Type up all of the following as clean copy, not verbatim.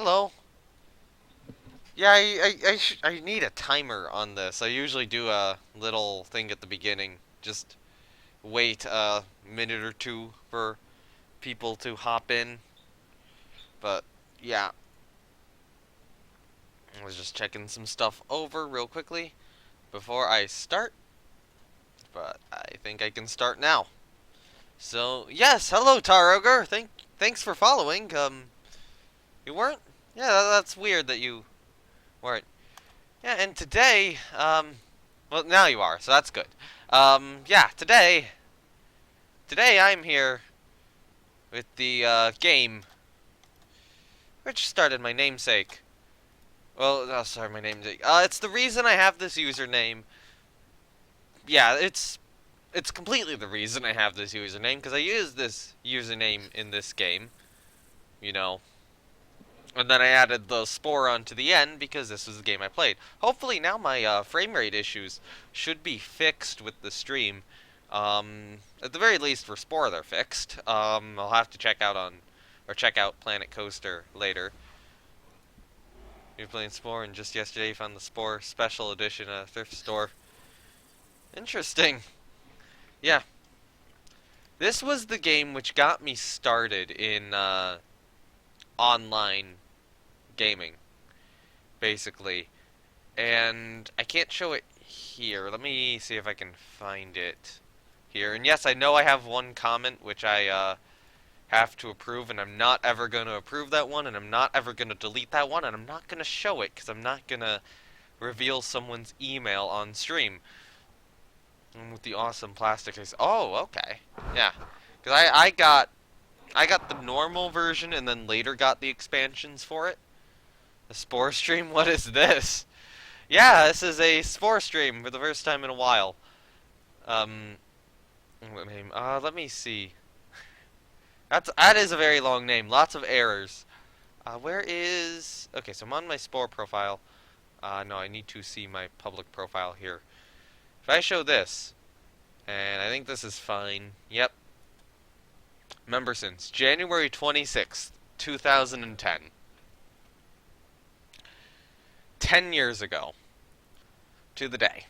Hello. Yeah, I need a timer on this. I usually do a little thing at the beginning. Just wait a minute or two for people to hop in. But yeah, I was just checking some stuff over real quickly before I start. But I think I can start now. So yes, hello Taroger. Thanks for following. You weren't? Yeah, that's weird that you weren't. Yeah, and today, well, now you are, so that's good. Yeah, today I'm here with the, game, which started my namesake. Well, oh, sorry, my namesake. It's the reason I have this username. Yeah, it's completely the reason I have this username, because I use this username in this game, you know. And then I added the Spore onto the end because this was the game I played. Hopefully now my frame rate issues should be fixed with the stream. At the very least for Spore they're fixed. I'll have to check out Planet Coaster later. You're playing Spore and just yesterday you found the Spore Special Edition at a thrift store. Interesting. Yeah. This was the game which got me started in online gaming, basically. And I can't show it here. Let me see if I can find it here. And yes, I know I have one comment which I have to approve, and I'm not ever going to approve that one, and I'm not ever going to delete that one, and I'm not going to show it because I'm not going to reveal someone's email on stream. And with the awesome plastic case. Oh, okay. Yeah. Because I got the normal version and then later got the expansions for it. The Spore stream? What is this? Yeah, this is a Spore stream for the first time in a while. What name? Let me see. That is a very long name. Lots of errors. Where is... Okay, so I'm on my Spore profile. No, I need to see my public profile here. If I show this, and I think this is fine. Yep. Member since January 26th, 2010. 10 years ago. To the day.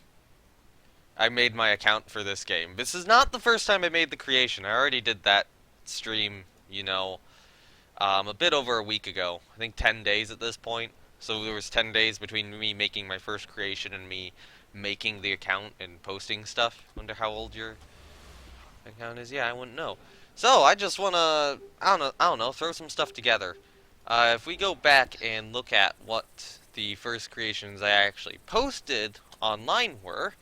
I made my account for this game. This is not the first time I made the creation. I already did that stream, you know, a bit over a week ago. I think 10 days at this point. So there was 10 days between me making my first creation and me making the account and posting stuff. Wonder how old your account is? Yeah, I wouldn't know. So I just wanna, I don't know, throw some stuff together. If we go back and look at what the first creations I actually posted online were,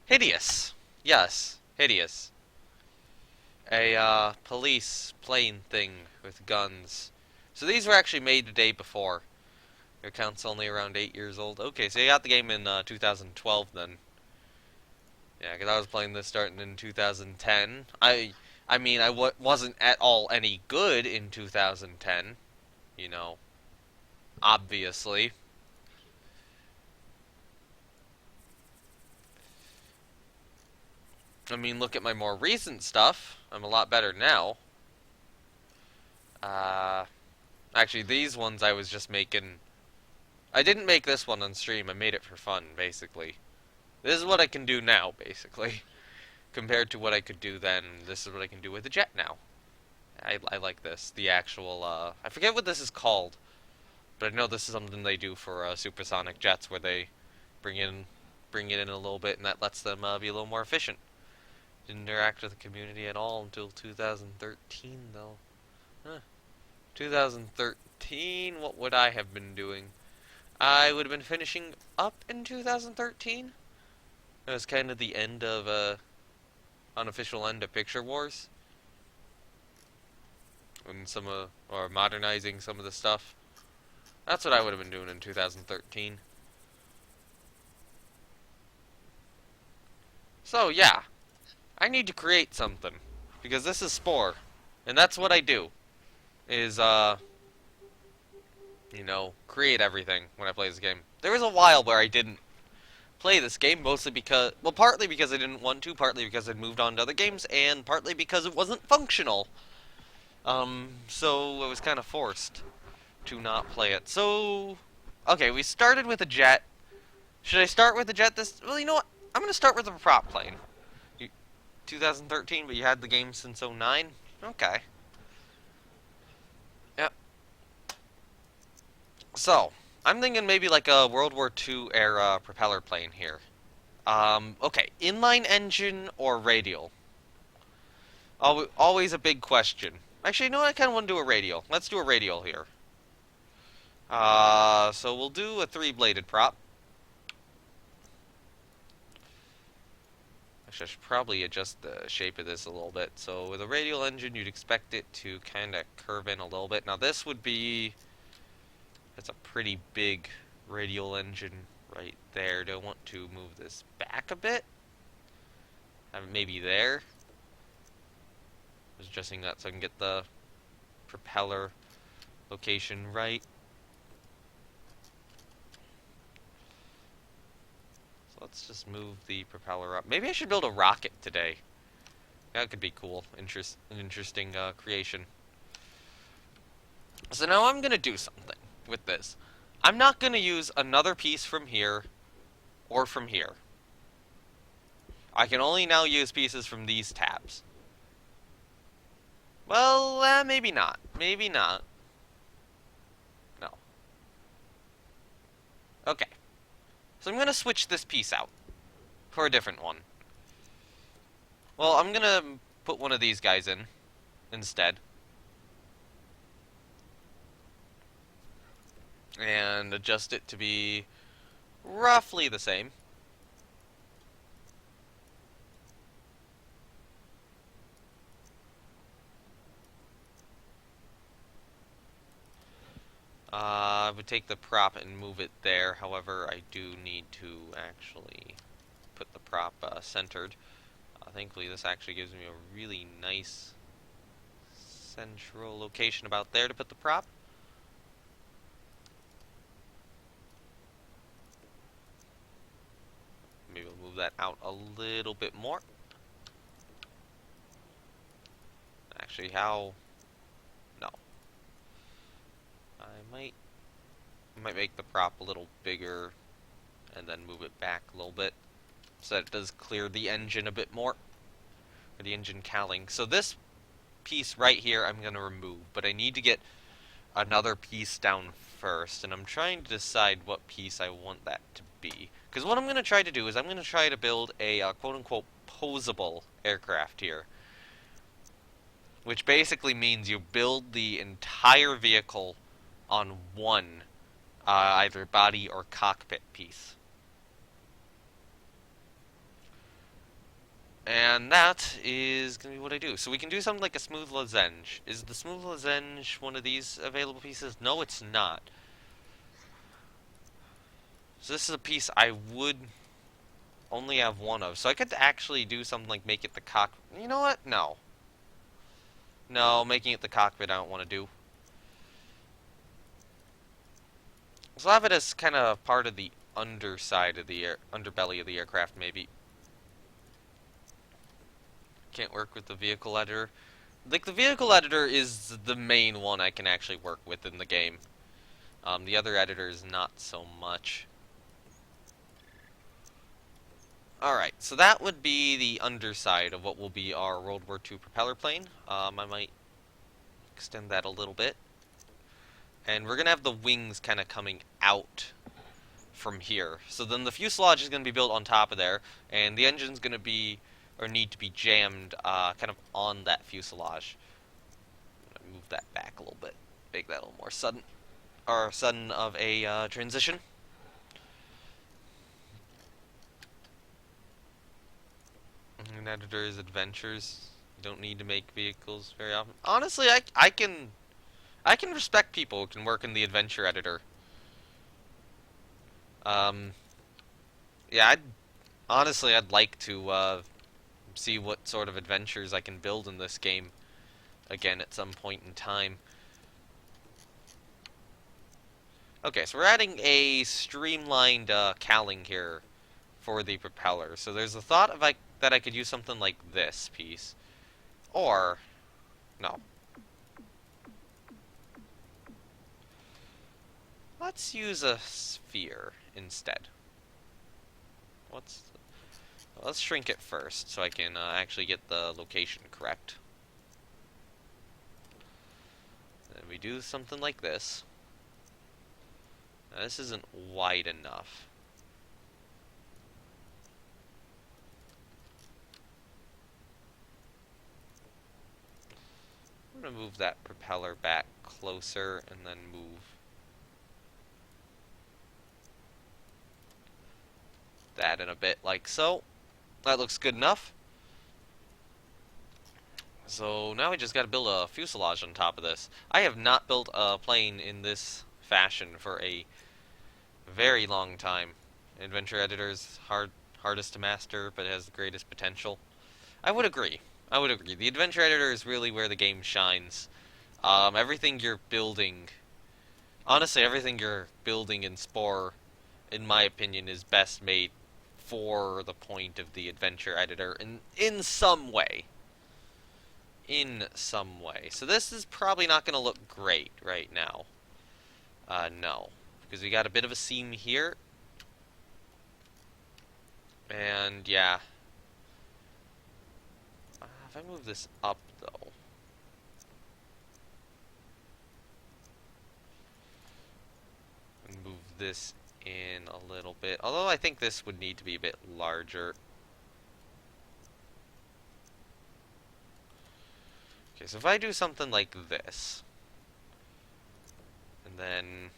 hideous. Yes, hideous. A police plane thing with guns. So these were actually made the day before. Your account's only around 8 years old. Okay, so you got the game in 2012 then. Yeah, because I was playing this starting in 2010. I mean, I wasn't at all any good in 2010. You know, obviously. I mean, look at my more recent stuff. I'm a lot better now. Actually, these ones I was just making... I didn't make this one on stream. I made it for fun, basically. This is what I can do now, basically. Compared to what I could do then, this is what I can do with the jet now. I like this. The actual, I forget what this is called. But I know this is something they do for supersonic jets, where they bring it in a little bit, and that lets them be a little more efficient. Didn't interact with the community at all until 2013, though. Huh. 2013, what would I have been doing? I would have been finishing up in 2013. It was kind of the end of, unofficial end of Picture Wars. And or modernizing some of the stuff. That's what I would have been doing in 2013. So, yeah. I need to create something. Because this is Spore. And that's what I do. Is, you know, create everything when I play this game. There was a while where I didn't play this game, mostly because, well, partly because I didn't want to, partly because I'd moved on to other games, and partly because it wasn't functional. So I was kind of forced to not play it. So, okay, we started with a jet. Should I start with the jet this? Well, you know what? I'm gonna start with a prop plane. 2013, but you had the game since '09? Okay. Yep. So, I'm thinking maybe like a World War II era propeller plane here. Okay, inline engine or radial? Always a big question. Actually, you know what? I kind of want to do a radial. Let's do a radial here. So we'll do a three-bladed prop. Actually, I should probably adjust the shape of this a little bit. So with a radial engine, you'd expect it to kind of curve in a little bit. Now this would be... That's a pretty big radial engine right there. Do I want to move this back a bit? Have it maybe there. Just adjusting that so I can get the propeller location right. So let's just move the propeller up. Maybe I should build a rocket today. That could be cool. An interesting creation. So now I'm going to do something with this. I'm not going to use another piece from here or from here. I can only now use pieces from these tabs. Well, maybe not. Maybe not. No. Okay. So I'm going to switch this piece out for a different one. Well, I'm going to put one of these guys in instead. And adjust it to be roughly the same. I would take the prop and move it there. However, I do need to actually put the prop centered. Thankfully, this actually gives me a really nice central location about there to put the prop. Maybe we'll move that out a little bit more. Actually, how... No. I might make the prop a little bigger and then move it back a little bit so that it does clear the engine a bit more. Or the engine cowling. So this piece right here I'm going to remove, but I need to get another piece down first, and I'm trying to decide what piece I want that to be. Because what I'm going to try to do is I'm going to try to build a quote-unquote posable aircraft here. Which basically means you build the entire vehicle on one either body or cockpit piece. And that is going to be what I do. So we can do something like a smooth lozenge. Is the smooth lozenge one of these available pieces? No, it's not. So this is a piece I would only have one of. So I could actually do something like make it the cockpit. You know what? No. No, making it the cockpit I don't want to do. So I'll have it as kind of part of the underside of the underbelly of the aircraft, maybe. Can't work with the vehicle editor. Like, the vehicle editor is the main one I can actually work with in the game. The other editors, not so much. Alright, so that would be the underside of what will be our World War II propeller plane. I might extend that a little bit. And we're going to have the wings kind of coming out from here. So then the fuselage is going to be built on top of there, and the engine's going to be, or need to be jammed kind of on that fuselage. I'm going to move that back a little bit, make that a little more sudden, or sudden of a transition. And editor's adventures. You don't need to make vehicles very often. Honestly, I can respect people who can work in the adventure editor. Yeah, honestly, I'd like to see what sort of adventures I can build in this game again at some point in time. Okay, so we're adding a streamlined cowling here for the propeller. So there's a thought of that I could use something like this piece. Or, no. Let's use a sphere instead. Let's shrink it first so I can actually get the location correct. Then we do something like this. Now, this isn't wide enough. I'm going to move that propeller back closer and then move that in a bit like so. That looks good enough. So now we just got to build a fuselage on top of this. I have not built a plane in this fashion for a very long time. Adventure Editor is hardest to master, but it has the greatest potential. I would agree. I would agree. The Adventure Editor is really where the game shines. Everything you're building, honestly, everything you're building in Spore, in my opinion, is best made for the point of the Adventure Editor in some way. In some way. So this is probably not going to look great right now. No. Because we got a bit of a seam here. And, yeah. If I move this up, though. And move this in a little bit. Although I think this would need to be a bit larger. Okay, so if I do something like this. And then,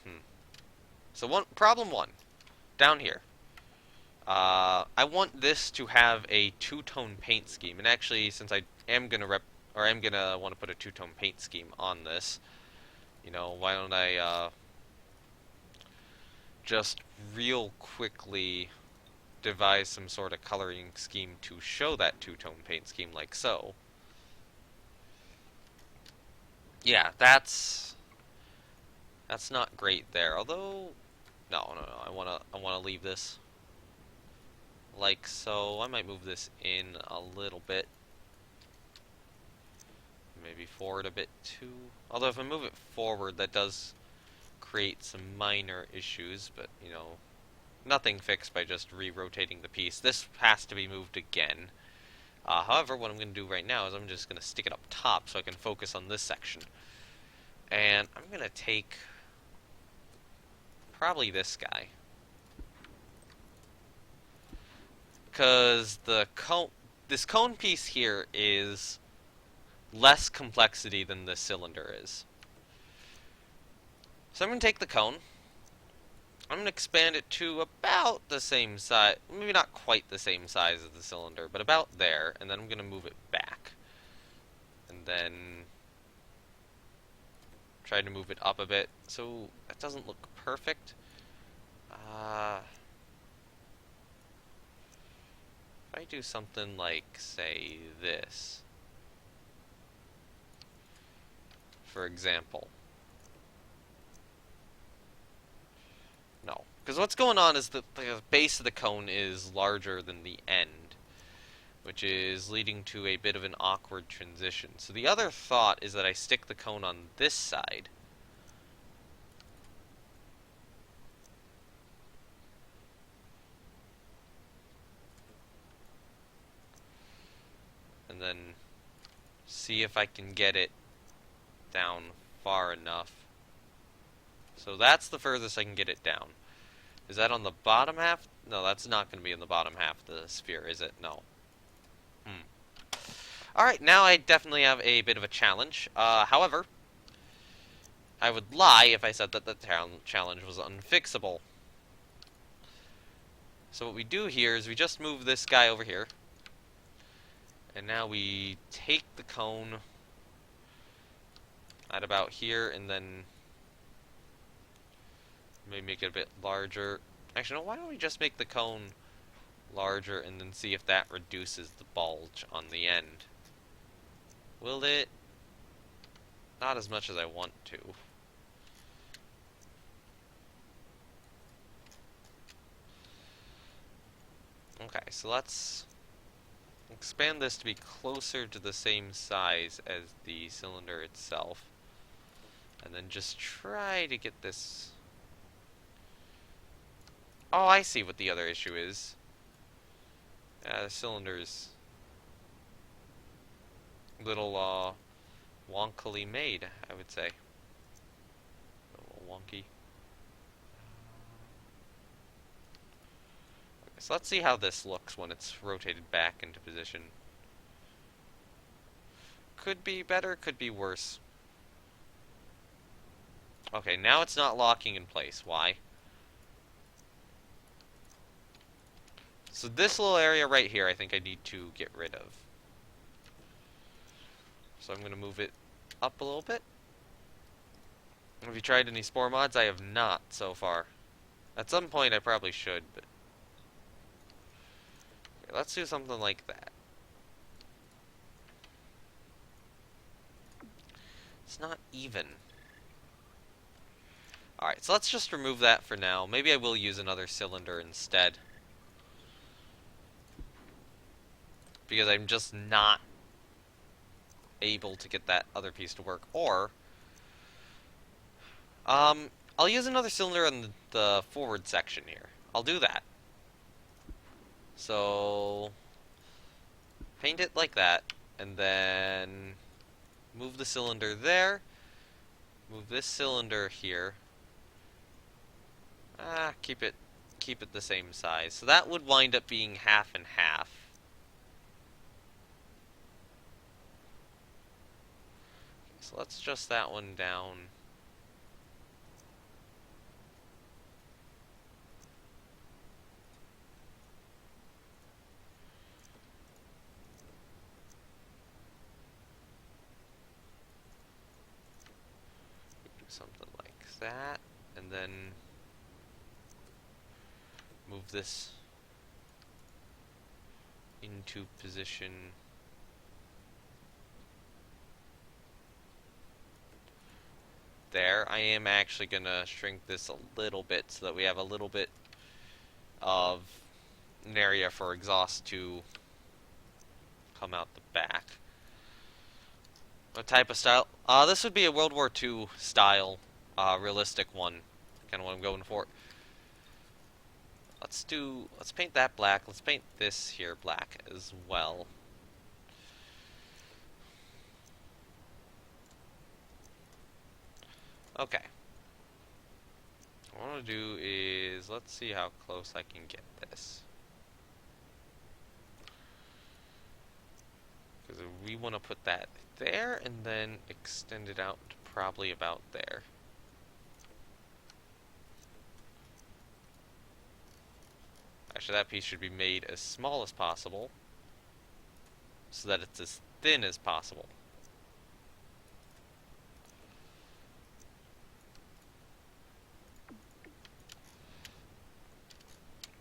So problem one. Down here. I want this to have a two-tone paint scheme, and actually, since I am gonna want to put a two-tone paint scheme on this, you know, why don't I just real quickly devise some sort of coloring scheme to show that two-tone paint scheme, like so. Yeah, that's not great there. Although, no, I wanna leave this like so. I might move this in a little bit. Maybe forward a bit too. Although if I move it forward, that does create some minor issues, but, you know, nothing fixed by just re-rotating the piece. This has to be moved again. However, what I'm going to do right now is I'm just going to stick it up top so I can focus on this section. And I'm going to take probably this guy. Because this cone piece here is less complexity than the cylinder is. So I'm going to take the cone. I'm going to expand it to about the same size, maybe not quite the same size as the cylinder, but about there, and then I'm going to move it back. And then try to move it up a bit, so that doesn't look perfect. If I do something like, say, this, for example. No. Because what's going on is the base of the cone is larger than the end, which is leading to a bit of an awkward transition. So the other thought is that I stick the cone on this side. And then see if I can get it down far enough. So that's the furthest I can get it down. Is that on the bottom half? No, that's not going to be in the bottom half of the sphere, is it? No. Alright, now I definitely have a bit of a challenge. However, I would lie if I said that the challenge was unfixable. So what we do here is we just move this guy over here. And now we take the cone at about here, and then maybe make it a bit larger. Actually, no, why don't we just make the cone larger and then see if that reduces the bulge on the end. Will it? Not as much as I want to. Okay, so let's expand this to be closer to the same size as the cylinder itself. And then just try to get this Oh, I see what the other issue is. The cylinder's little, wonkily made, I would say. A little wonky. Okay, so let's see how this looks when it's rotated back into position. Could be better, could be worse. Okay, now it's not locking in place. Why? So this little area right here, I think I need to get rid of. So I'm going to move it up a little bit. Have you tried any Spore mods? I have not so far. At some point I probably should, but... Okay, let's do something like that. It's not even. Alright, so let's just remove that for now. Maybe I will use another cylinder instead. Because I'm just not able to get that other piece to work. Or, I'll use another cylinder on the forward section here. I'll do that. So, paint it like that, and then move the cylinder there. Move this cylinder here. Keep it the same size. So that would wind up being half and half. So let's adjust that one down. Do something like that, and then move this into position. There. I am actually going to shrink this a little bit so that we have a little bit of an area for exhaust to come out the back. What type of style? This would be a World War II style, realistic one. Kind of what I'm going for. Let's paint that black. Let's paint this here black as well. Okay. What I want to do is, let's see how close I can get this. Because we want to put that there and then extend it out to probably about there. Actually, that piece should be made as small as possible so that it's as thin as possible.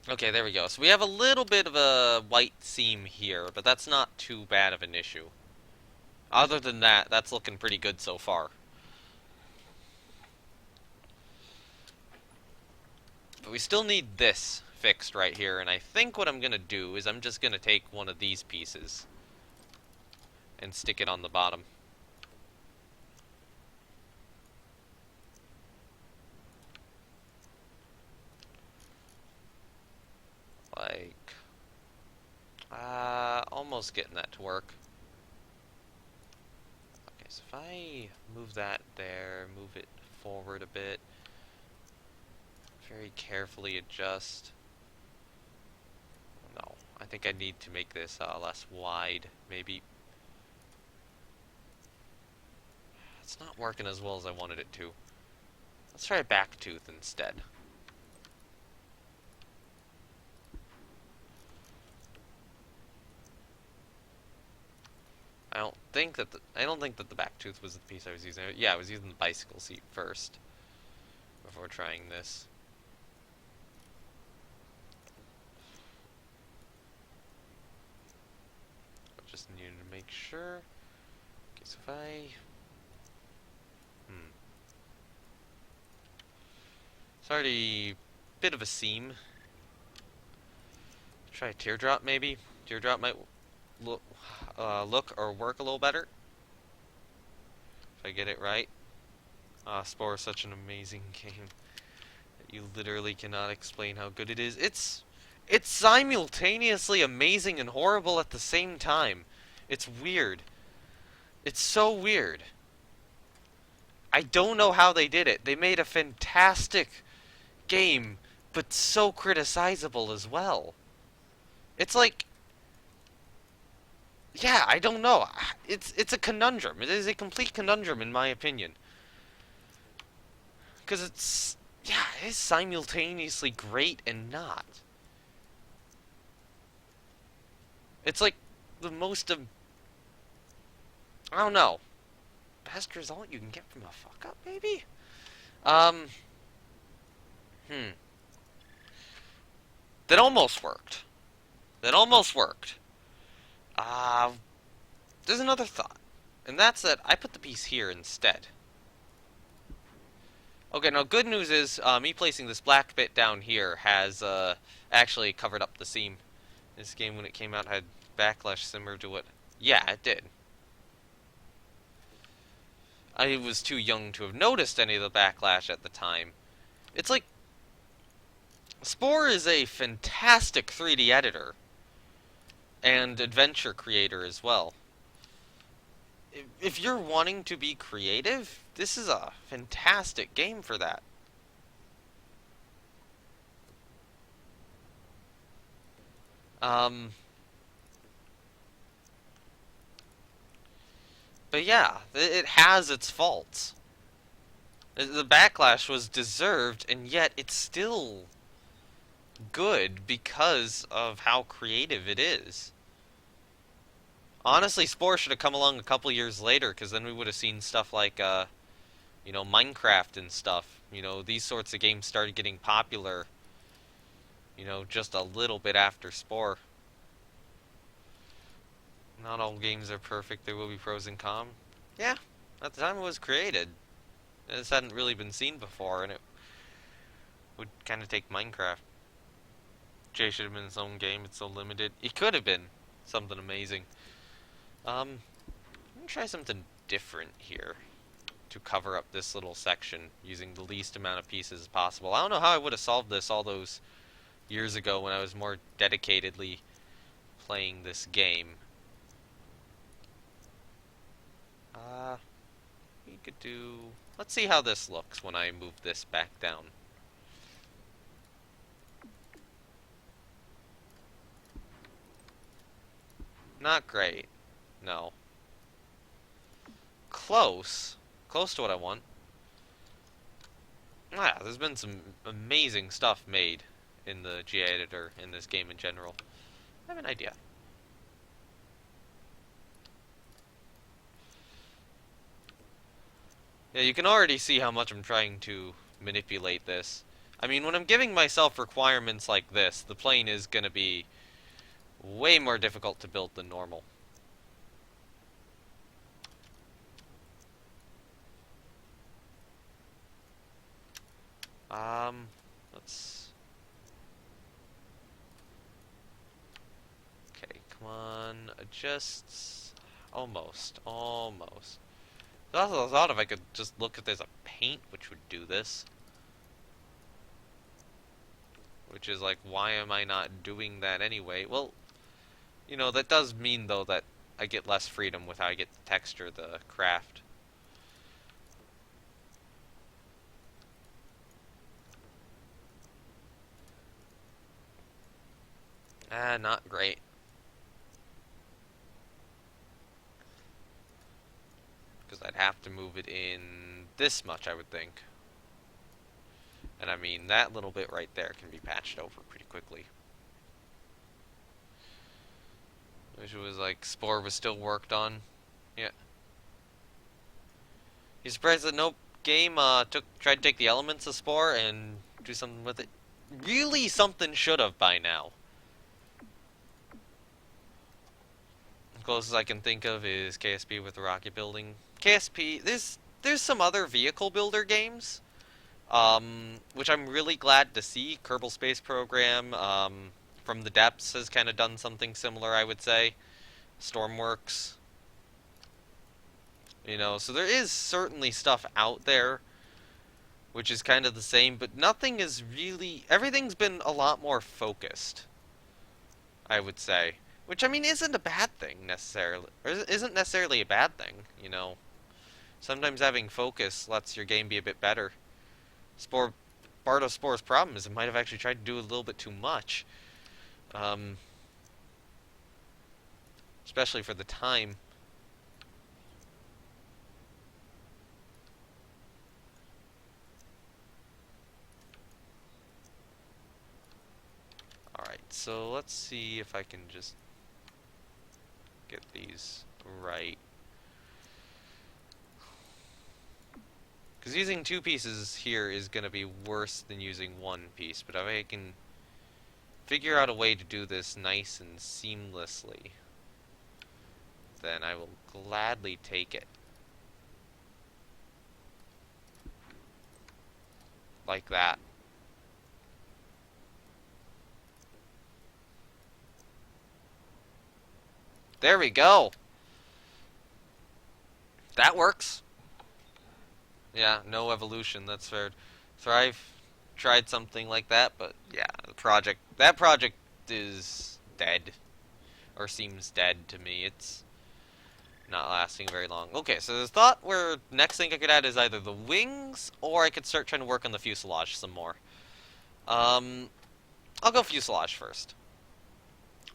Okay, there we go. So we have a little bit of a white seam here, but that's not too bad of an issue. Other than that, that's looking pretty good so far. But we still need this fixed right here, and I think what I'm going to do is I'm just going to take one of these pieces and stick it on the bottom. Like, almost getting that to work. Okay, so if I move that there, move it forward a bit, very carefully adjust. No, I think I need to make this less wide, maybe. It's not working as well as I wanted it to. Let's try a back tooth instead. I don't think that the back tooth was the piece I was using. Yeah, I was using the bicycle seat first before trying this. I just needed to make sure. Okay, so if I it's already a bit of a seam. Try a teardrop maybe. Teardrop might look or work a little better if I get it right. Spore is such an amazing game. You literally cannot explain how good it is. It's simultaneously amazing and horrible at the same time. It's weird. It's so weird. I don't know how they did it. They made a fantastic game, but so criticizable as well. It's like, yeah, I don't know. It's a conundrum. It is a complete conundrum in my opinion. Because it's, yeah, it is simultaneously great and not. It's like the most, I don't know, best result you can get from a fuck up, maybe? Um, hmm. That almost worked. That almost worked. Uh, there's another thought. And that's that I put the piece here instead. Okay, now good news is, me placing this black bit down here has, actually covered up the seam. This game, when it came out, had backlash similar to what... Yeah, it did. I was too young to have noticed any of the backlash at the time. It's like... Spore is a fantastic 3D editor. And adventure creator as well. If you're wanting to be creative, this is a fantastic game for that. But yeah, it has its faults. The backlash was deserved, and yet it's still good because of how creative it is. Honestly, Spore should have come along a couple years later, because then we would have seen stuff like, you know, Minecraft and stuff. You know, these sorts of games started getting popular, you know, just a little bit after Spore. Not all games are perfect, there will be pros and cons. Yeah, at the time it was created. This hadn't really been seen before, and it would kind of take Minecraft. Jay should have been its own game, it's so limited. It could have been something amazing. I'm gonna try something different here to cover up this little section using the least amount of pieces as possible. I don't know how I would have solved this all those years ago when I was more dedicatedly playing this game. We could do... Let's see how this looks when I move this back down. Not great. No. Close. Close to what I want. Ah, there's been some amazing stuff made in the GA editor in this game in general. I have an idea. Yeah, you can already see how much I'm trying to manipulate this. I mean, when I'm giving myself requirements like this, the plane is going to be way more difficult to build than normal. Let's... Okay, come on, adjust... Almost, almost. I also thought if I could just look if there's a paint which would do this. Which is like, why am I not doing that anyway? Well, you know, that does mean, though, that I get less freedom with how I get the texture, the craft. Ah, not great. Because I'd have to move it in this much, I would think. And I mean, that little bit right there can be patched over pretty quickly. Wish it was like Spore was still worked on. Yeah. You surprised that no game tried to take the elements of Spore and do something with it? Really, something should have by now. The closest I can think of is KSP with the rocket building. KSP, there's some other vehicle builder games, which I'm really glad to see. Kerbal Space Program, From the Depths has kind of done something similar, I would say. Stormworks. You know, so there is certainly stuff out there which is kind of the same, but nothing is really... Everything's been a lot more focused, I would say. Which, I mean, isn't a bad thing, necessarily. Or isn't necessarily a bad thing, you know. Sometimes having focus lets your game be a bit better. Spore... Bardo Spore's problem is it might have actually tried to do a little bit too much. Um, especially for the time. Alright, so let's see if I can just get these right. Because using two pieces here is going to be worse than using one piece, but if I can figure out a way to do this nice and seamlessly, then I will gladly take it. Like that. There we go! That works! Yeah, no evolution, that's fair. So I've tried something like that, but yeah, that project is dead. Or seems dead to me. It's not lasting very long. Okay, so the thought where next thing I could add is either the wings, or I could start trying to work on the fuselage some more. I'll go fuselage first.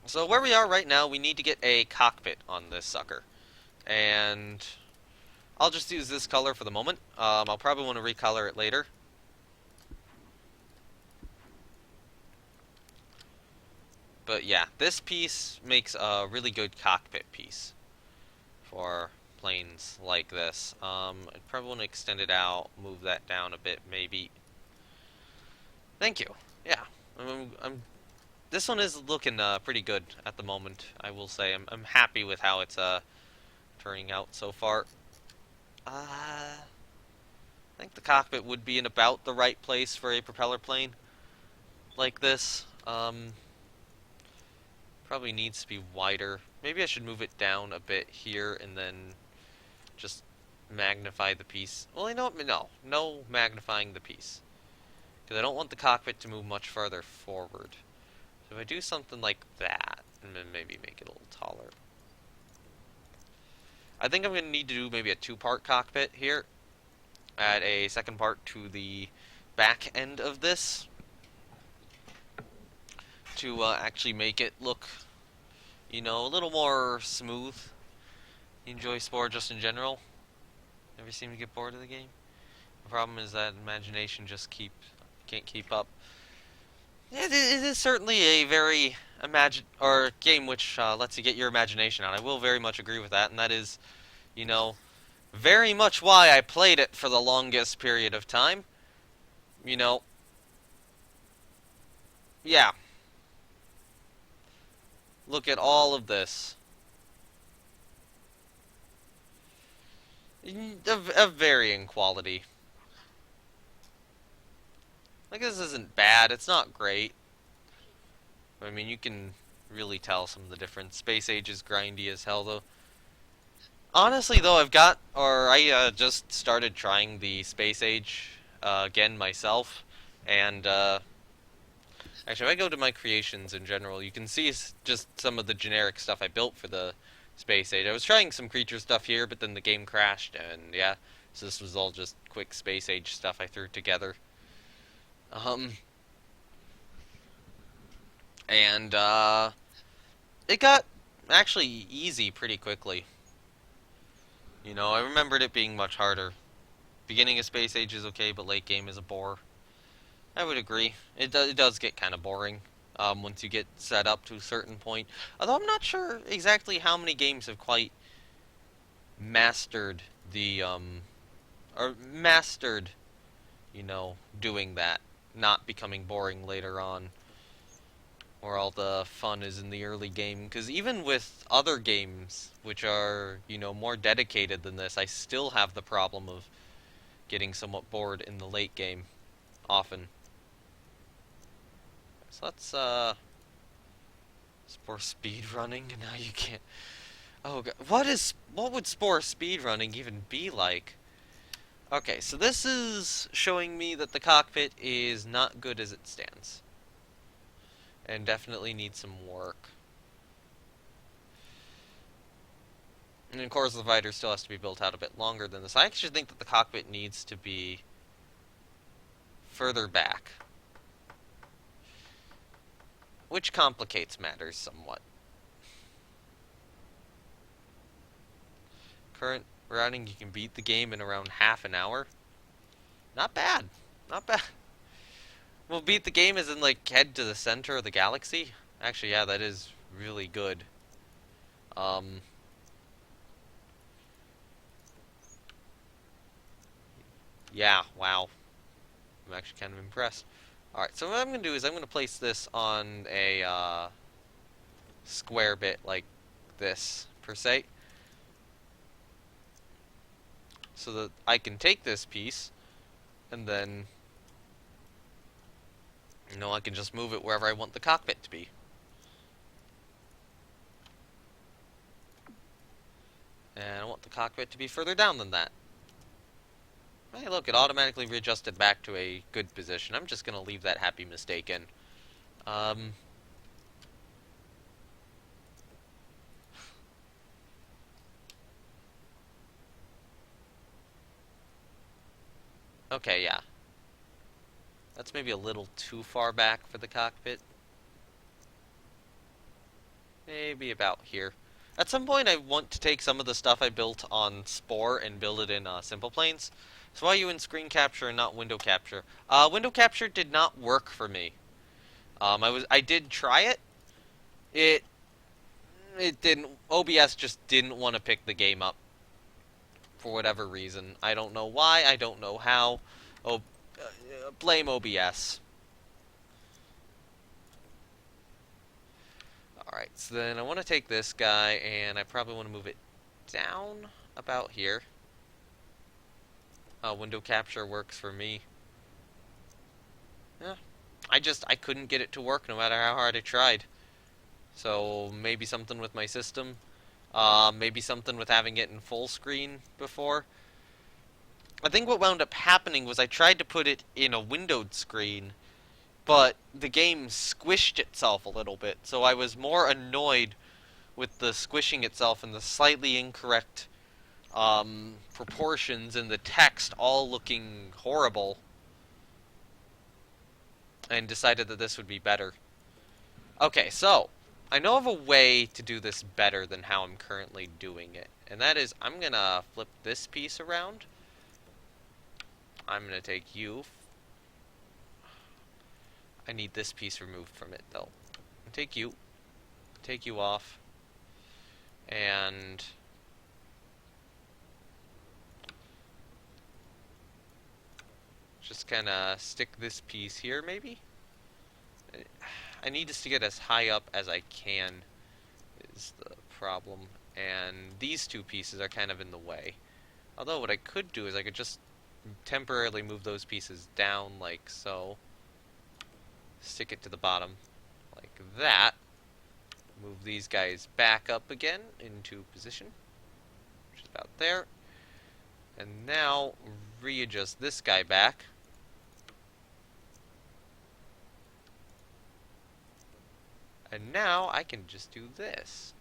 So where we are right now, we need to get a cockpit on this sucker. And I'll just use this color for the moment. I'll probably want to recolor it later. But yeah, this piece makes a really good cockpit piece for planes like this. I'd probably want to extend it out, move that down a bit, maybe. Thank you. Yeah, this one is looking pretty good at the moment, I will say. I'm happy with how it's turning out so far. I think the cockpit would be in about the right place for a propeller plane like this. Probably needs to be wider. Maybe I should move it down a bit here and then just magnify the piece. Well, you know what? No magnifying the piece. Because I don't want the cockpit to move much farther forward. So if I do something like that, and then maybe make it a little taller. I think I'm going to need to do maybe a two-part cockpit here. Add a second part to the back end of this. To actually make it look, you know, a little more smooth. Enjoy Spore just in general. Never seem to get bored of the game. The problem is that imagination just can't keep up. It is certainly a very game which lets you get your imagination out. I will very much agree with that, and that is, you know, very much why I played it for the longest period of time. You know, yeah. Look at all of this. Of varying quality. Like, this isn't bad, it's not great. I mean, you can really tell some of the difference. Space Age is grindy as hell, though. Honestly, though, I just started trying the Space Age again myself, and actually, if I go to my creations in general, you can see just some of the generic stuff I built for the Space Age. I was trying some creature stuff here, but then the game crashed, and yeah, so this was all just quick Space Age stuff I threw together. And it got actually easy pretty quickly. You know, I remembered it being much harder. Beginning of Space Age is okay, but late game is a bore. I would agree. It does get kind of boring once you get set up to a certain point. Although I'm not sure exactly how many games have quite mastered you know, doing that, not becoming boring later on, where all the fun is in the early game. Because even with other games, which are, you know, more dedicated than this, I still have the problem of getting somewhat bored in the late game, often. So let's, Spore speedrunning, and now you can't... Oh god, what would Spore speedrunning even be like? Okay, so this is showing me that the cockpit is not good as it stands. And definitely needs some work. And of course the fighter still has to be built out a bit longer than this. I actually think that the cockpit needs to be further back. Which complicates matters somewhat. Current routing, you can beat the game in around half an hour. Not bad. Not bad. Well, beat the game as in, like, head to the center of the galaxy? Actually, yeah, that is really good. Um, yeah, wow. I'm actually kind of impressed. Alright, so what I'm going to do is I'm going to place this on a, square bit like this, per se. So that I can take this piece, and then, I can just move it wherever I want the cockpit to be. And I want the cockpit to be further down than that. Hey, look, it automatically readjusted back to a good position. I'm just going to leave that happy mistake in. Um, okay, yeah. That's maybe a little too far back for the cockpit. Maybe about here. At some point, I want to take some of the stuff I built on Spore and build it in Simple Planes. So why are you in screen capture and not window capture? Window capture did not work for me. I did try it. It it didn't. OBS just didn't want to pick the game up for whatever reason. I don't know why. I don't know how. Oh, blame OBS. Alright, so then I want to take this guy, and I probably want to move it down about here. Window capture works for me. Yeah, I couldn't get it to work no matter how hard I tried. So maybe something with my system. Maybe something with having it in full screen before. I think what wound up happening was I tried to put it in a windowed screen, but the game squished itself a little bit, so I was more annoyed with the squishing itself and the slightly incorrect proportions and the text all looking horrible, and decided that this would be better. Okay, so I know of a way to do this better than how I'm currently doing it, and that is I'm gonna flip this piece around. I'm gonna take you. I need this piece removed from it though. Take you off, and just kind of stick this piece here maybe. I need this to get as high up as I can is the problem, and these two pieces are kind of in the way. Although what I could do is I could just temporarily move those pieces down like so. Stick it to the bottom like that. Move these guys back up again into position, which is about there. And now readjust this guy back. And now I can just do this.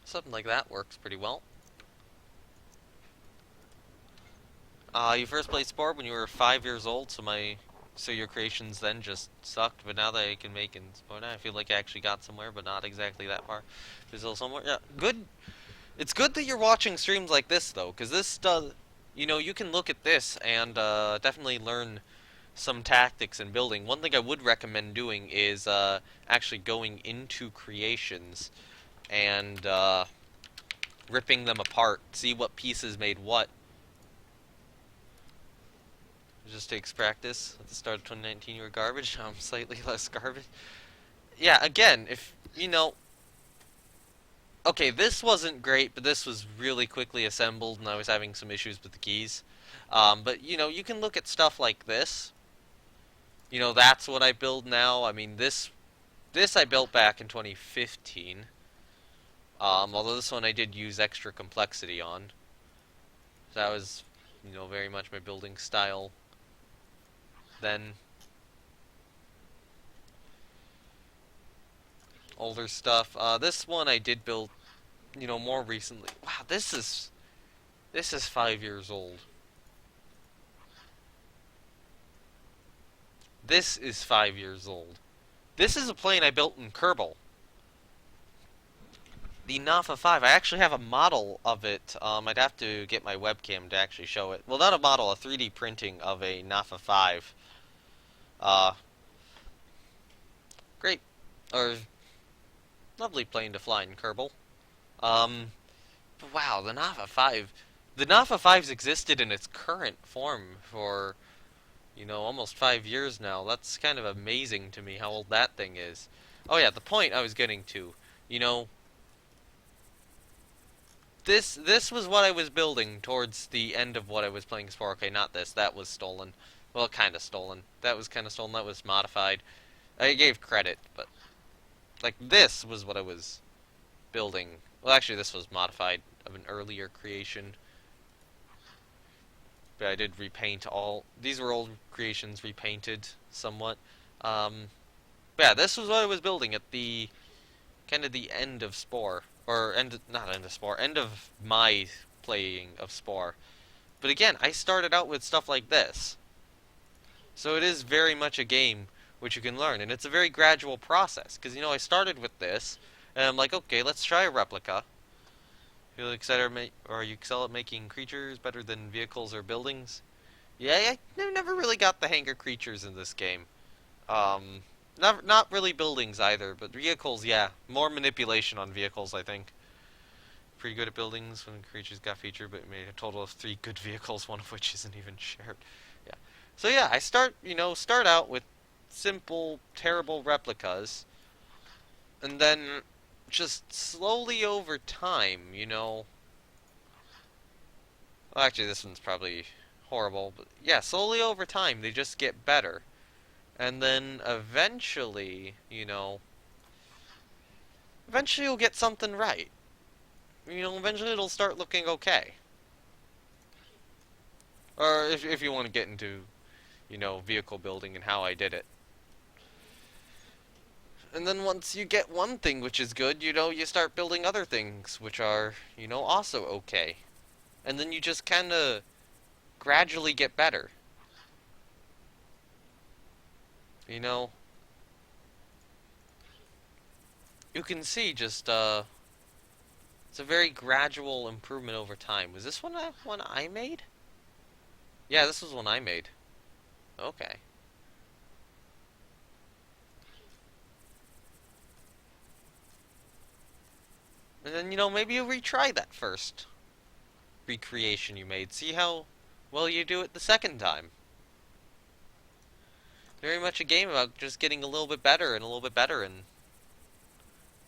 Something like that works pretty well. You first played Spore when you were 5 years old, so your creations then just sucked, but now that I can make in Spore now, I feel like I actually got somewhere, but not exactly that far. There's still somewhere. Yeah, good. It's good that you're watching streams like this, though, because this does, you can look at this and definitely learn some tactics in building. One thing I would recommend doing is actually going into creations and ripping them apart, see what pieces made what. It just takes practice. At the start of 2019 you were garbage, now I'm slightly less garbage. Yeah, again, if, okay, this wasn't great, but this was really quickly assembled, and I was having some issues with the keys. But, you can look at stuff like this, You know, that's what I build now. I mean, this I built back in 2015. Although this one I did use extra complexity on. So that was, you know, very much my building style then. Older stuff. This one I did build, you know, more recently. Wow, this is 5 years old. This is 5 years old. This is a plane I built in Kerbal. The Nafa 5. I actually have a model of it. I'd have to get my webcam to actually show it. Well, not a model, a 3D printing of a Nafa 5. Uh, Great. Or, lovely plane to fly in Kerbal. But wow, the Nafa 5. The Nafa 5's existed in its current form for, you know, almost 5 years now. That's kind of amazing to me how old that thing is. Oh yeah, the point I was getting to. You know, this was what I was building towards the end of what I was playing Spore. Okay, not this. That was stolen. Well, kind of stolen. That was kind of stolen. That was modified. I gave credit, but like this was what I was building. Well, actually, this was modified of an earlier creation. But I did repaint all. These were old creations repainted somewhat. But yeah, this was what I was building at the kind of the end of Spore, or not end of Spore, end of my playing of Spore. But again, I started out with stuff like this, so it is very much a game which you can learn, and it's a very gradual process. Because you know, I started with this, and I'm like, okay, let's try a replica. Feel excited, or are you excel at making creatures better than vehicles or buildings? Yeah, I never really got the hang of creatures in this game. Um, not really buildings either, but vehicles, yeah. More manipulation on vehicles, I think. Pretty good at buildings when creatures got featured, but made a total of 3 good vehicles, one of which isn't even shared. Yeah. So yeah, I start out with simple, terrible replicas, and then just slowly over time, you know. Well, actually, this one's probably horrible, but yeah, slowly over time, they just get better. And then eventually, you know, eventually you'll get something right. You know, eventually it'll start looking okay. Or if you want to get into, you know, vehicle building and how I did it. And then once you get one thing which is good, you know, you start building other things which are, you know, also okay. And then you just kind of gradually get better. You know, you can see just, it's a very gradual improvement over time. Was this one I made? Yeah, this was one I made. Okay. And then, you know, maybe you retry that first recreation you made. See how well you do it the second time. Very much a game about just getting a little bit better and a little bit better and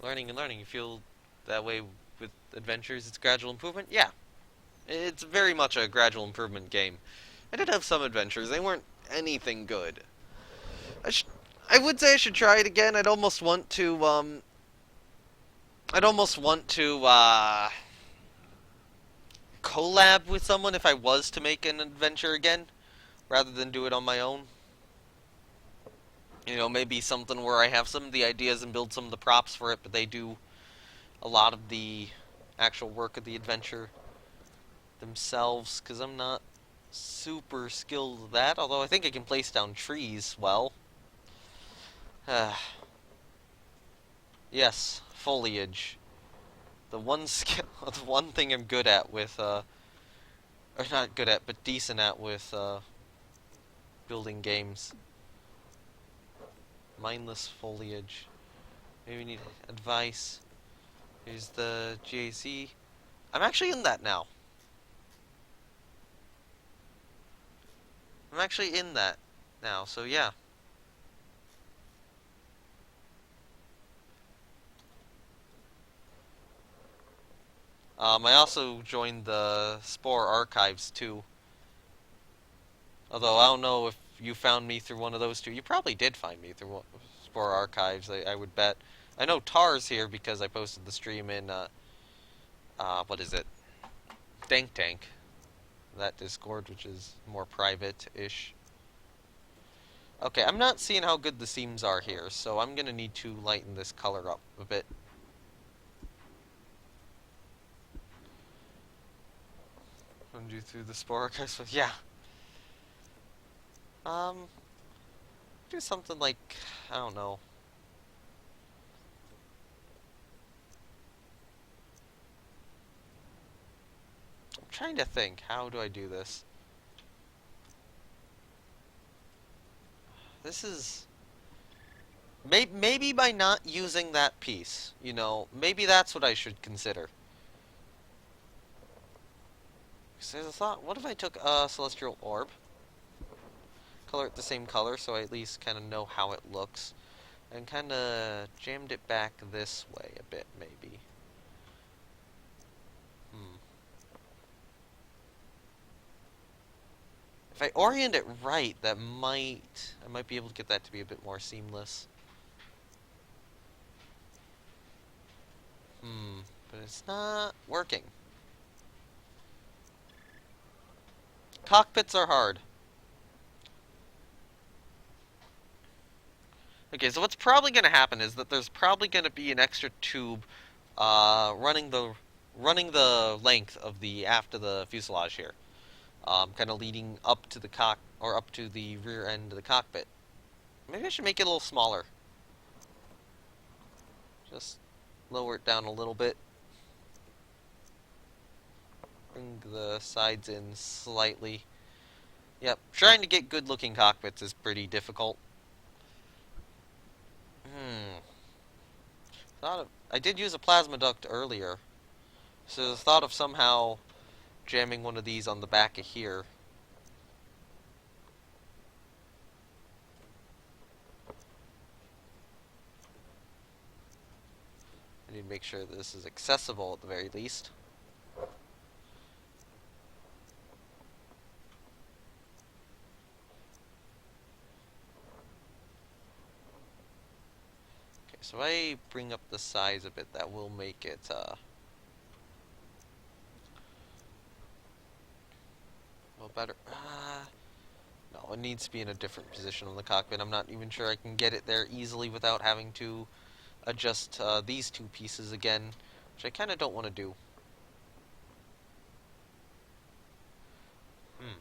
learning and learning. You feel that way with adventures, it's gradual improvement? Yeah. It's very much a gradual improvement game. I did have some adventures. They weren't anything good. I would say I should try it again. I'd almost want to, collab with someone if I was to make an adventure again, rather than do it on my own. You know, maybe something where I have some of the ideas and build some of the props for it, but they do a lot of the actual work of the adventure themselves, because I'm not super skilled at that, although I think I can place down trees well. Yes, foliage. The one skill, the one thing I'm good at with, or not good at, but decent at with, building games. Mindless foliage. Maybe we need advice. Here's the GAC. I'm actually in that now. I'm actually in that now, so yeah. I also joined the Spore archives too. Although I don't know if you found me through one of those two. You probably did find me through Spore Archives, I would bet. I know Tar's here because I posted the stream in, what is it? Dank Tank. That Discord, which is more private-ish. Okay, I'm not seeing how good the seams are here, so I'm gonna need to lighten this color up a bit. Run you through the Spore Archives, yeah. Do something like, I don't know. I'm trying to think, how do I do this? This is... Maybe by not using that piece, you know, maybe that's what I should consider. Because there's a thought, what if I took a celestial orb? Color it the same color so I at least kind of know how it looks. And kind of jammed it back this way a bit, maybe. If I orient it right, I might be able to get that to be a bit more seamless. But it's not working. Cockpits are hard. Okay, so what's probably going to happen is that there's probably going to be an extra tube running the length of the aft of the fuselage here, kind of leading up to the up to the rear end of the cockpit. Maybe I should make it a little smaller. Just lower it down a little bit. Bring the sides in slightly. Yep, trying to get good-looking cockpits is pretty difficult. I did use a plasma duct earlier, so the thought of somehow jamming one of these on the back of here. I need to make sure that this is accessible at the very least. So if I bring up the size a bit, that will make it, well, better. No, it needs to be in a different position on the cockpit. I'm not even sure I can get it there easily without having to adjust these two pieces again, which I kind of don't want to do. There's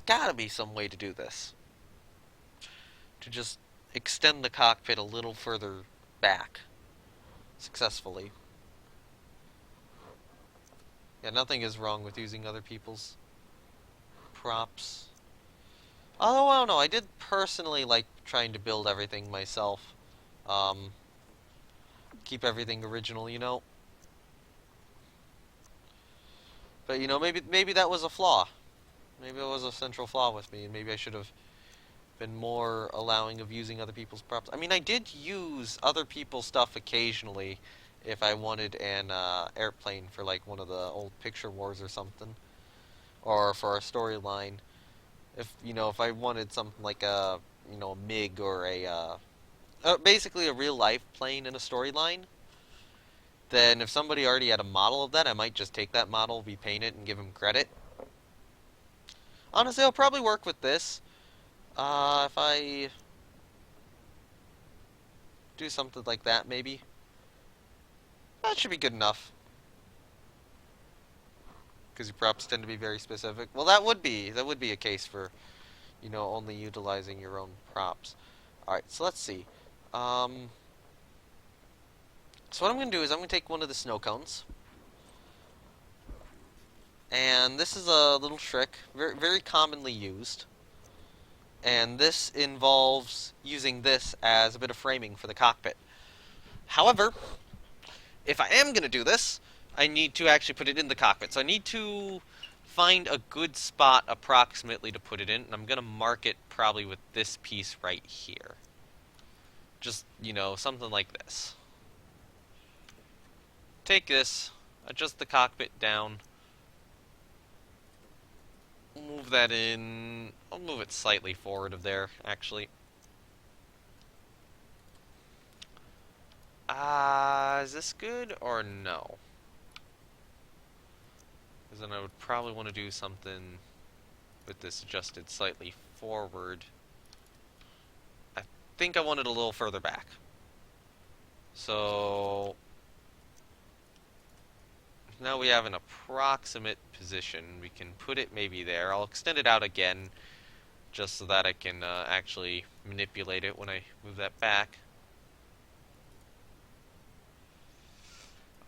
gotta be some way to do this. To just extend the cockpit a little further back successfully. Yeah, nothing is wrong with using other people's props. Although, I don't know, I did personally like trying to build everything myself. Keep everything original, you know. But, you know, maybe that was a flaw. Maybe it was a central flaw with me, and maybe I should have been more allowing of using other people's props. I mean, I did use other people's stuff occasionally if I wanted an airplane for like one of the old Picture Wars or something, or for a storyline. If if I wanted something like a a MiG or a basically a real life plane in a storyline, then if somebody already had a model of that, I might just take that model, repaint it, and give them credit. Honestly, I'll probably work with this. If I do something like that, maybe. That should be good enough. Because your props tend to be very specific. Well, that would be a case for, only utilizing your own props. Alright, so let's see. So what I'm going to do is I'm going to take one of the snow cones. And this is a little trick, very, very commonly used. And this involves using this as a bit of framing for the cockpit. However, if I am going to do this, I need to actually put it in the cockpit. So I need to find a good spot approximately to put it in. And I'm going to mark it probably with this piece right here. Just, something like this. Take this, adjust the cockpit down. Move that in I'll move it slightly forward of there, actually. Is this good or no? Because then I would probably want to do something with this adjusted slightly forward. I think I want it a little further back. So now we have an approximate position. We can put it maybe there. I'll extend it out again just so that I can actually manipulate it when I move that back.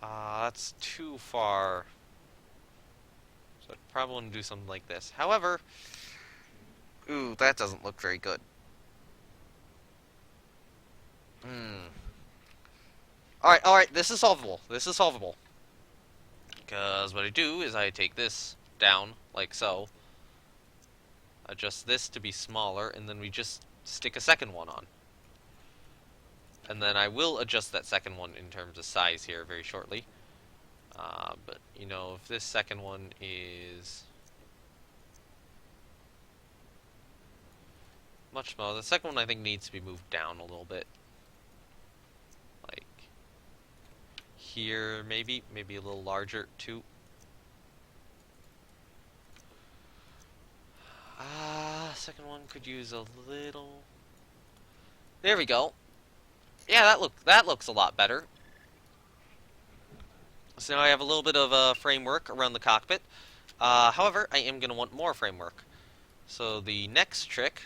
That's too far. So I'd probably want to do something like this. However, ooh, that doesn't look very good. Alright, this is solvable. This is solvable. Because what I do is I take this down, like so, adjust this to be smaller, and then we just stick a second one on. And then I will adjust that second one in terms of size here very shortly. But, you know, if this second one is much smaller, the second one I think needs to be moved down a little bit. Like here, maybe a little larger too. Second one could use a little. There we go. Yeah, that looks a lot better. So now I have a little bit of framework around the cockpit. However, I am going to want more framework. So the next trick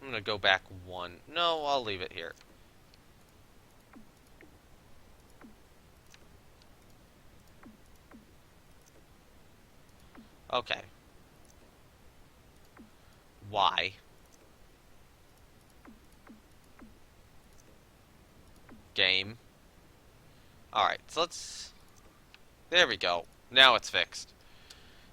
I'm going to go back one. No, I'll leave it here. Okay. Why? Game. Alright, so let's... There we go. Now it's fixed.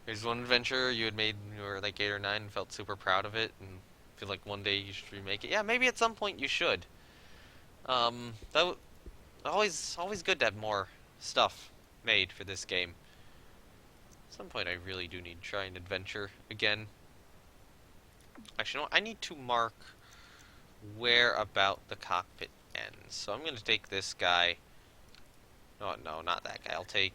Here's one adventure you had made when you were like 8 or 9 and felt super proud of it and feel like one day you should remake it. Yeah, maybe at some point you should. Always good to have more stuff made for this game. At some point I really do need to try an adventure again. Actually, no, I need to mark where about the cockpit ends. So I'm going to take this guy. Oh, no, not that guy. I'll take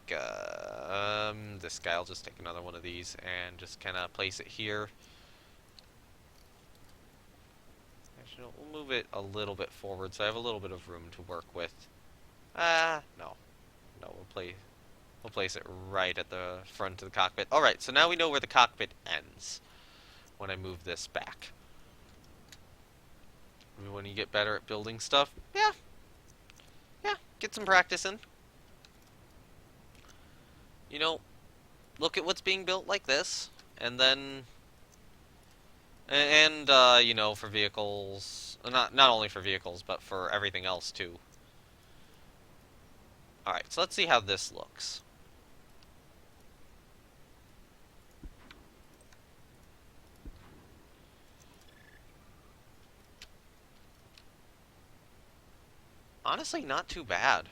this guy. I'll just take another one of these and just kind of place it here. Actually, no, we'll move it a little bit forward so I have a little bit of room to work with. No. No, we'll place it right at the front of the cockpit. Alright, so now we know where the cockpit ends when I move this back. When you get better at building stuff, yeah, get some practice in. You know, look at what's being built like this, and then, you know, for vehicles, not only for vehicles, but for everything else too. Alright, so let's see how this looks. Honestly, not too bad.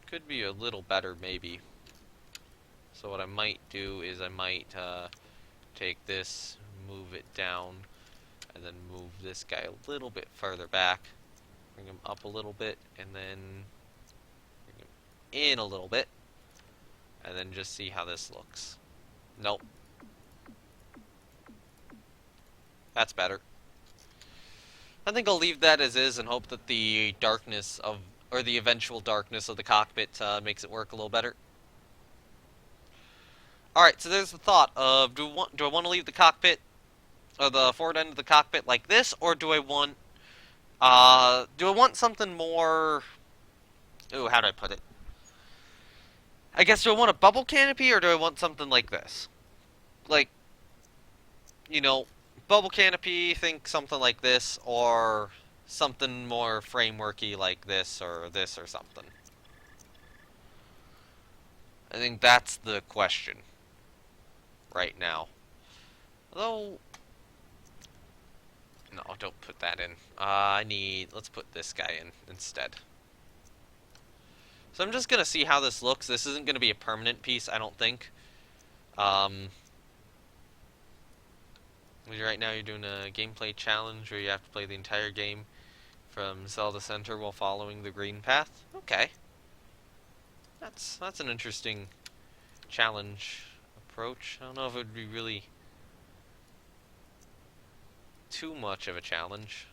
Could be a little better, maybe. So what I might do is I might take this, move it down, and then move this guy a little bit further back. Bring him up a little bit, and then bring him in a little bit. And then just see how this looks. Nope. That's better. I think I'll leave that as is and hope that the darkness of, or the eventual darkness of the cockpit makes it work a little better. Alright, so there's the thought of, do I want to leave the cockpit, or the forward end of the cockpit like this, or do I want something more, ooh, how do I put it? I guess, do I want a bubble canopy, or do I want something like this? Like, you know, bubble canopy, think something like this, or something more frameworky like this or something. I think that's the question right now. Although, No, don't put that in. Let's put this guy in instead. So I'm just gonna see how this looks. This isn't gonna be a permanent piece, I don't think. Um, right now you're doing a gameplay challenge where you have to play the entire game from Zelda Center while following the green path. Okay. That's an interesting challenge approach. I don't know if it would be really too much of a challenge.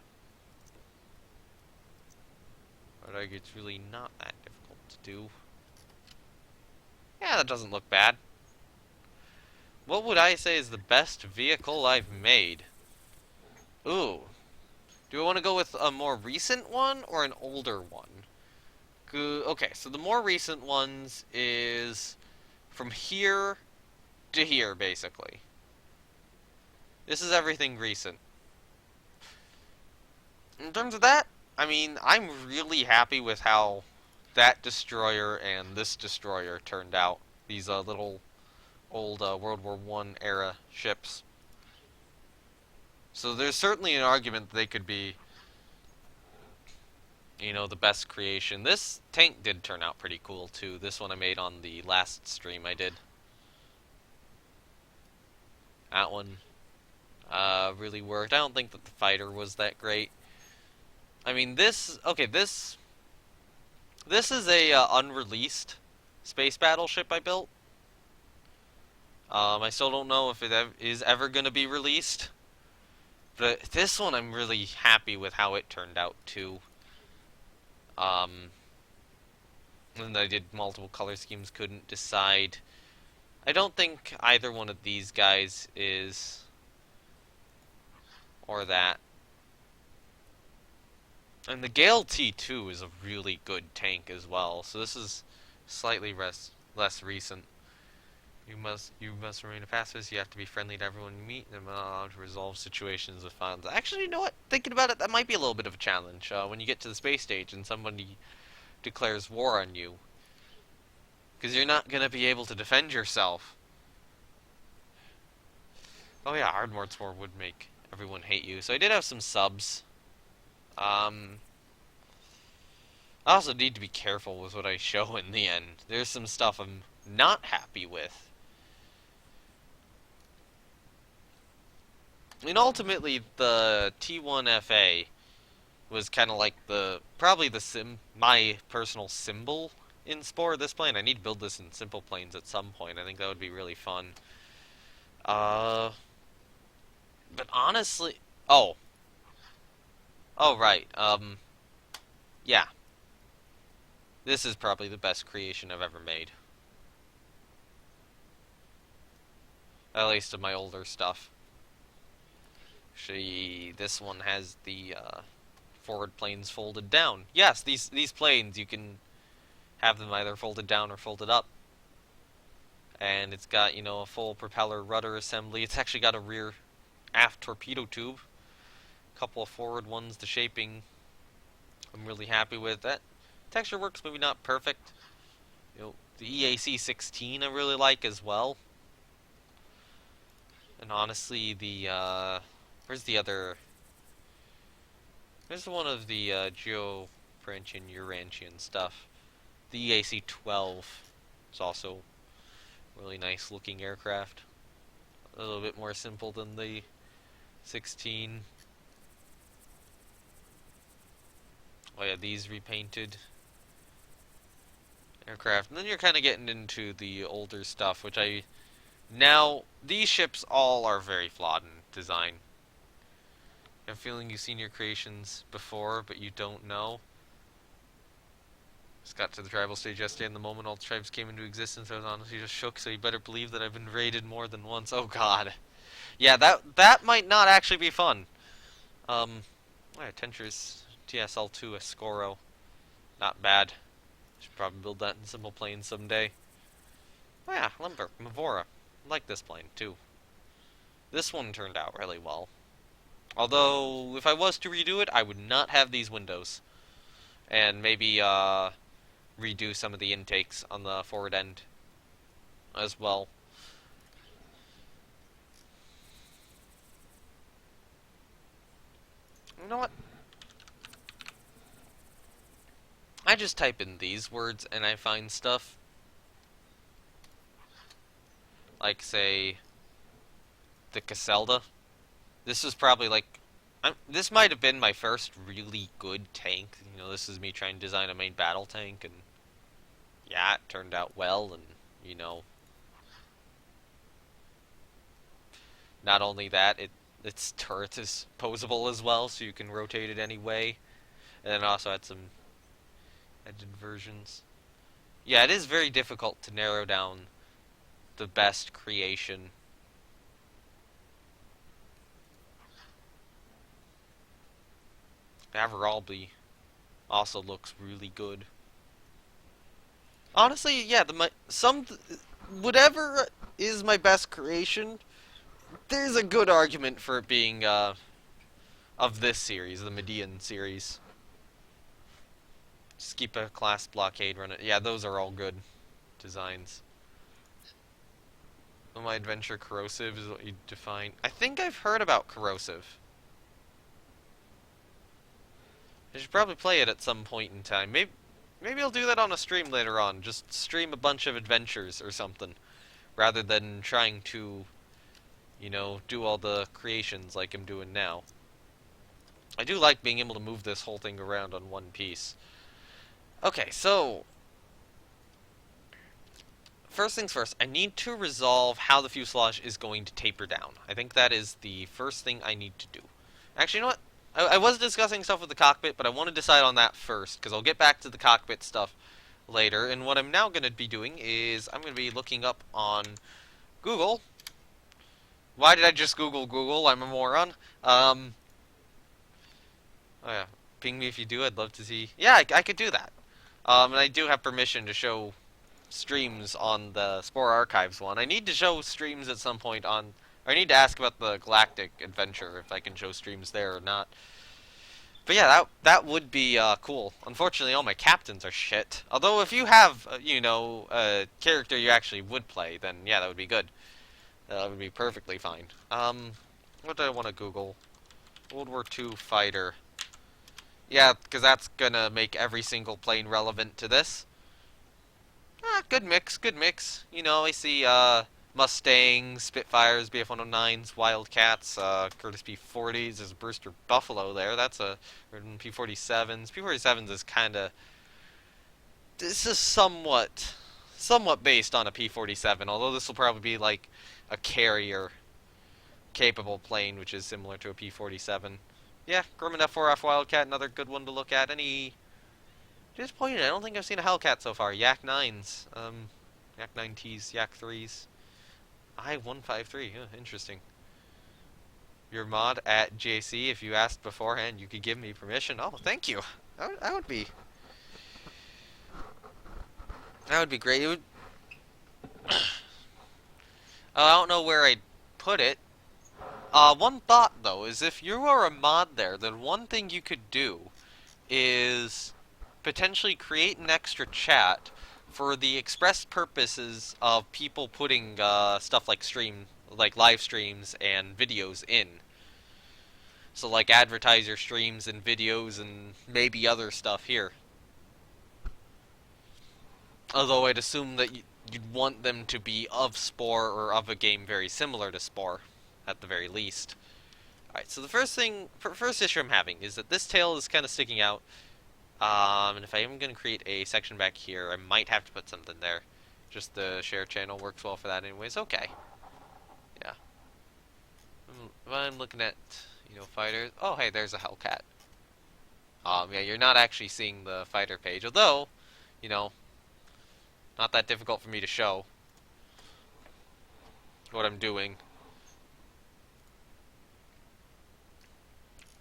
I'd argue it's really not that difficult to do. Yeah, that doesn't look bad. What would I say is the best vehicle I've made? Ooh. Do I want to go with a more recent one or an older one? Okay, so the more recent ones is from here to here, basically. This is everything recent. In terms of that, I mean, I'm really happy with how that destroyer and this destroyer turned out. These little old World War I era ships. So there's certainly an argument that they could be, you know, the best creation. This tank did turn out pretty cool too. This one I made on the last stream I did. That one really worked. I don't think that the fighter was that great. I mean, okay, this is a unreleased space battleship I built. I still don't know if it is ever going to be released. But this one I'm really happy with how it turned out too. And I did multiple color schemes, couldn't decide. I don't think either one of these guys is, or that. And the Gale T2 is a really good tank as well, so this is slightly less recent. You must remain a pacifist. You have to be friendly to everyone you meet, and allowed to resolve situations with violence. Actually, you know what? Thinking about it, that might be a little bit of a challenge. When you get to the space stage and somebody declares war on you, because you're not gonna be able to defend yourself. Oh yeah, Hardmore Spore would make everyone hate you. So I did have some subs. I also need to be careful with what I show in the end. There's some stuff I'm not happy with. And ultimately, the T1FA was kind of like probably my personal symbol in Spore. This plane, I need to build this in simple planes at some point. I think that would be really fun. But honestly, oh right, yeah. This is probably the best creation I've ever made. At least of my older stuff. Actually, this one has the forward planes folded down. Yes, these planes, you can have them either folded down or folded up. And it's got, you know, a full propeller rudder assembly. It's actually got a rear aft torpedo tube. A couple of forward ones. The shaping I'm really happy with. That texture works, maybe not perfect. You know, the EAC-16 I really like as well. And honestly, where's the other? There's one of the Geopranchian, Urantian stuff. The EAC-12 is also really nice looking aircraft. A little bit more simple than the 16. Oh yeah, these repainted aircraft. And then you're kind of getting into the older stuff, which now, these ships all are very flawed in design. I have a feeling you've seen your creations before, but you don't know. Just got to the tribal stage yesterday, and the moment all the tribes came into existence, I was honestly just shook, so you better believe that I've been raided more than once. Oh god. Yeah, that might not actually be fun. Alright, Tencher's TSL2 Escoro. Not bad. Should probably build that in simple planes someday. Oh yeah, Lumber, Mavora. I like this plane, too. This one turned out really well. Although, if I was to redo it, I would not have these windows. And maybe, redo some of the intakes on the forward end as well. just type in these words and I find stuff, like, say, the Caselda. This was probably, like, this might have been my first really good tank. You know, this is me trying to design a main battle tank, and yeah, it turned out well, and, you know, not only that, its turret is posable as well, so you can rotate it any way. And then also had some engine versions. Yeah, it is very difficult to narrow down the best creation. Averalby also looks really good. Honestly, yeah, whatever is my best creation, there's a good argument for it being of this series, the Median series. Just keep a class blockade run it. Yeah, those are all good designs. Oh, my adventure corrosive is what you define. I think I've heard about corrosive. I should probably play it at some point in time. Maybe I'll do that on a stream later on. Just stream a bunch of adventures or something, rather than trying to, you know, do all the creations like I'm doing now. I do like being able to move this whole thing around on one piece. Okay, so first things first, I need to resolve how the fuselage is going to taper down. I think that is the first thing I need to do. Actually, you know what? I was discussing stuff with the cockpit, but I want to decide on that first, because I'll get back to the cockpit stuff later. And what I'm now going to be doing is I'm going to be looking up on Google. Why did I just Google? I'm a moron. Oh yeah, ping me if you do. I'd love to see. Yeah, I could do that. And I do have permission to show streams on the Spore Archives one. I need to show streams at some point on... I need to ask about the Galactic Adventure, if I can show streams there or not. But yeah, that would be cool. Unfortunately, all my captains are shit. Although, if you have, you know, a character you actually would play, then yeah, that would be good. That would be perfectly fine. What do I want to Google? World War II fighter. Yeah, because that's gonna make every single plane relevant to this. Good mix, good mix. You know, I see, Mustangs, Spitfires, BF-109s, Wildcats, Curtis P-40s, there's a Brewster Buffalo there, that's a... P-47s. P-47s is kinda... This is somewhat based on a P-47, although this will probably be like a carrier-capable plane, which is similar to a P-47. Yeah, Grumman F-4F Wildcat, another good one to look at. Any... Disappointed, I don't think I've seen a Hellcat so far. Yak 9s, Yak 9Ts, Yak 3s. I-153, interesting. Your mod at JC, if you asked beforehand, you could give me permission. Oh, thank you. That would be... That would be great. It would... I don't know where I'd put it. One thought, though, is if you are a mod there, then one thing you could do is potentially create an extra chat for the express purposes of people putting stuff like live streams and videos in. So like advertise your streams and videos and maybe other stuff here. Although I'd assume that you'd want them to be of Spore or of a game very similar to Spore, at the very least. Alright, so the first issue I'm having is that this tail is kind of sticking out. And if I am going to create a section back here, I might have to put something there. Just the share channel works well for that anyways. Okay. Yeah. I'm looking at, you know, fighters. Oh, hey, there's a Hellcat. Yeah, you're not actually seeing the fighter page. Although, you know, not that difficult for me to show what I'm doing.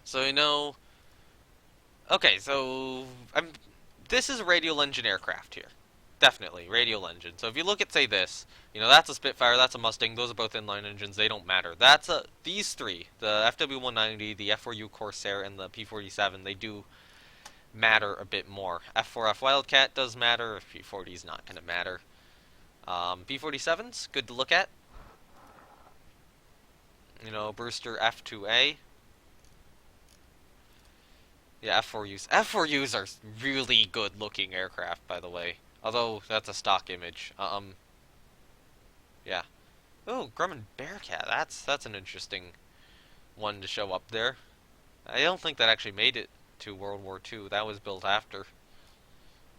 So, you know... Okay, so this is a radial engine aircraft here. Definitely, radial engine. So if you look at, say, this, you know, that's a Spitfire, that's a Mustang, those are both inline engines, they don't matter. These three, the FW-190, the F4U Corsair, and the P-47, they do matter a bit more. F4F Wildcat does matter, P-40 is not going to matter. P-47's good to look at. You know, Brewster F2A. Yeah, F4Us. F4Us are really good looking aircraft, by the way. Although that's a stock image. Yeah. Oh, Grumman Bearcat. That's an interesting one to show up there. I don't think that actually made it to World War II. That was built after,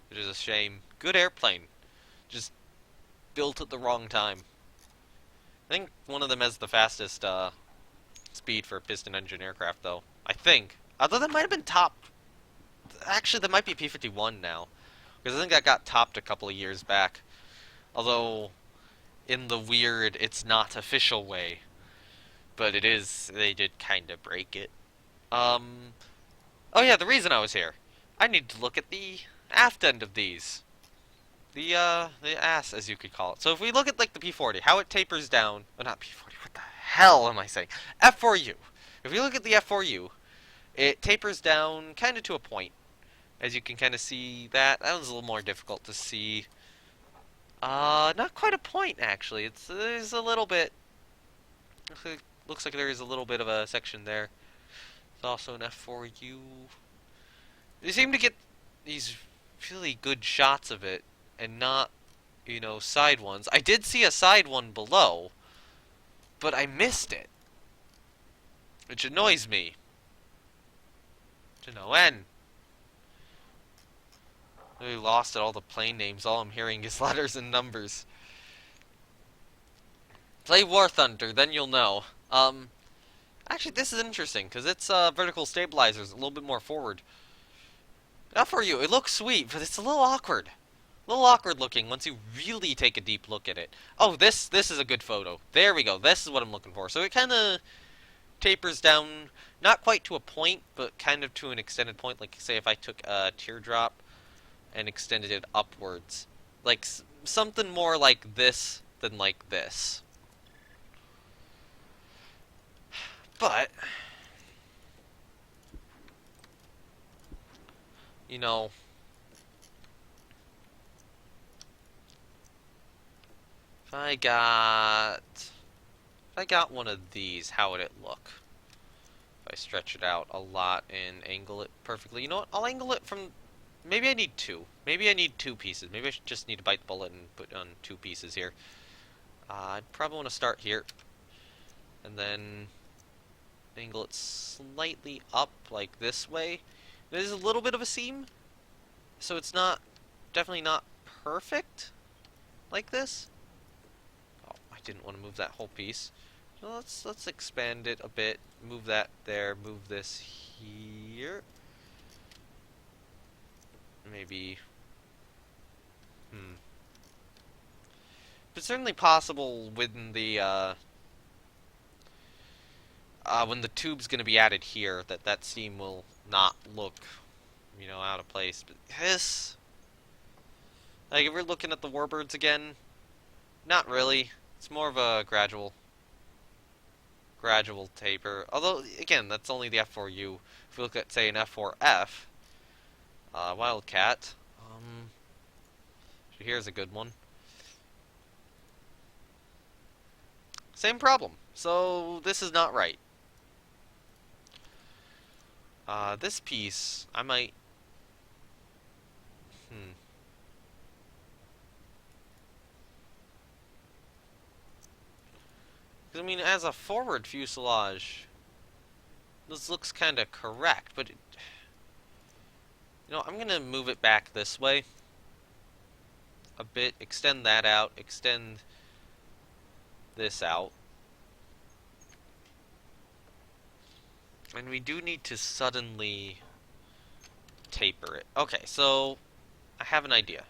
which is a shame. Good airplane, just built at the wrong time. I think one of them has the fastest speed for a piston engine aircraft, though. I think. Although that might have been top. Actually, that might be P-51 now, because I think that got topped a couple of years back. Although, in the weird, it's not official way, but it is. They did kind of break it. Um. Oh yeah, the reason I was here. I need to look at the aft end of these. The ass, as you could call it. So if we look at, like, the P-40, how it tapers down... Oh, not P-40, what the hell am I saying? F-4U. If we look at the F-4U, it tapers down kind of to a point. As you can kind of see that. That one's a little more difficult to see. Not quite a point, actually. There's a little bit... Looks like there is a little bit of a section there. There's also an F-4U. They seem to get these really good shots of it, and not, side ones. I did see a side one below, but I missed it, which annoys me to no end. I really lost at all the plane names. All I'm hearing is letters and numbers. Play War Thunder, then you'll know. Actually, this is interesting, because it's vertical stabilizers, a little bit more forward. Not for you, it looks sweet, but it's a little awkward. A little awkward looking once you really take a deep look at it. Oh, this is a good photo. There we go. This is what I'm looking for. So it kind of tapers down, not quite to a point, but kind of to an extended point. Like, say, if I took a teardrop and extended it upwards. Like, something more like this than like this. But, you know... If I got one of these, how would it look? If I stretch it out a lot and angle it perfectly. You know what? I'll angle it from... Maybe I need two. Maybe I need two pieces. Maybe I just need to bite the bullet and put on two pieces here. I'd probably want to start here. And then angle it slightly up, like this way. There's a little bit of a seam, so it's not... definitely not perfect like this. I didn't want to move that whole piece. So let's expand it a bit. Move that there. Move this here. Maybe. It's certainly possible when the tube's going to be added here that seam will not look, out of place. But this, like, if we're looking at the warbirds again, not really. It's more of a gradual taper. Although, again, that's only the F4U. If we look at, say, an F4F, Wildcat, here's a good one. Same problem. So, this is not right. This piece, I might... I mean, as a forward fuselage, this looks kind of correct, but I'm gonna move it back this way a bit, extend that out, extend this out. And we do need to suddenly taper it. Okay, so I have an idea.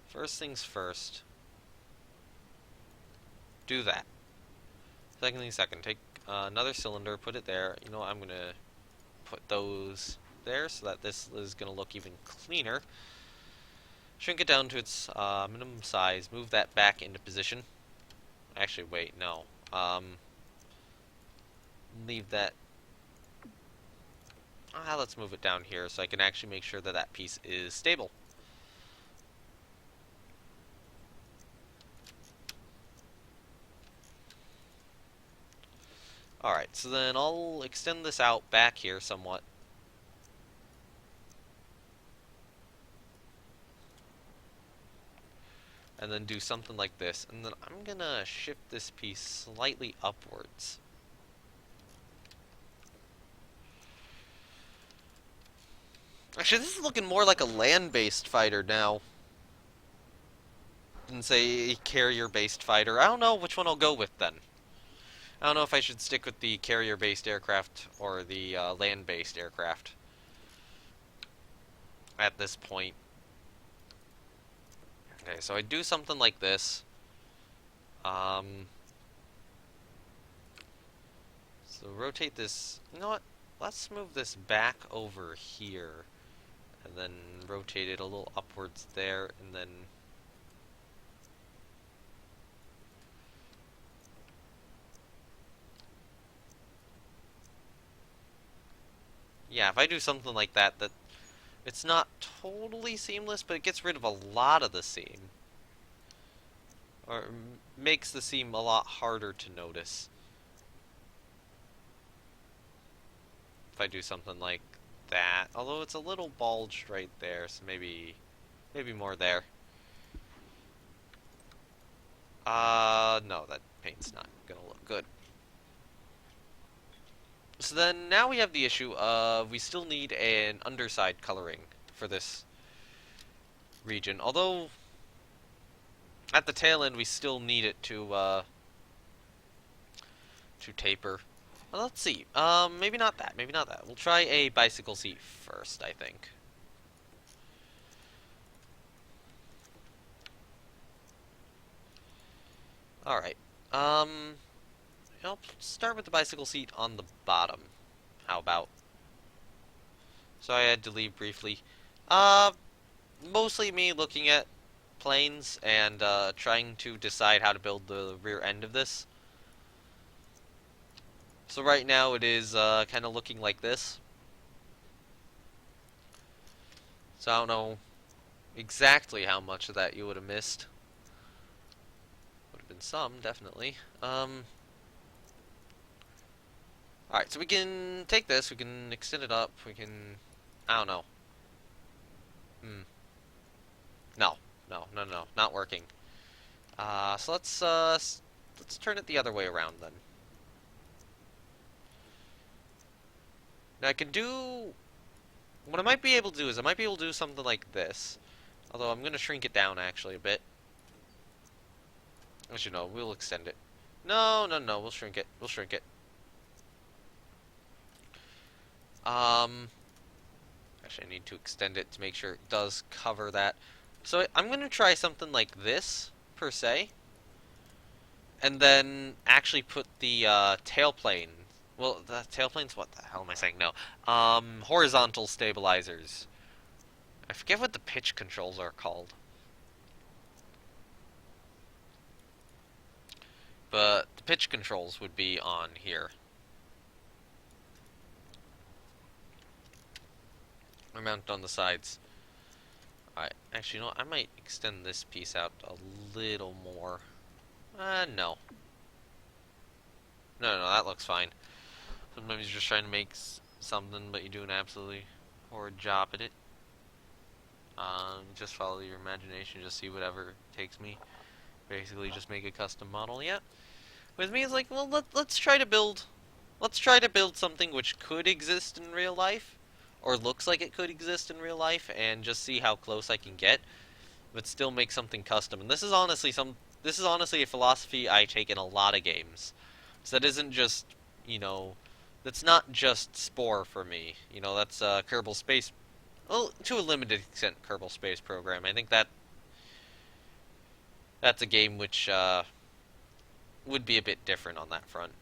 First things first. Do that. Second thing second. Take another cylinder, put it there. You know what, I'm going to put those there so that this is going to look even cleaner. Shrink it down to its minimum size. Move that back into position. Actually, wait, no. Leave that. Let's move it down here so I can actually make sure that that piece is stable. Alright, so then I'll extend this out back here somewhat. and then do something like this, and then I'm gonna shift this piece slightly upwards. Actually, this is looking more like a land-based fighter now than, say, a carrier-based fighter. I don't know which one I'll go with, then. I don't know if I should stick with the carrier-based aircraft or the land-based aircraft at this point. Okay, so I do something like this. So rotate this. You know what? Let's move this back over here. And then rotate it a little upwards there, and then... Yeah, if I do something like that, it's not totally seamless, but it gets rid of a lot of the seam. Or makes the seam a lot harder to notice. If I do something like that. Although it's a little bulged right there, so maybe more there. No, that paint's not gonna look good. So then now we have the issue of we still need an underside coloring for this region. Although at the tail end we still need it to taper. Well, let's see. Maybe not that. Maybe not that. We'll try a bicycle seat first, I think. Alright. I'll start with the bicycle seat on the bottom. How about? So I had to leave briefly. Mostly me looking at planes and trying to decide how to build the rear end of this. So right now it is kind of looking like this. So I don't know exactly how much of that you would have missed. Would have been some, definitely. Alright, so we can take this, we can extend it up, we can... I don't know. No, not working. So let's turn it the other way around then. Now I can do... What I might be able to do is I might be able to do something like this. Although I'm going to shrink it down actually a bit. As you know, we'll extend it. No, we'll shrink it. We'll shrink it. Actually I need to extend it to make sure it does cover that. So I'm going to try something like this, per se. And then actually put the tailplane. Well, the tailplanes? What the hell am I saying? No. Horizontal stabilizers. I forget what the pitch controls are called. But the pitch controls would be on here. Or mounted on the sides. Alright, actually, you know what? I might extend this piece out a little more. No. No, that looks fine. Sometimes you're just trying to make something, but you do an absolutely horrid job at it. Just follow your imagination, just see whatever takes me. Basically, just make a custom model. Yeah. With me, it's like, well, let's try to build something which could exist in real life, or looks like it could exist in real life, and just see how close I can get, but still make something custom. And this is honestly a philosophy I take in a lot of games. So that isn't just, you know, that's not just Spore for me. You know, that's Kerbal Space. Well, to a limited extent, Kerbal Space Program. I think that's a game which would be a bit different on that front.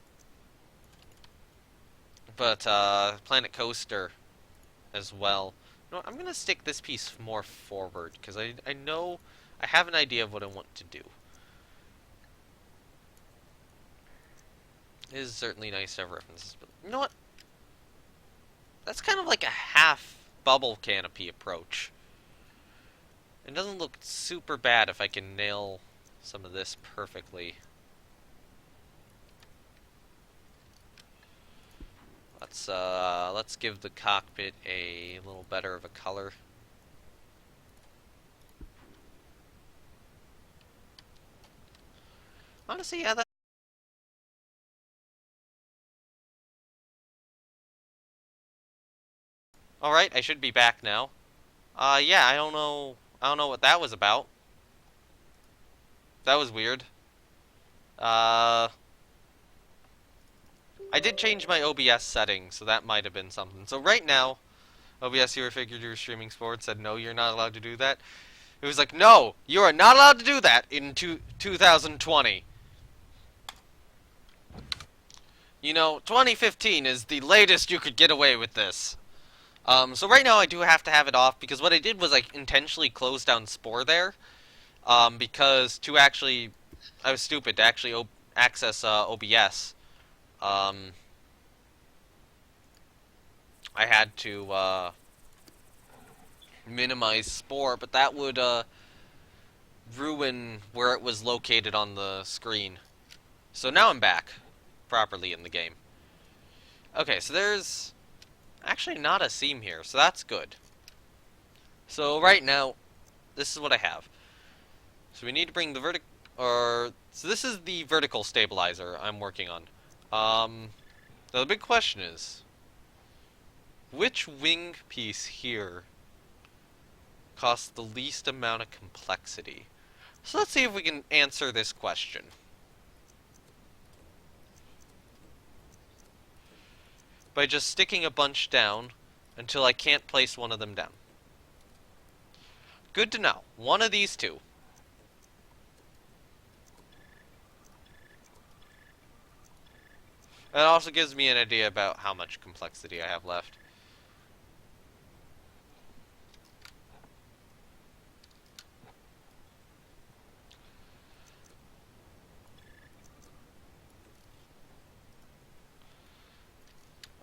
But Planet Coaster as well. You know, I'm gonna stick this piece more forward because I know I have an idea of what I want to do. It is certainly nice to have references, but you know what? That's kind of like a half bubble canopy approach. It doesn't look super bad if I can nail some of this perfectly. Let's give the cockpit a little better of a color. honestly, yeah, that... Alright, I should be back now. Yeah, I don't know... I don't know what that was about. That was weird. Uh... I did change my OBS settings, so that might have been something. So right now, OBS, you figured you were streaming sports, said no, you're not allowed to do that. It was like, no, you are not allowed to do that in 2020. You know, 2015 is the latest you could get away with this. So right now I do have to have it off because what I did was I intentionally closed down Spore there. Because to actually, I was stupid to actually access OBS. Um, I had to minimize Spore, but that would ruin where it was located on the screen. So now I'm back properly in the game. Okay, so there's actually not a seam here, so that's good. So right now, this is what I have. So we need to bring the so this is the vertical stabilizer I'm working on. Now the big question is, which wing piece here costs the least amount of complexity? So let's see if we can answer this question. By just sticking a bunch down until I can't place one of them down. Good to know. One of these two. It also gives me an idea about how much complexity I have left.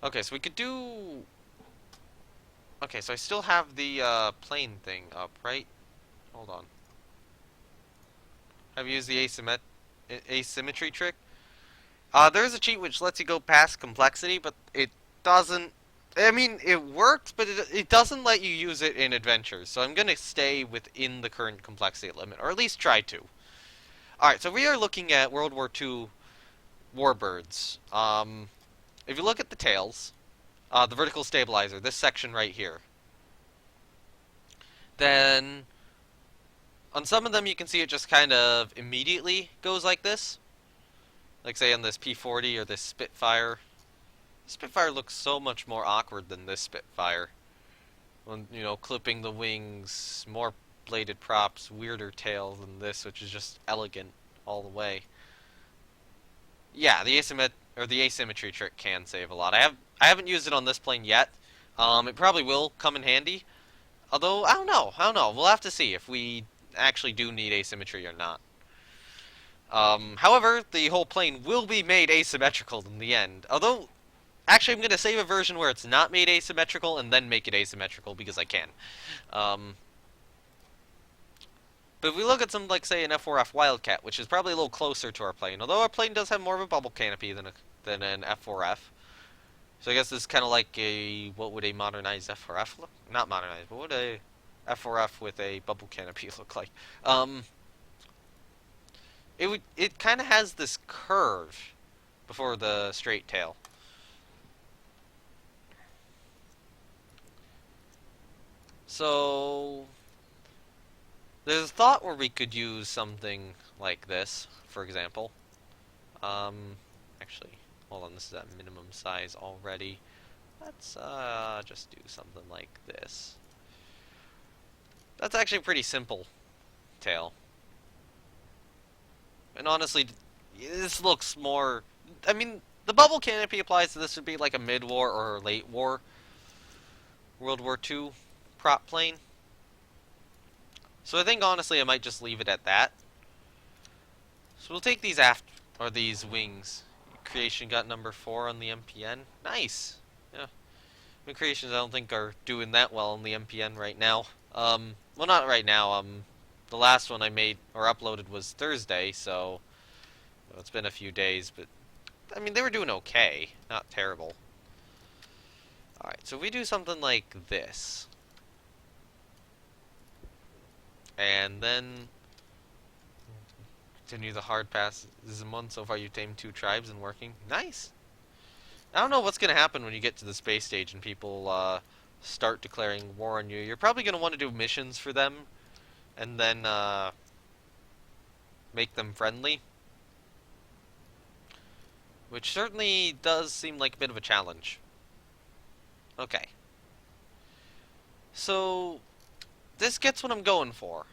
Okay, so we could do... Okay, so I still have the plane thing up, right? Hold on. Have you used the asymmetry trick? There's a cheat which lets you go past complexity, but it doesn't... I mean, it works, but it doesn't let you use it in adventures. So I'm going to stay within the current complexity limit, or at least try to. Alright, so we are looking at World War II warbirds. If you look at the tails, the vertical stabilizer, this section right here, then on some of them you can see it just kind of immediately goes like this. Like say on this P-40 or this Spitfire. Spitfire looks so much more awkward than this Spitfire. When, you know, clipping the wings, more bladed props, weirder tail than this, which is just elegant all the way. Yeah, the asymmetry trick can save a lot. I haven't used it on this plane yet. It probably will come in handy. Although I don't know. We'll have to see if we actually do need asymmetry or not. However, the whole plane will be made asymmetrical in the end. Although, actually, I'm going to save a version where it's not made asymmetrical and then make it asymmetrical because I can. But if we look at something like, say, an F4F Wildcat, which is probably a little closer to our plane, although our plane does have more of a bubble canopy than an F4F. So I guess this is kind of like what would a modernized F4F look? Not modernized, but what would a F4F with a bubble canopy look like? It kind of has this curve before the straight tail. So there's a thought where we could use something like this, for example. Actually, hold on, this is at minimum size already. Let's just do something like this. That's actually a pretty simple tail. And honestly, this looks more... I mean, the bubble canopy applies to this would be like a mid-war or late war World War II prop plane. So I think honestly I might just leave it at that. So we'll take these wings. Creation got number 4 on the MPN. Nice. Yeah. New creations I don't think are doing that well on the MPN right now. Well, not right now. The last one I made or uploaded was Thursday, so well, it's been a few days, but I mean they were doing okay, not terrible. All right, so if we do something like this, and then Continue the hard pass. This is a month so far. You've tamed 2 tribes and working. Nice. I don't know what's gonna happen when you get to the space stage and people start declaring war on you. You're probably gonna want to do missions for them, and then make them friendly, which certainly does seem like a bit of a challenge. Okay. So this gets what I'm going for.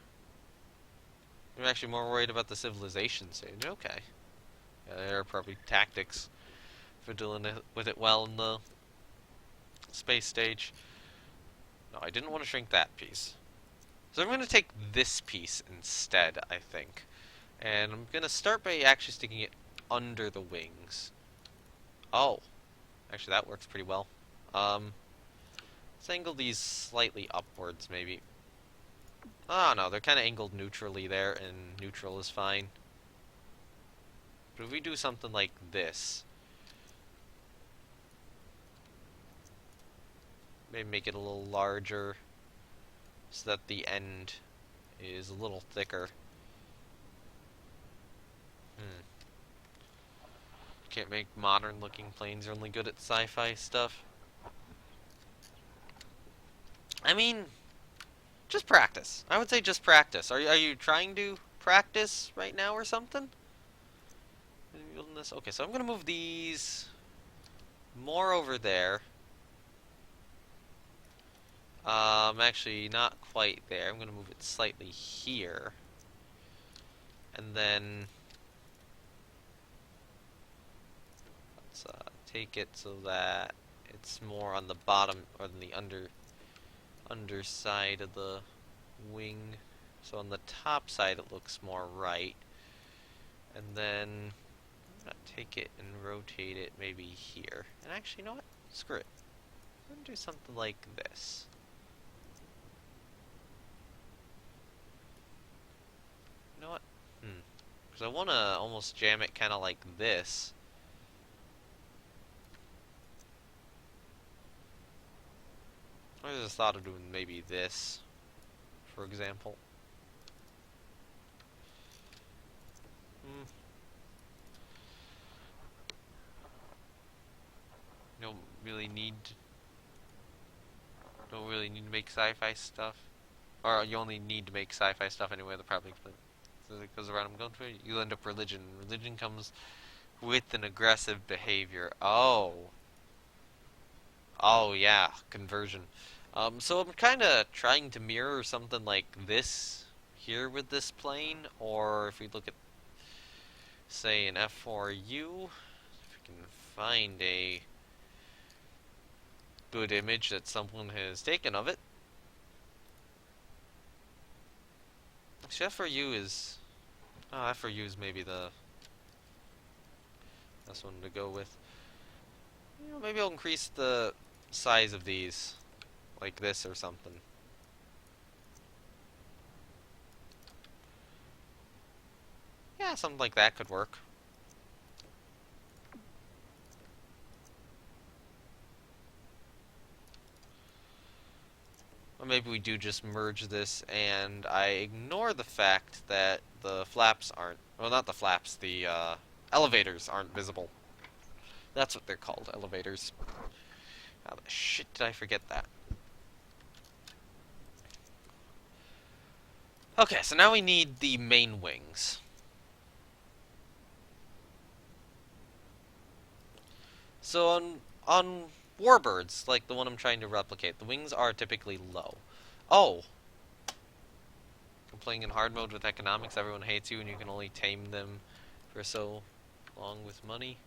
I'm actually more worried about the civilization stage. Okay. Yeah, there are probably tactics for dealing with it well in the space stage. No, I didn't want to shrink that piece. So I'm going to take this piece instead, I think. And I'm going to start by actually sticking it under the wings. Oh. Actually, that works pretty well. Let's angle these slightly upwards, maybe. Oh, no, they're kind of angled neutrally there, and neutral is fine. But if we do something like this, maybe make it a little larger so that the end is a little thicker. Can't make modern looking planes, you're only good at sci-fi stuff. I mean, just practice. I would say just practice. Are you trying to practice right now or something? Okay, so I'm gonna move these more over there. Actually not quite there. I'm gonna move it slightly here. And then let's take it so that it's more on the bottom or the underside of the wing. So on the top side it looks more right. And then I'm gonna take it and rotate it maybe here. And actually, you know what? Screw it. I'm gonna do something like this. You know what? Because I want to almost jam it kind of like this. I just thought of doing maybe this, for example. You don't really need to make sci-fi stuff, or you only need to make sci-fi stuff anyway. The probably goes around. I'm going to. You end up religion. Religion comes with an aggressive behavior. Oh yeah, conversion. So I'm kind of trying to mirror something like this here with this plane, or if we look at, say, an F4U, if we can find a good image that someone has taken of it. Actually, F4U is... Oh, F4U is maybe the best one to go with. You know, maybe I'll increase the size of these, like this or something. Yeah, something like that could work. Or maybe we do just merge this and I ignore the fact that the flaps aren't... Well, not the flaps, the elevators aren't visible. That's what they're called, elevators. How the shit did I forget that? Okay, so now we need the main wings. So on warbirds, like the one I'm trying to replicate, the wings are typically low. Oh! I'm playing in hard mode with economics, everyone hates you and you can only tame them for so long with money.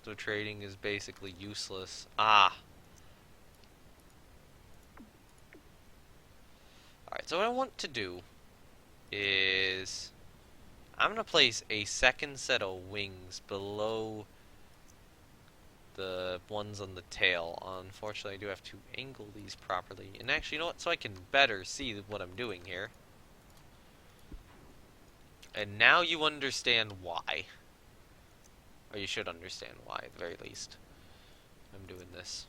So trading is basically useless. Ah! Alright, so what I want to do is... I'm going to place a second set of wings below the ones on the tail. Unfortunately, I do have to angle these properly. And actually, you know what? So I can better see what I'm doing here. And now you understand why. Or you should understand why, at the very least. I'm doing this.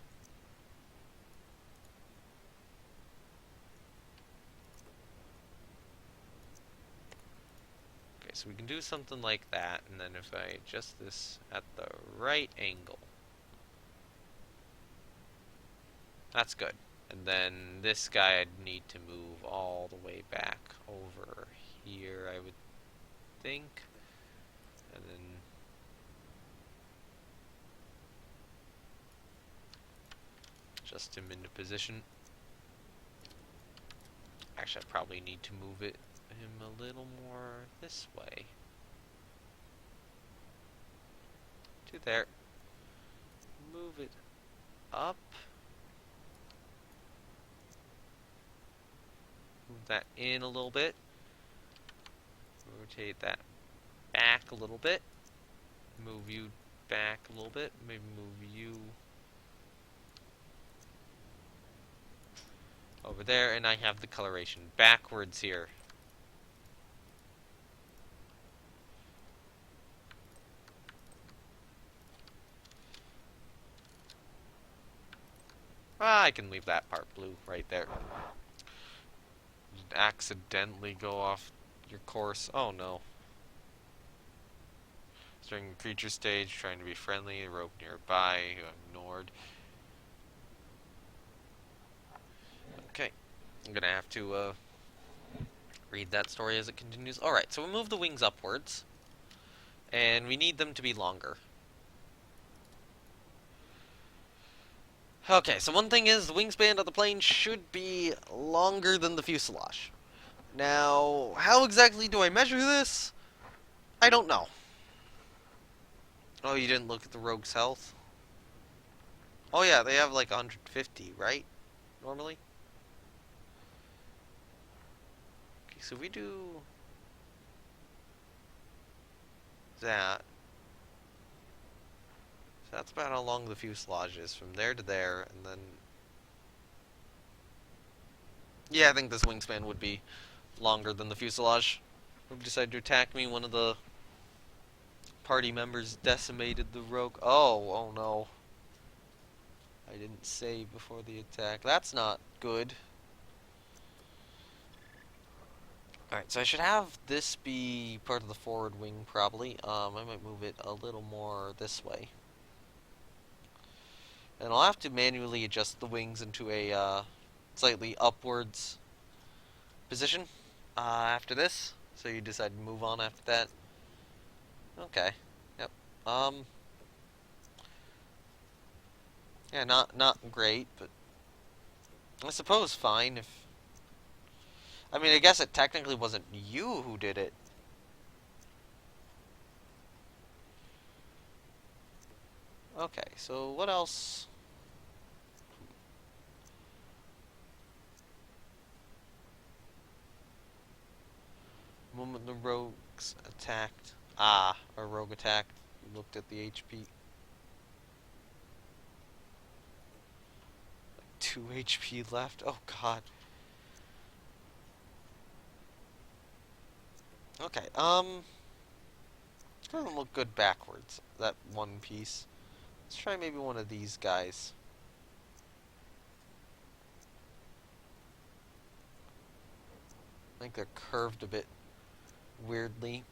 so we can do something like that, and then if I adjust this at the right angle, that's good. And then this guy I'd need to move all the way back over here, I would think. And then adjust him into position. Actually, I probably need to move him a little more this way. To there. Move it up. Move that in a little bit. Rotate that back a little bit. Move you back a little bit. Maybe move you over there, and I have the coloration backwards here. Ah, I can leave that part blue right there. Just accidentally go off your course. Oh no. During the creature stage, trying to be friendly, a rogue nearby, who ignored. Okay. I'm gonna have to read that story as it continues. Alright, so we move the wings upwards. And we need them to be longer. Okay, so one thing is the wingspan of the plane should be longer than the fuselage. Now, how exactly do I measure this? I don't know. Oh, you didn't look at the rogue's health? Oh yeah, they have like 150, right? Normally? Okay, so we do that. So that's about how long the fuselage is, from there to there, and then... Yeah, I think this wingspan would be longer than the fuselage. Who decided to attack me? One of the party members decimated the rogue. Oh no. I didn't save before the attack. That's not good. Alright, so I should have this be part of the forward wing, probably. I might move it a little more this way. And I'll have to manually adjust the wings into a slightly upwards position after this. So you decide to move on after that. Okay. Yep. Yeah, not great, but I suppose fine if... I mean, I guess it technically wasn't you who did it. Okay, so what else? Moment the rogues attacked. Ah, a rogue attacked. You looked at the HP. Like 2 HP left. Oh god. Okay, it doesn't look good backwards, that one piece. Let's try maybe one of these guys. I think they're curved a bit weirdly.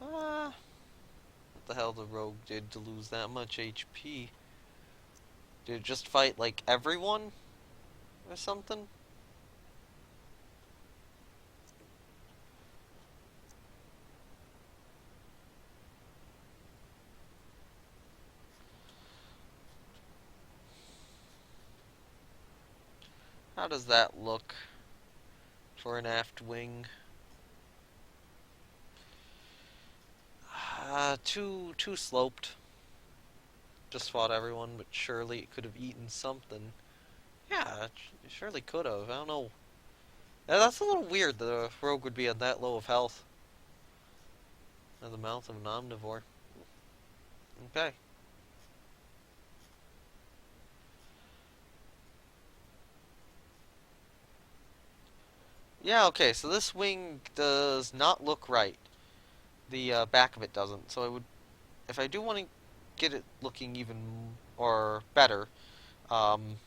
What the hell the rogue did to lose that much HP? Did it just fight, like, everyone? Or something? How does that look for an aft wing? Too sloped. Just fought everyone, but surely it could have eaten something. Yeah, it surely could have. I don't know. Yeah, that's a little weird that a rogue would be at that low of health. At the mouth of an omnivore. Okay. Yeah, okay, so this wing does not look right. The back of it doesn't. So I would, if I do want to get it looking even or better, um,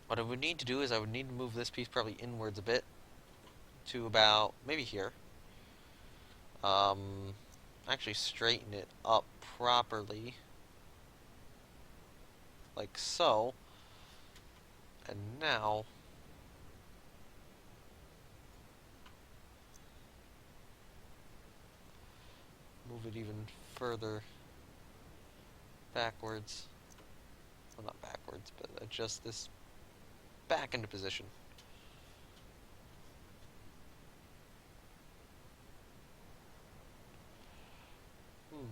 what I would need to do is I would need to move this piece probably inwards a bit to about maybe here. Um, actually straighten it up properly, like so. And now, move it even further backwards. Well, not backwards, but adjust this back into position. Hmm.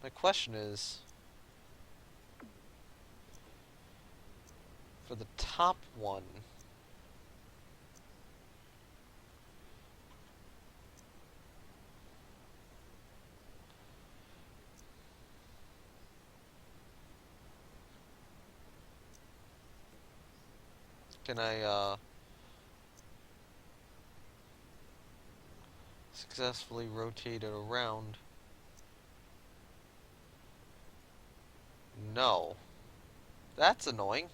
My question is, for the top one, can I successfully rotate it around? No. That's annoying.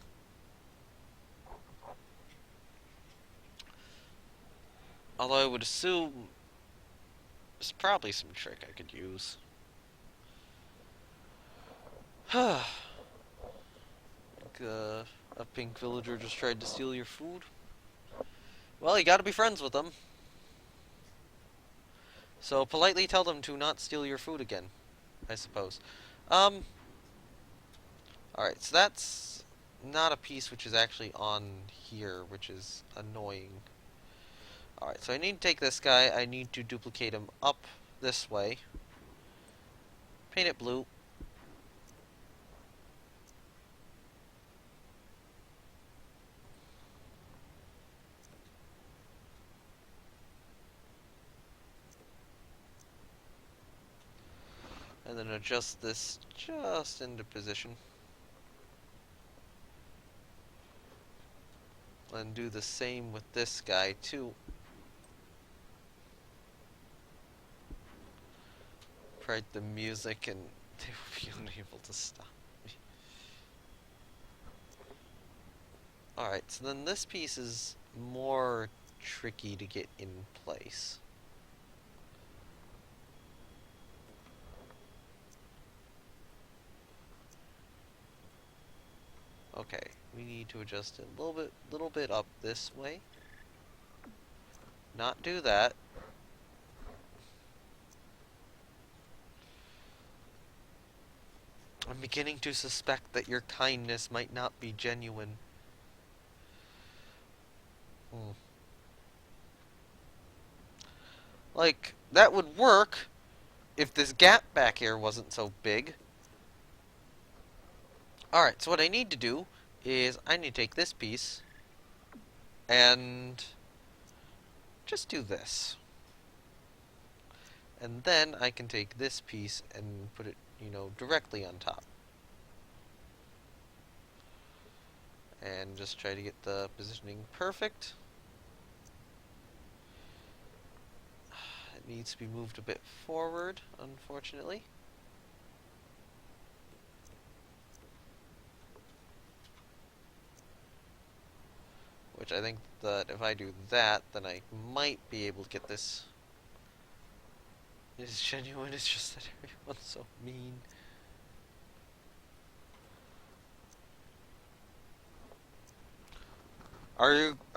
Although I would assume there's probably some trick I could use. Like, a pink villager just tried to steal your food. Well, you gotta be friends with them. So politely tell them to not steal your food again, I suppose. Um, alright, so that's not a piece which is actually on here, which is annoying. Alright, so I need to take this guy, I need to duplicate him up this way. Paint it blue. And then adjust this just into position. And do the same with this guy too. Write the music and they will be unable to stop me. Alright, so then this piece is more tricky to get in place. Okay, we need to adjust it a little bit up this way. Not do that. I'm beginning to suspect that your kindness might not be genuine. Hmm. Like, that would work if this gap back here wasn't so big. Alright, so what I need to do is I need to take this piece and just do this. And then I can take this piece and put it, directly on top. And just try to get the positioning perfect. It needs to be moved a bit forward, unfortunately. Which I think that if I do that, then I might be able to get this. It is genuine, it's just that everyone's so mean. Are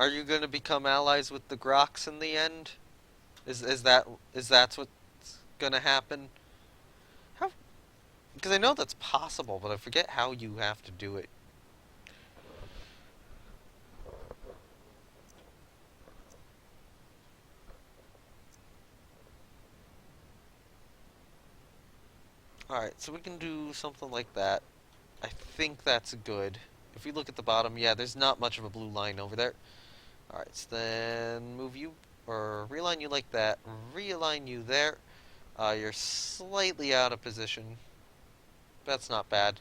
you gonna become allies with the Groks in the end? Is that what's gonna happen? How? Because I know that's possible, but I forget how you have to do it. Alright, so we can do something like that. I think that's good. If we look at the bottom, yeah, there's not much of a blue line over there. Alright, so then move you, or realign you like that. Realign you there. You're slightly out of position. That's not bad.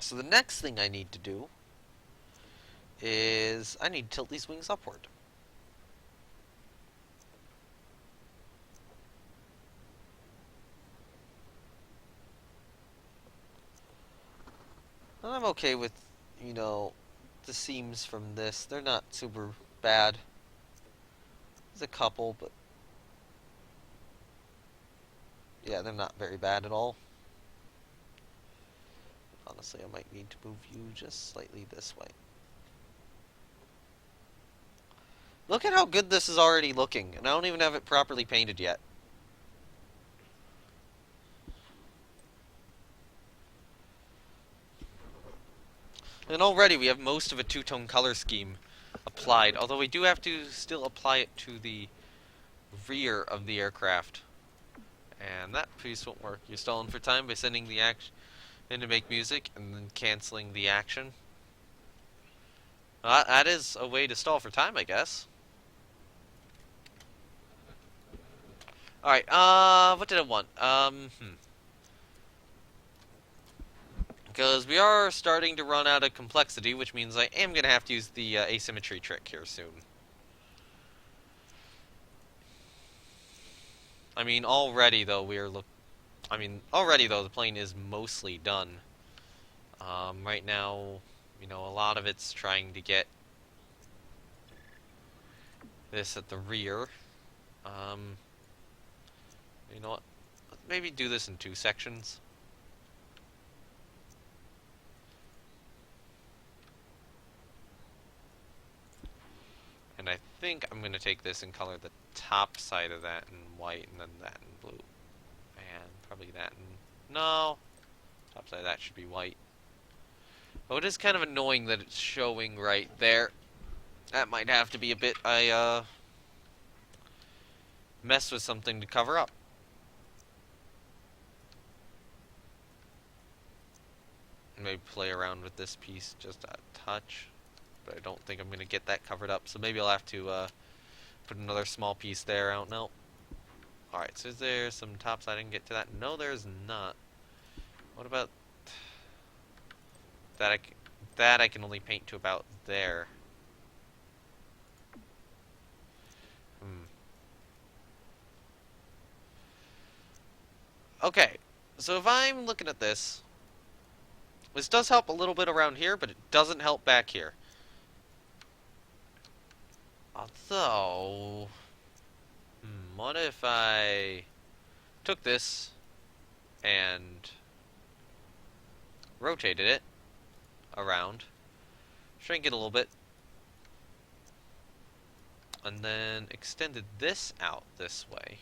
So the next thing I need to do is I need to tilt these wings upward. And I'm okay with, you know, the seams from this. They're not super bad. There's a couple, but yeah, they're not very bad at all. Honestly, I might need to move you just slightly this way. Look at how good this is already looking, and I don't even have it properly painted yet. And already we have most of a two-tone color scheme applied, although we do have to still apply it to the rear of the aircraft. And that piece won't work. You're stalling for time by sending the action in to make music and then canceling the action. That is a way to stall for time, I guess. Alright, what did I want? Because we are starting to run out of complexity, which means I am going to have to use the asymmetry trick here soon. I mean, already though, the plane is mostly done. Right now, you know, a lot of it's trying to get this at the rear. You know what? Maybe do this in 2 sections. And I think I'm going to take this and color the top side of that in white and then that in blue. And probably that in... No! Top side of that should be white. Oh, it is kind of annoying that it's showing right there. That might have to be a bit I mess with something to cover up. Maybe play around with this piece just a touch. But I don't think I'm going to get that covered up, so maybe I'll have to put another small piece there. I don't know. Alright, so is there some top side I can get to that? No, there's not. What about that? That I can only paint to about there. Okay, so if I'm looking at this, this does help a little bit around here, but it doesn't help back here. Although, what if I took this and rotated it around, shrink it a little bit, and then extended this out this way.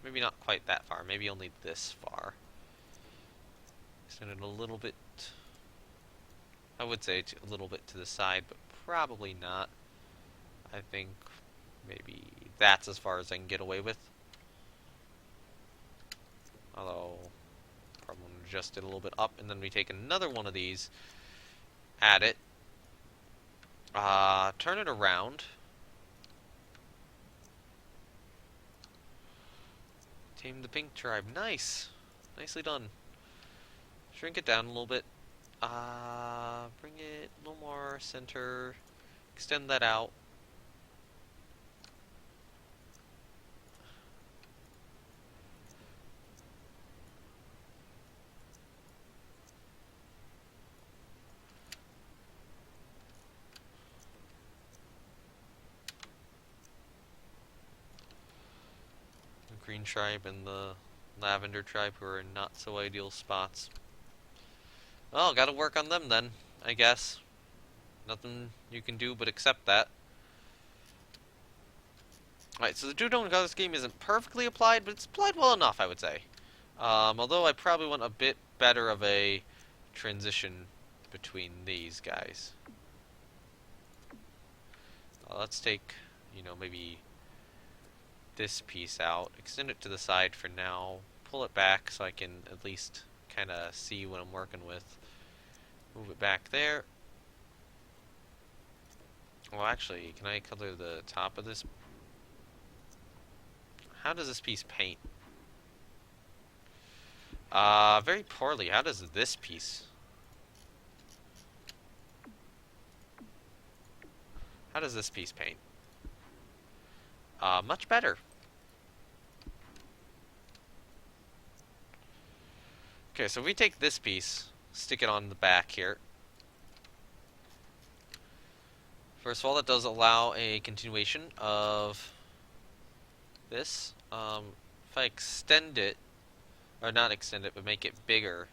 Maybe not quite that far, maybe only this far. Extend it a little bit, I would say a little bit to the side, but probably not. I think maybe that's as far as I can get away with. Although, probably want to adjust it a little bit up, and then we take another one of these, add it, turn it around, tame the pink tribe. Nice, nicely done. Shrink it down a little bit, bring it a little more center, extend that out. Green tribe and the lavender tribe who are in not so ideal spots. Well, gotta work on them then, I guess. Nothing you can do but accept that. Alright, so the two-tone color scheme isn't perfectly applied, but it's applied well enough, I would say. Although I probably want a bit better of a transition between these guys. Let's take, you know, maybe this piece out, extend it to the side for now, pull it back so I can at least kind of see what I'm working with. Move it back there. Well, actually, can I color the top of this? How does this piece paint? Very poorly. How does this piece? How does this piece paint? Much better. Okay, so if we take this piece, stick it on the back here. First of all, that does allow a continuation of this. If I extend it, or not extend it, but make it bigger,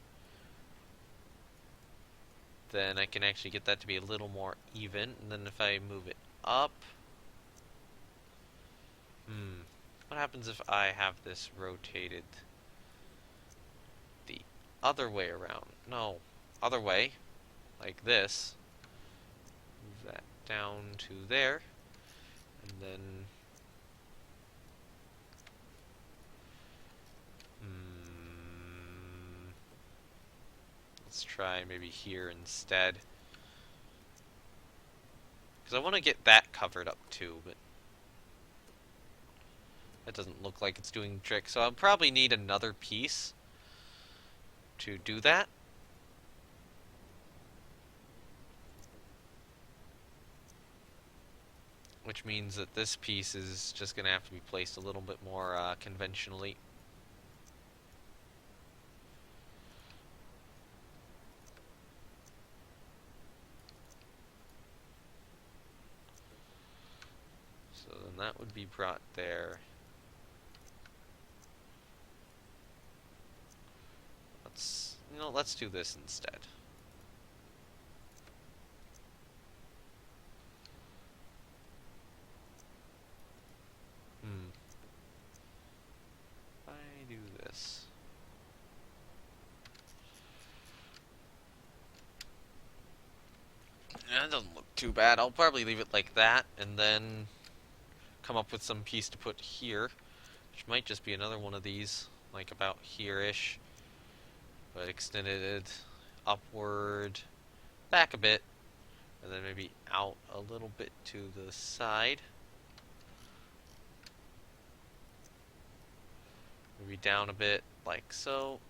then I can actually get that to be a little more even. And then if I move it up, what happens if I have this rotated the other way around? No, other way, like this. Move that down to there, and then let's try maybe here instead, because I want to get that covered up too, but that doesn't look like it's doing the trick, so I'll probably need another piece to do that. Which means that this piece is just going to have to be placed a little bit more conventionally. So then that would be brought there. Let's do this instead. If I do this. That doesn't look too bad. I'll probably leave it like that, and then come up with some piece to put here, which might just be another one of these, like about here-ish, but extended upward, back a bit, and then maybe out a little bit to the side. Maybe down a bit, like so.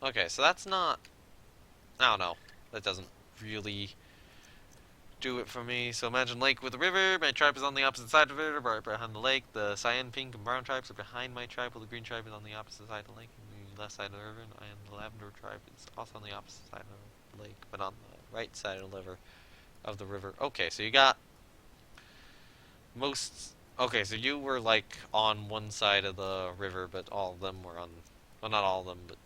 Okay, so that's not... I don't know. That doesn't really do it for me. So imagine lake with a river. My tribe is on the opposite side of it, right behind the lake. The cyan, pink, and brown tribes are behind my tribe, while the green tribe is on the opposite side of the lake, and the left side of the river. And the lavender tribe is also on the opposite side of the lake, but on the right side of the river. Okay, so you got most... Okay, so you were like on one side of the river, but all of them were on... Well, not all of them, but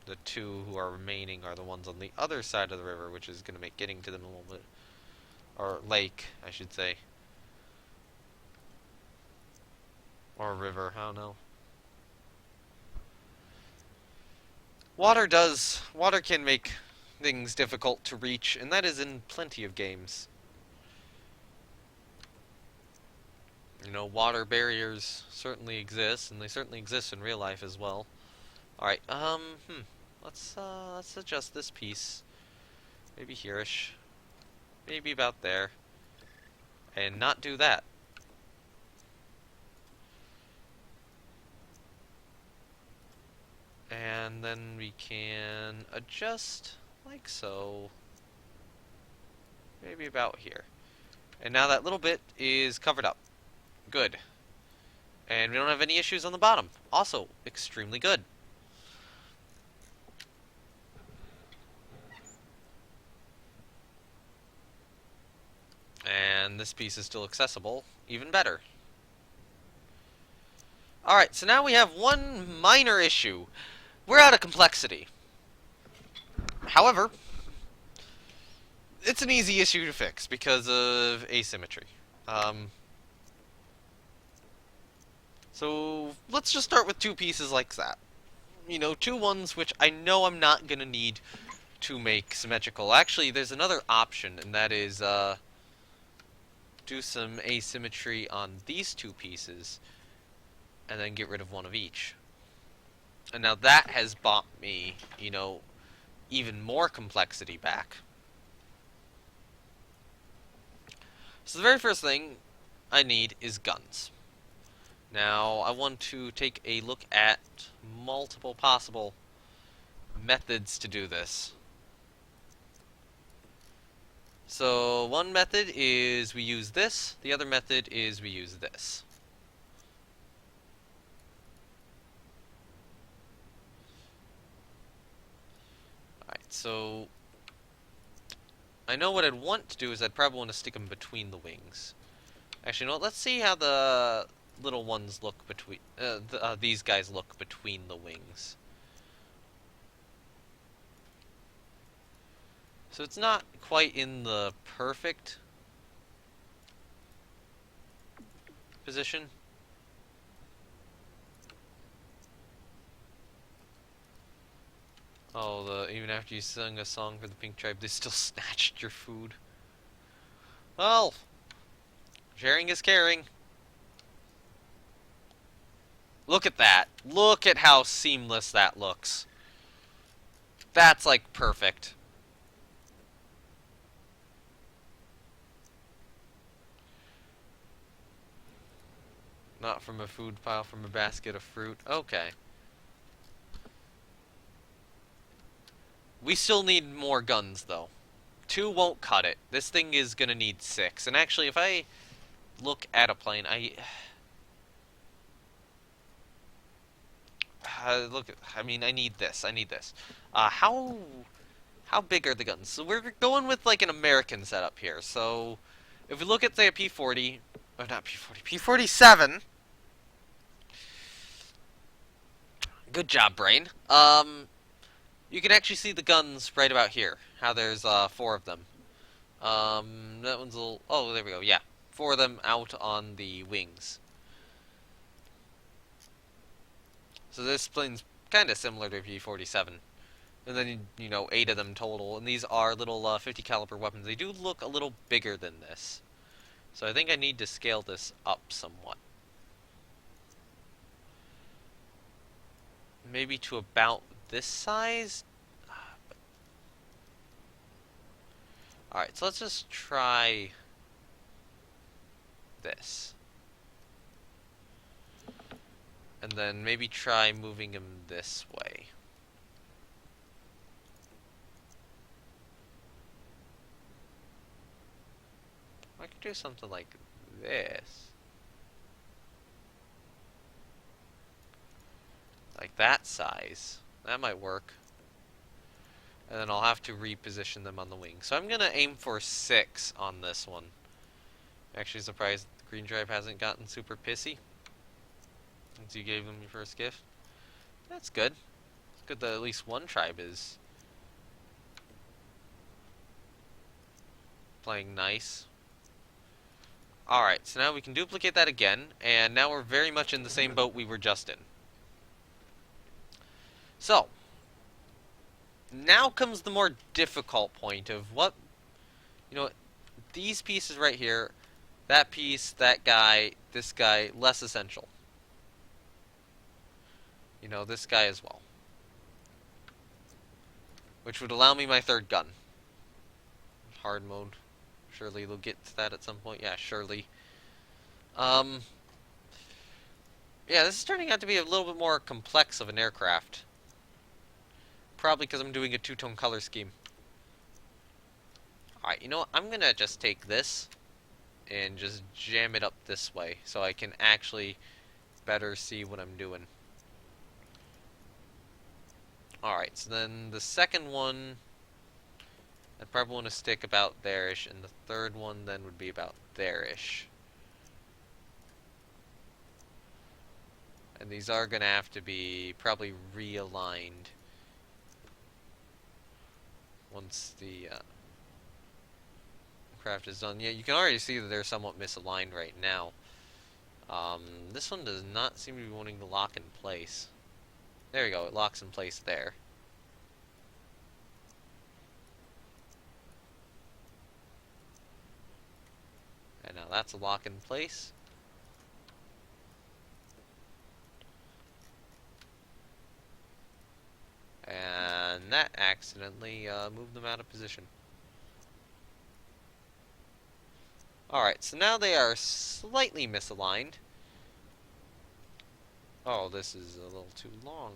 the two who are remaining are the ones on the other side of the river, which is going to make getting to them a little bit... Or lake, I should say. Or river, I don't know. Water can make things difficult to reach, and that is in plenty of games. You know, water barriers certainly exist, and they certainly exist in real life as well. Alright, let's adjust this piece. Maybe here-ish. Maybe about there. And not do that. And then we can adjust like so. Maybe about here. And now that little bit is covered up. Good. And we don't have any issues on the bottom. Also, extremely good. And this piece is still accessible. Even better. Alright, so now we have one minor issue. We're out of complexity. However, it's an easy issue to fix because of asymmetry. So let's just start with two pieces like that. You know, two ones which I know I'm not going to need to make symmetrical. Actually, there's another option, and that is, do some asymmetry on these two pieces, and then get rid of one of each. And now that has bought me, you know, even more complexity back. So the very first thing I need is guns. Now, I want to take a look at multiple possible methods to do this. So, one method is we use this, the other method is we use this. Alright, so I know what I'd want to do is I'd probably want to stick them between the wings. Actually, you know what? Let's see how the little ones look between, these guys look between the wings. So it's not quite in the perfect position. Oh, even after you sung a song for the Pink Tribe, they still snatched your food. Well, sharing is caring. Look at that. Look at how seamless that looks. That's like perfect. Not from a food pile, from a basket of fruit. Okay. We still need more guns, though. 2 won't cut it. This thing is gonna need 6. And actually, if I look at a plane, I mean, I need this. I need this. How big are the guns? So we're going with like an American setup here. So if we look at say a P40, or not P40, P47. Good job, brain. You can actually see the guns right about here. How there's 4 of them. That one's a little. Oh, there we go. Yeah, 4 of them out on the wings. So this plane's kind of similar to a P47. And then, you know, 8 of them total. And these are little 50 caliber weapons. They do look a little bigger than this. So I think I need to scale this up somewhat. Maybe to about this size? Alright, so let's just try this. And then maybe try moving him this way. I could do something like this. Like that size. That might work. And then I'll have to reposition them on the wing. So I'm going to aim for 6 on this one. Actually surprised the Green Tribe hasn't gotten super pissy since you gave them your first gift. That's good. It's good that at least one tribe is playing nice. Alright, so now we can duplicate that again, and now we're very much in the same boat we were just in. So, now comes the more difficult point of what, you know, these pieces right here, that piece, that guy, this guy, less essential. You know, this guy as well. Which would allow me my 3rd gun. Hard mode. Surely they'll get to that at some point. Yeah, surely. Yeah, this is turning out to be a little bit more complex of an aircraft. Probably because I'm doing a 2-tone color scheme. Alright, you know what? I'm gonna just take this and just jam it up this way so I can actually better see what I'm doing. Alright, so then the second one, I'd probably want to stick about there-ish, and the 3rd one then would be about there-ish. And these are going to have to be probably realigned once the craft is done. Yeah, you can already see that they're somewhat misaligned right now. This one does not seem to be wanting to lock in place. There we go, it locks in place there. And now that's a lock in place. And that accidentally moved them out of position. Alright, so now they are slightly misaligned. Oh, this is a little too long.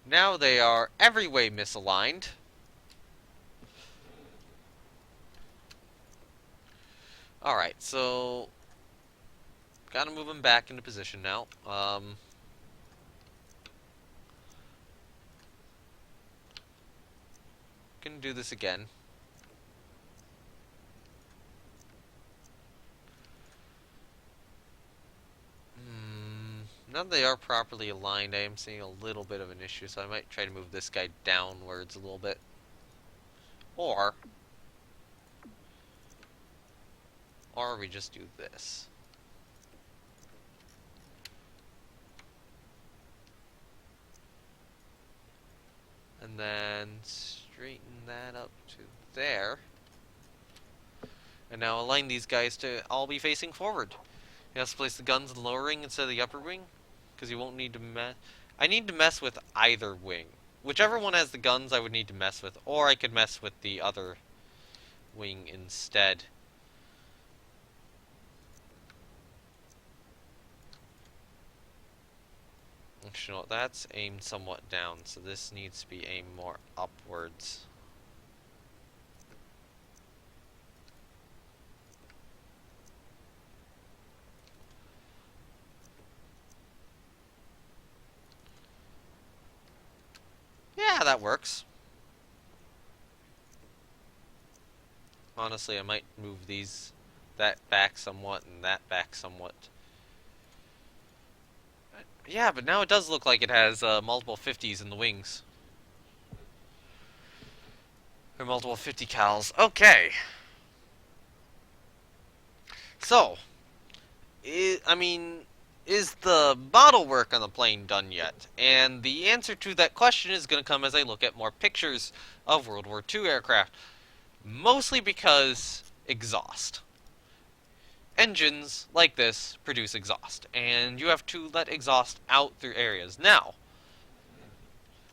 Now they are every way misaligned. Alright, so gotta move them back into position now. Gonna do this again. Now that they are properly aligned, I am seeing a little bit of an issue, so I might try to move this guy downwards a little bit. Or we just do this. And then straighten that up to there. And now align these guys to all be facing forward. He has to place the guns in the lower ring instead of the upper wing, because you won't need to mess. I need to mess with either wing. Whichever one has the guns I would need to mess with, or I could mess with the other wing instead. Actually, no, that's aimed somewhat down, so this needs to be aimed more upwards. Yeah, that works. Honestly, I might move that back somewhat and that back somewhat. Yeah, but now it does look like it has multiple 50s in the wings. Or multiple 50 cals. Okay. So, is the model work on the plane done yet? And the answer to that question is going to come as I look at more pictures of World War II aircraft. Mostly because exhaust. Engines like this produce exhaust, and you have to let exhaust out through areas. Now,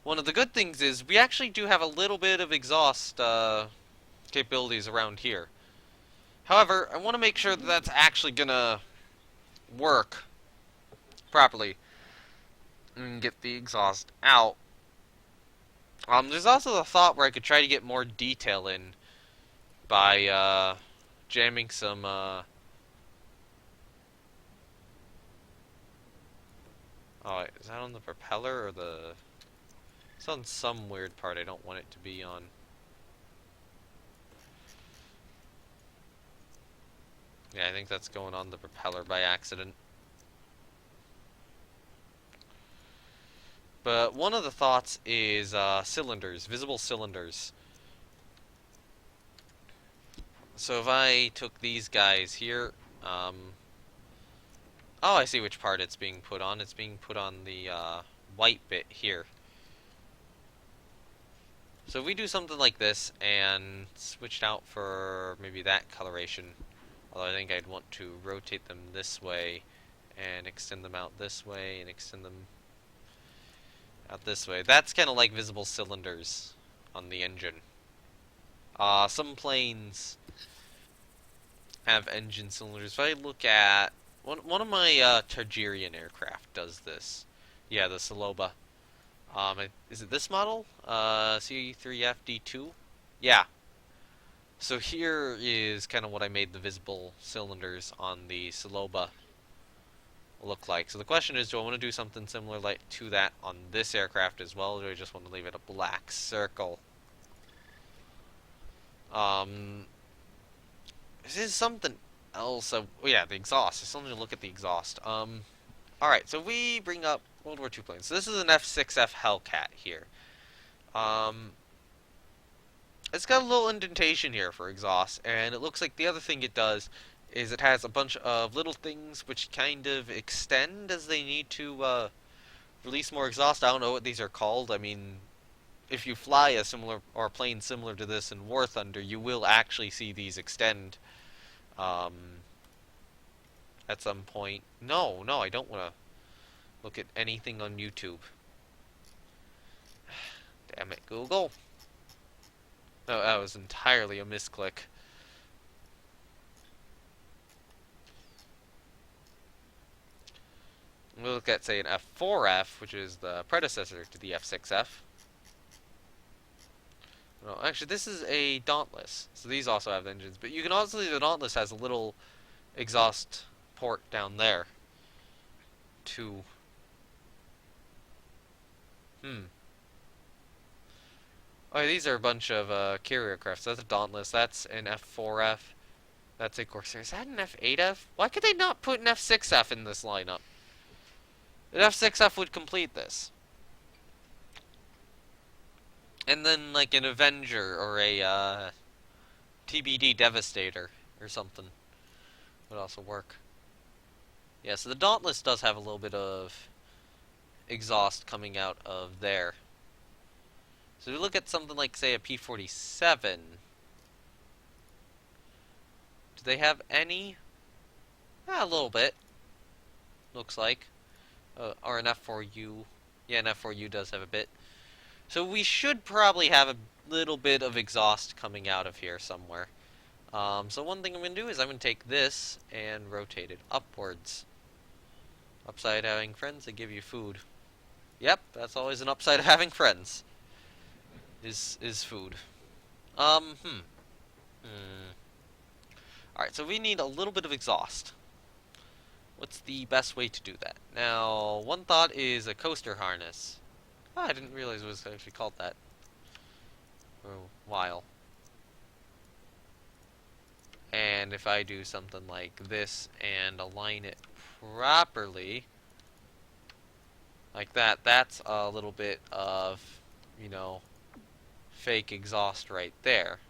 one of the good things is we actually do have a little bit of exhaust capabilities around here. However, I want to make sure that that's actually gonna work properly and get the exhaust out. There's also the thought where I could try to get more detail in by jamming some oh, is that on the propeller or the... It's on some weird part I don't want it to be on. Yeah, I think that's going on the propeller by accident. But one of the thoughts is cylinders, visible cylinders. So if I took these guys here, oh, I see which part it's being put on. It's being put on the white bit here. So if we do something like this and switched out for maybe that coloration, although I think I'd want to rotate them this way and extend them out this way and extend them out this way. That's kind of like visible cylinders on the engine. Some planes have engine cylinders. If I look at one of my Targaryen aircraft does this. Yeah, the Saloba. Is it this model? C3FD2? Yeah. So here is kind of what I made the visible cylinders on the Saloba look like. So the question is, do I want to do something similar like to that on this aircraft as well, or do I just want to leave it a black circle? This is something else. Oh yeah, the exhaust. I still need to look at the exhaust. Alright, so we bring up World War II planes. So this is an F6F Hellcat here. It's got a little indentation here for exhaust, and it looks like the other thing it does is it has a bunch of little things which kind of extend as they need to release more exhaust. I don't know what these are called. I mean, if you fly a similar or a plane similar to this in War Thunder, you will actually see these extend um, at some point. No, no, I don't want to look at anything on YouTube. Damn it, Google. No, that was entirely a misclick. We'll look at, say, an F4F, which is the predecessor to the F6F. Well, actually, this is a Dauntless, so these also have engines. But you can also see the Dauntless has a little exhaust port down there, too. Oh, these are a bunch of carrier crafts. That's a Dauntless. That's an F4F. That's a Corsair. Is that an F8F? Why could they not put an F6F in this lineup? An F6F would complete this. And then, like, an Avenger or a TBD Devastator or something would also work. Yeah, so the Dauntless does have a little bit of exhaust coming out of there. So if we look at something like, say, a P-47, do they have any? A little bit, looks like. Or an F4U. Yeah, an F4U does have a bit. So we should probably have a little bit of exhaust coming out of here somewhere. So one thing I'm going to do is I'm going to take this and rotate it upwards. Upside having friends, they give you food. Yep, that's always an upside of having friends. Is food. Alright, so we need a little bit of exhaust. What's the best way to do that? Now, one thought is a coaster harness. Oh, I didn't realize it was actually called that for a while. And if I do something like this and align it properly, like that, that's a little bit of, you know, fake exhaust right there.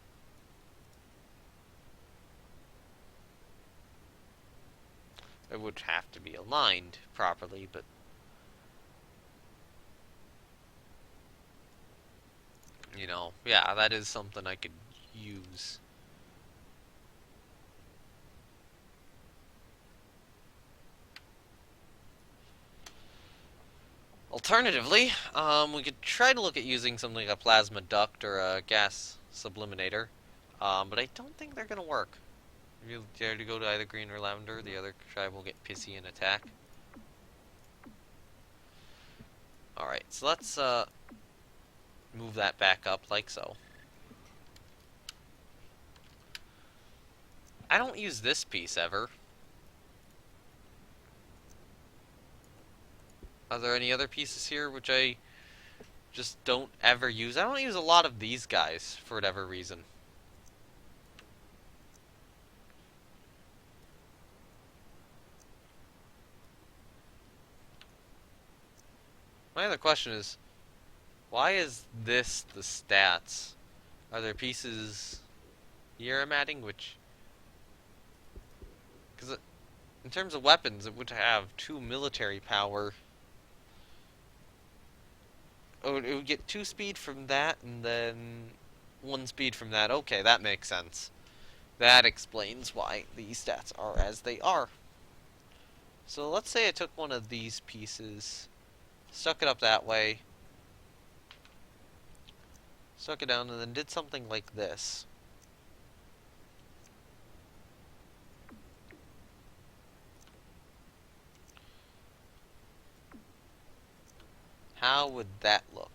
It would have to be aligned properly, but you know, yeah, that is something I could use. Alternatively, we could try to look at using something like a plasma duct or a gas subliminator, but I don't think they're gonna work. If you dare to go to either green or lavender, the other tribe will get pissy and attack. Alright, so let's move that back up like so. I don't use this piece ever. Are there any other pieces here which I just don't ever use? I don't use a lot of these guys for whatever reason. My other question is, why is this the stats? Are there pieces here I'm adding which... Because in terms of weapons, it would have 2 military power. Oh, it would get 2 speed from that, and then 1 speed from that. Okay, that makes sense. That explains why these stats are as they are. So let's say I took one of these pieces, stuck it up that way, stuck it down, and then did something like this. How would that look?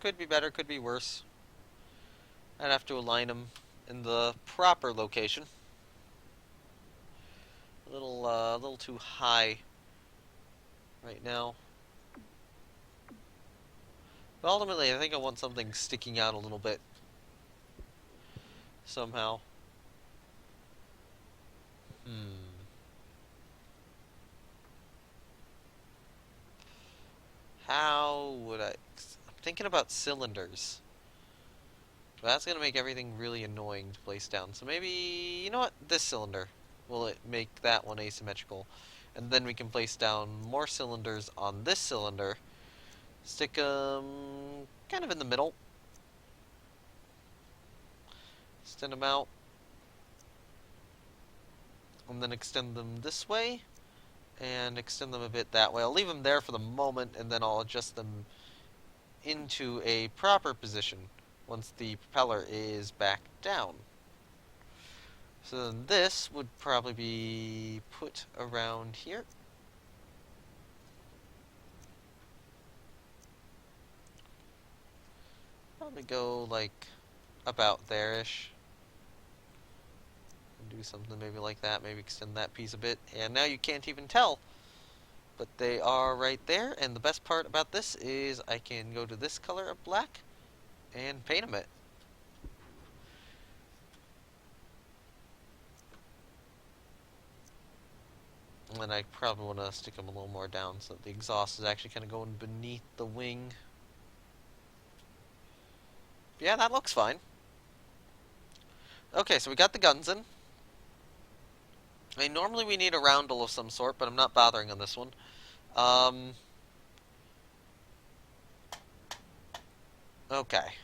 Could be better, could be worse. I'd have to align them in the proper location. A little too high right now. But ultimately, I think I want something sticking out a little bit. Somehow. How would I... I'm thinking about cylinders. But that's going to make everything really annoying to place down. So maybe... You know what? This cylinder. Will it make that one asymmetrical? And then we can place down more cylinders on this cylinder. Stick them kind of in the middle. Extend them out. And then extend them this way. And extend them a bit that way. I'll leave them there for the moment, and then I'll adjust them into a proper position once the propeller is back down. So then this would probably be put around here. Probably go like about there-ish. Do something maybe like that, maybe extend that piece a bit. And now you can't even tell, but they are right there. And the best part about this is I can go to this color of black and paint them it. And then I probably want to stick them a little more down so that the exhaust is actually kind of going beneath the wing. Yeah, that looks fine. Okay, so we got the guns in. I mean, normally we need a roundel of some sort, but I'm not bothering on this one. Okay.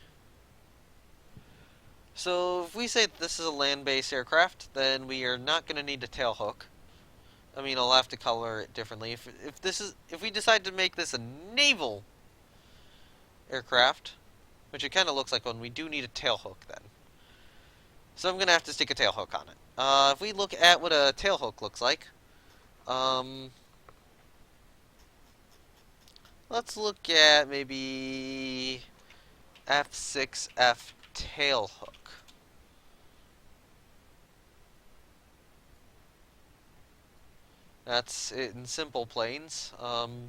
So if we say that this is a land-based aircraft, then we are not going to need a tailhook. I mean, I'll have to color it differently. If we decide to make this a naval aircraft, which it kind of looks like one, we do need a tailhook then. So I'm going to have to stick a tailhook on it. If we look at what a tailhook looks like, let's look at maybe F6F tailhook. That's it in simple planes. Tailhook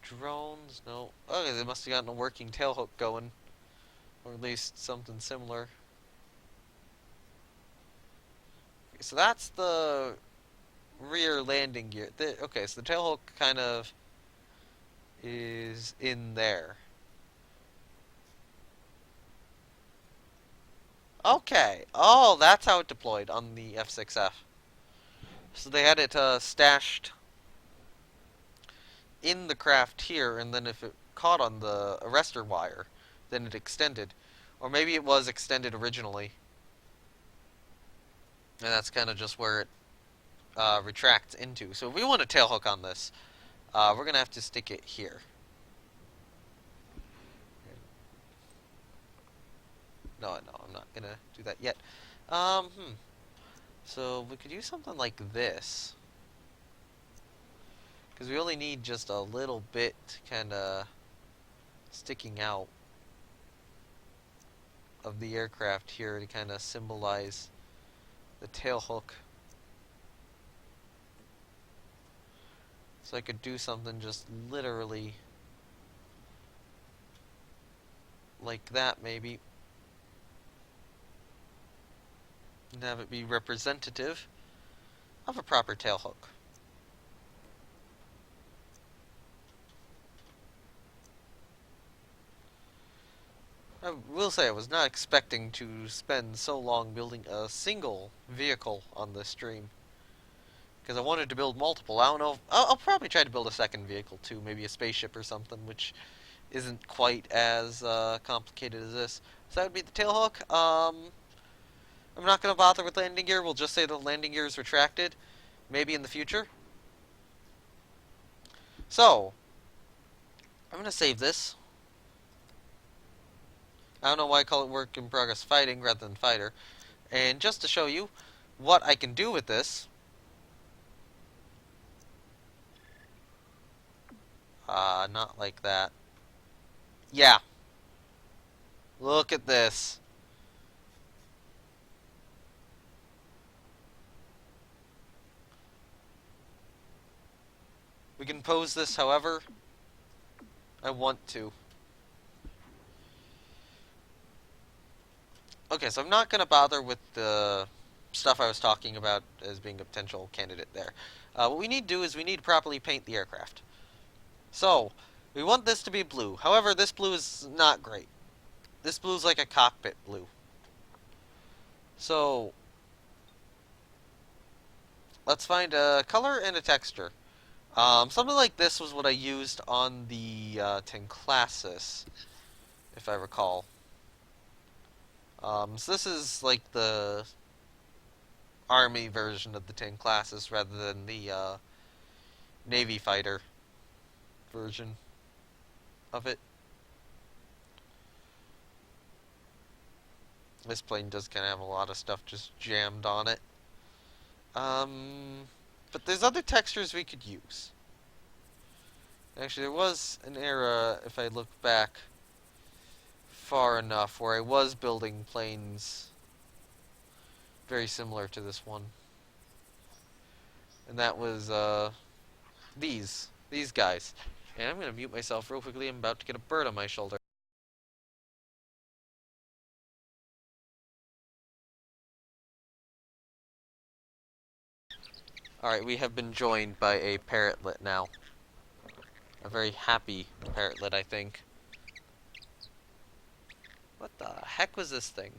drones, no. Okay, they must have gotten a working tailhook going. Or at least something similar. Okay, so that's the rear landing gear. Okay, so the tailhook kind of is in there. Okay. Oh, that's how it deployed on the F6F. So they had it stashed in the craft here, and then if it caught on the arrestor wire, then it extended. Or maybe it was extended originally. And that's kind of just where it retracts into. So if we want a tailhook on this, we're going to have to stick it here. No, I'm not going to do that yet. So we could use something like this. Because we only need just a little bit kind of sticking out of the aircraft here to kind of symbolize the tailhook. So I could do something just literally like that maybe. And have it be representative of a proper tailhook. I will say I was not expecting to spend so long building a single vehicle on this stream. Because I wanted to build multiple. I don't know. I'll probably try to build a second vehicle too. Maybe a spaceship or something, which isn't quite as complicated as this. So that would be the tailhook. I'm not going to bother with landing gear. We'll just say the landing gear is retracted. Maybe in the future. So, I'm going to save this. I don't know why I call it work in progress fighting rather than fighter. And just to show you what I can do with this. Not like that. Yeah. Look at this. We can pose this however I want to. Okay, so I'm not going to bother with the stuff I was talking about as being a potential candidate there. What we need to do is we need to properly paint the aircraft. So, we want this to be blue. However, this blue is not great. This blue is like a cockpit blue. So, let's find a color and a texture. Something like this was what I used on the Tenclassis, if I recall. So this is like the army version of the Tenclassis rather than the Navy fighter version of it. This plane does kind of have a lot of stuff just jammed on it. But there's other textures we could use. Actually, there was an era, if I look back far enough, where I was building planes very similar to this one. And that was, these guys. And I'm gonna mute myself real quickly, I'm about to get a bird on my shoulder. Alright, we have been joined by a parrotlet now. A very happy parrotlet, I think. What the heck was this thing?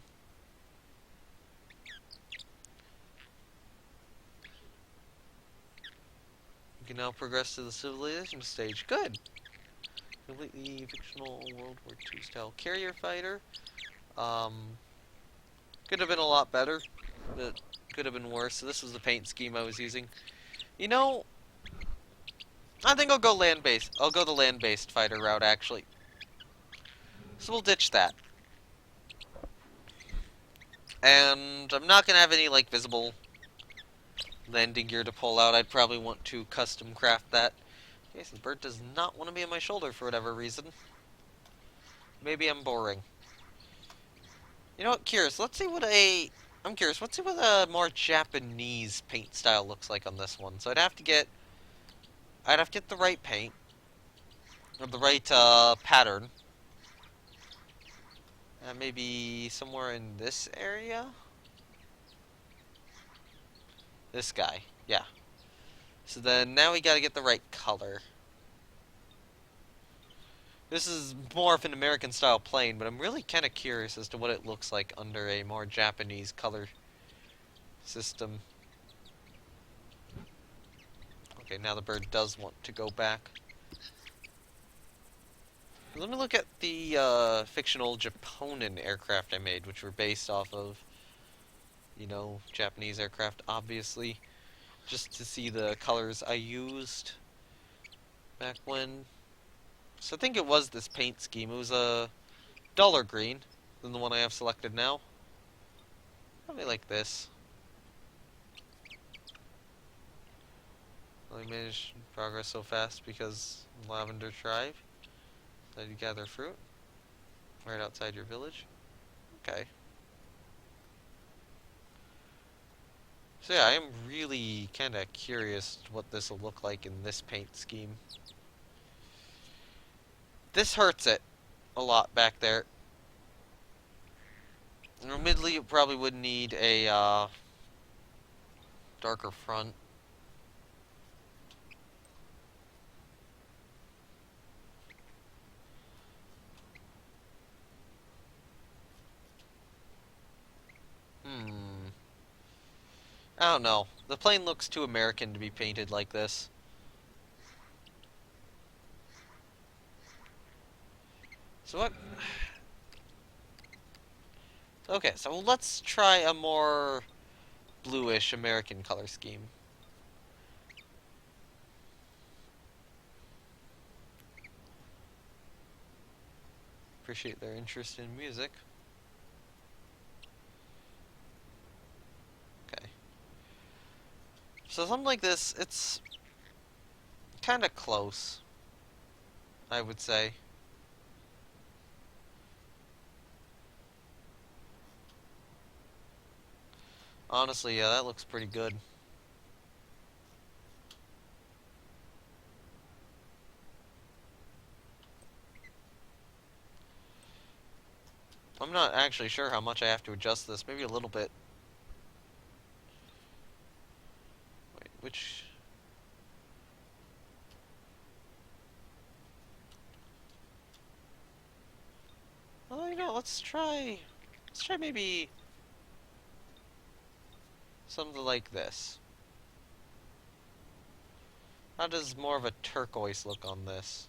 We can now progress to the civilization stage. Good! Completely fictional World War II style carrier fighter. Could have been a lot better, but could have been worse. So this was the paint scheme I was using. You know, I think I'll go land-based. I'll go the land-based fighter route, actually. So we'll ditch that. And I'm not going to have any, like, visible landing gear to pull out. I'd probably want to custom craft that. Okay, so the bird does not want to be on my shoulder for whatever reason. Maybe I'm boring. You know what, curious, let's see what I'm curious, let's see what a more Japanese paint style looks like on this one. So I'd have to get the right paint, or the right pattern. Maybe somewhere in this area? This guy, yeah. So then now we gotta get the right color. This is more of an American style plane, but I'm really kind of curious as to what it looks like under a more Japanese color system. Okay, now the bird does want to go back. Let me look at the fictional Japonin aircraft I made, which were based off of, you know, Japanese aircraft, obviously. Just to see the colors I used back when. So I think it was this paint scheme. It was a duller green than the one I have selected now. Probably like this. Only managed progress so fast because Lavender Tribe. Let you gather fruit right outside your village. Okay. So yeah, I am really kind of curious what this will look like in this paint scheme. This hurts it a lot back there. Admittedly, it probably would need a darker front. I don't know. The plane looks too American to be painted like this. So what? Okay, so let's try a more bluish American color scheme. Appreciate their interest in music. Okay. So something like this, it's kind of close, I would say. Honestly, yeah, that looks pretty good. I'm not actually sure how much I have to adjust this. Maybe a little bit. Wait, which... Oh, you know, let's try maybe something like this. How does more of a turquoise look on this?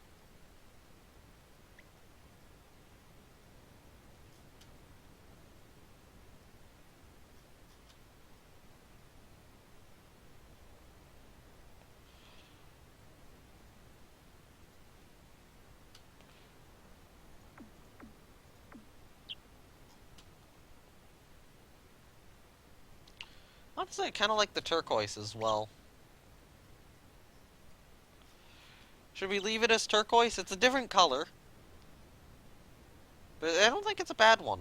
Honestly, I kind of like the turquoise as well. Should we leave it as turquoise? It's a different color, but I don't think it's a bad one.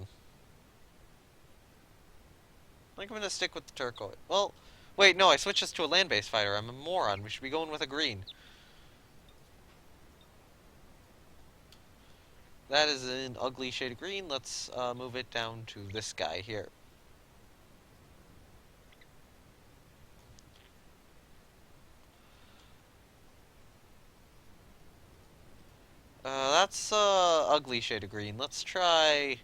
I think I'm gonna stick with the turquoise. Well, wait, no, I switched this to a land-based fighter. I'm a moron. We should be going with a green. That is an ugly shade of green. Let's move it down to this guy here. That's ugly shade of green. Let's try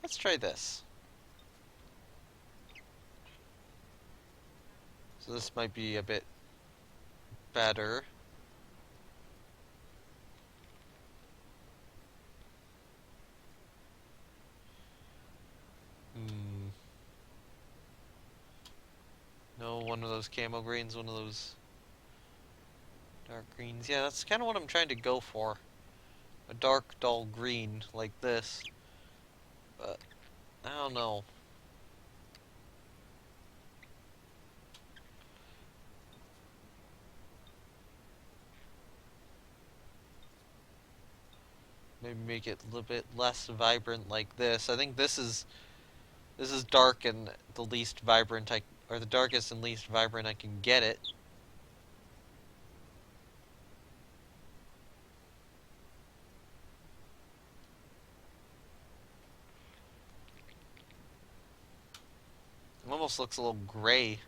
this. So this might be a bit better. Hmm. No, one of those camo greens, one of those dark greens. Yeah, that's kind of what I'm trying to go for. A dark, dull green like this. But, I don't know. Maybe make it a little bit less vibrant like this. I think this is dark and the least vibrant or the darkest and least vibrant I can get it. It almost looks a little gray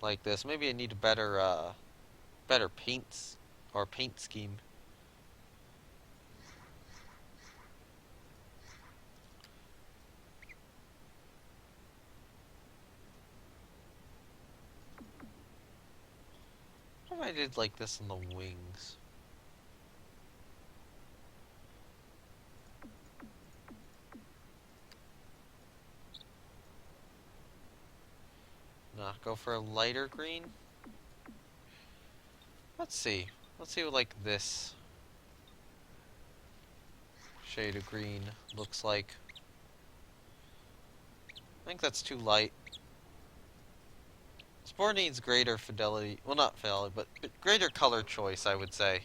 like this. Maybe I need a better paints or paint scheme. What if I did like this on the wings? Nah, go for a lighter green. Let's see. Let's see what like this shade of green looks like. I think that's too light. Spore needs greater fidelity. Well, not fidelity, but greater color choice, I would say.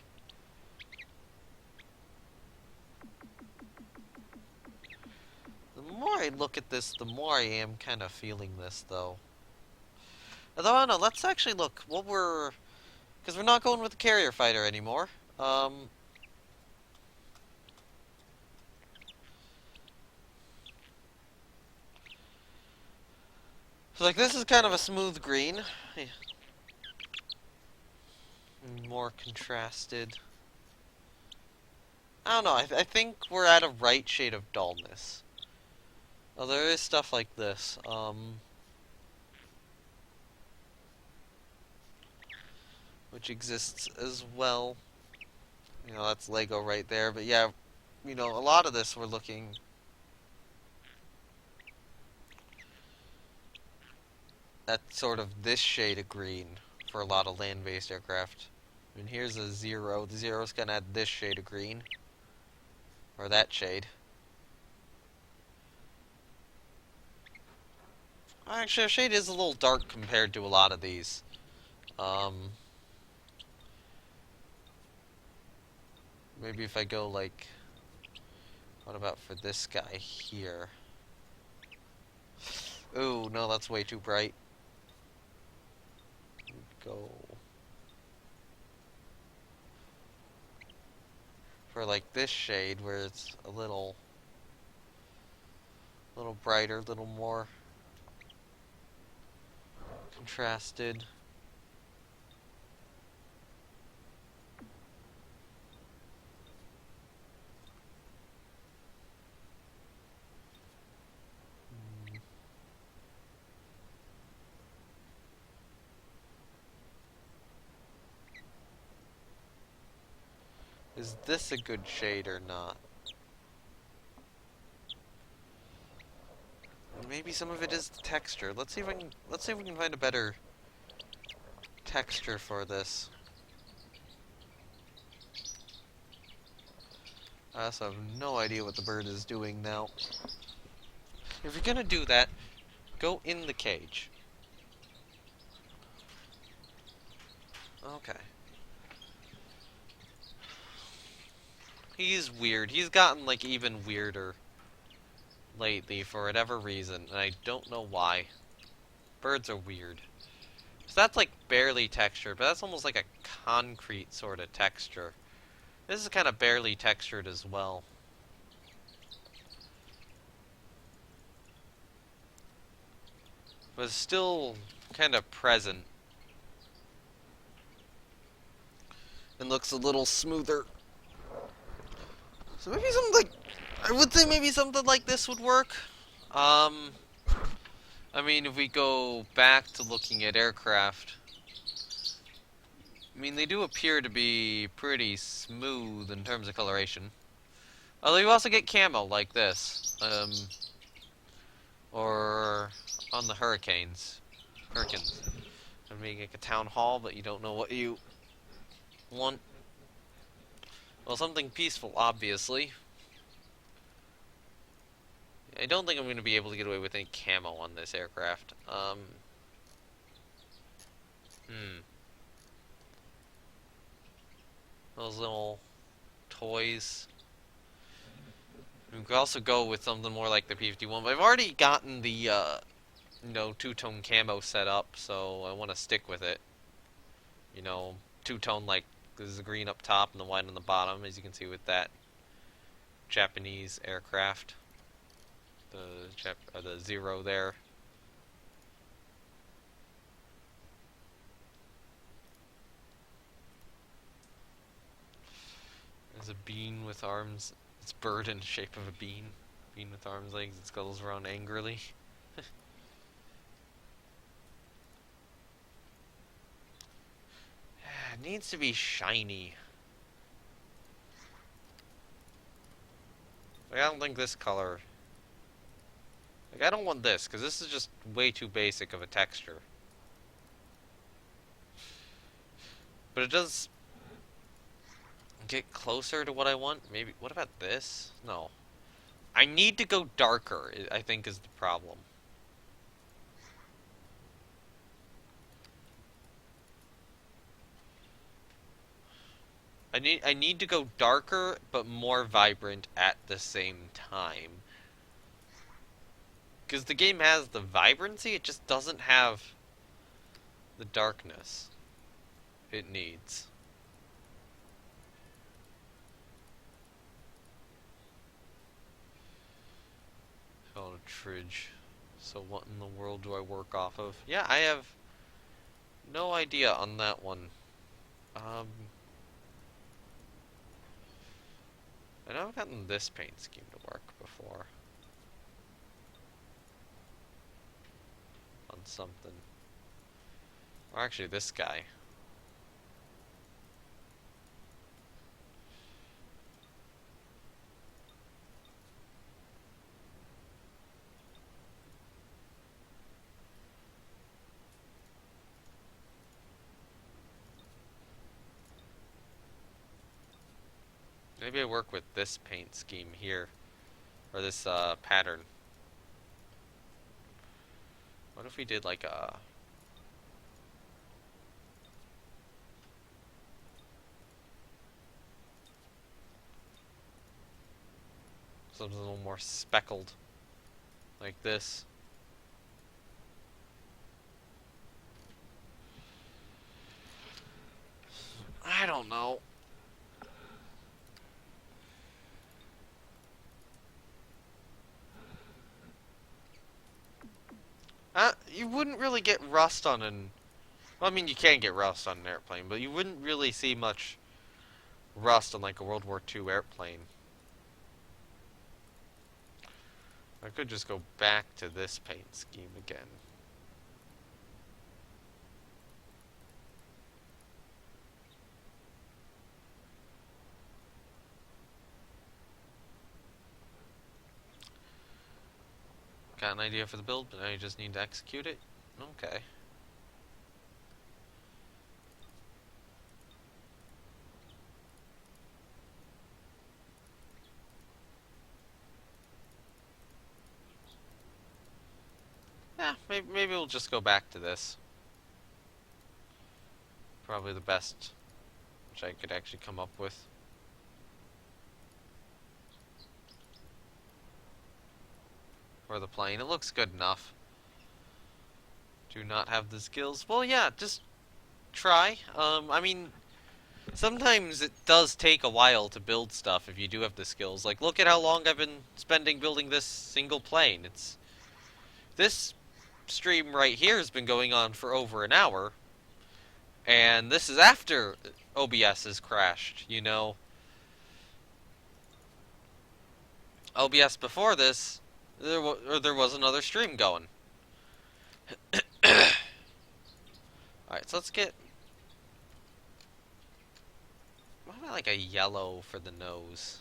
The more I look at this, the more I am kind of feeling this, though. Although, I don't know, let's actually look what we're... Because we're not going with the carrier fighter anymore. So, like, this is kind of a smooth green. Yeah. More contrasted. I don't know, I think we're at a right shade of dullness. Oh, there is stuff like this. Which exists as well. You know, that's Lego right there. But yeah, you know, a lot of this we're looking at sort of this shade of green for a lot of land-based aircraft. I mean, here's a zero. The zero's gonna add this shade of green. Or that shade. Actually, our shade is a little dark compared to a lot of these. Maybe if I go like... What about for this guy here? Ooh, no, that's way too bright. Go... For like this shade where it's a little brighter, a little more contrasted. Is this a good shade or not? Maybe some of it is the texture. Let's see if we can find a better texture for this. I also have no idea what the bird is doing now. If you're gonna do that, go in the cage. Okay. He's weird. He's gotten, like, even weirder lately for whatever reason, and I don't know why. Birds are weird. So that's, like, barely textured, but that's almost like a concrete sort of texture. This is kind of barely textured as well. But it's still kind of present. And looks a little smoother. So maybe something like... I would say maybe something like this would work. I mean, if we go back to looking at aircraft... I mean, they do appear to be pretty smooth in terms of coloration. Although you also get camo like this. Or on the Hurricanes. I mean, like a town hall, but you don't know what you want. Well, something peaceful, obviously. I don't think I'm going to be able to get away with any camo on this aircraft. Those little toys. We could also go with something more like the P-51, but I've already gotten the, you know, two-tone camo set up, so I want to stick with it. You know, two-tone, like, there's the green up top and the white on the bottom, as you can see with that Japanese aircraft. The Zero there. There's a bean with arms. It's a bird in the shape of a bean. Bean with arms, legs, and scuttles around angrily. It needs to be shiny. Like, I don't think this color... Like, I don't want this, because this is just way too basic of a texture. But it does get closer to what I want. Maybe, what about this? No. I need to go darker, I think, is the problem. I need to go darker, but more vibrant at the same time. Because the game has the vibrancy, it just doesn't have the darkness it needs. Tridge. So what in the world do I work off of? Yeah, I have no idea on that one. I know I've gotten this paint scheme to work before. On something. Or actually this guy. Maybe I work with this paint scheme here. Or this pattern. What if we did like a... something a little more speckled. Like this. I don't know. You wouldn't really get rust on an... Well, I mean, you can get rust on an airplane, but you wouldn't really see much rust on, like, a World War II airplane. I could just go back to this paint scheme again. Got an idea for the build, but now you just need to execute it? Okay. Yeah, maybe we'll just go back to this. Probably the best which I could actually come up with. For the plane. It looks good enough. Do not have the skills. Well, yeah, just try. I mean, sometimes it does take a while to build stuff if you do have the skills. Like, look at how long I've been spending building this single plane. This stream right here has been going on for over an hour. And this is after OBS has crashed, you know. OBS before this, there was another stream going. Alright, so let's get... What about like a yellow for the nose?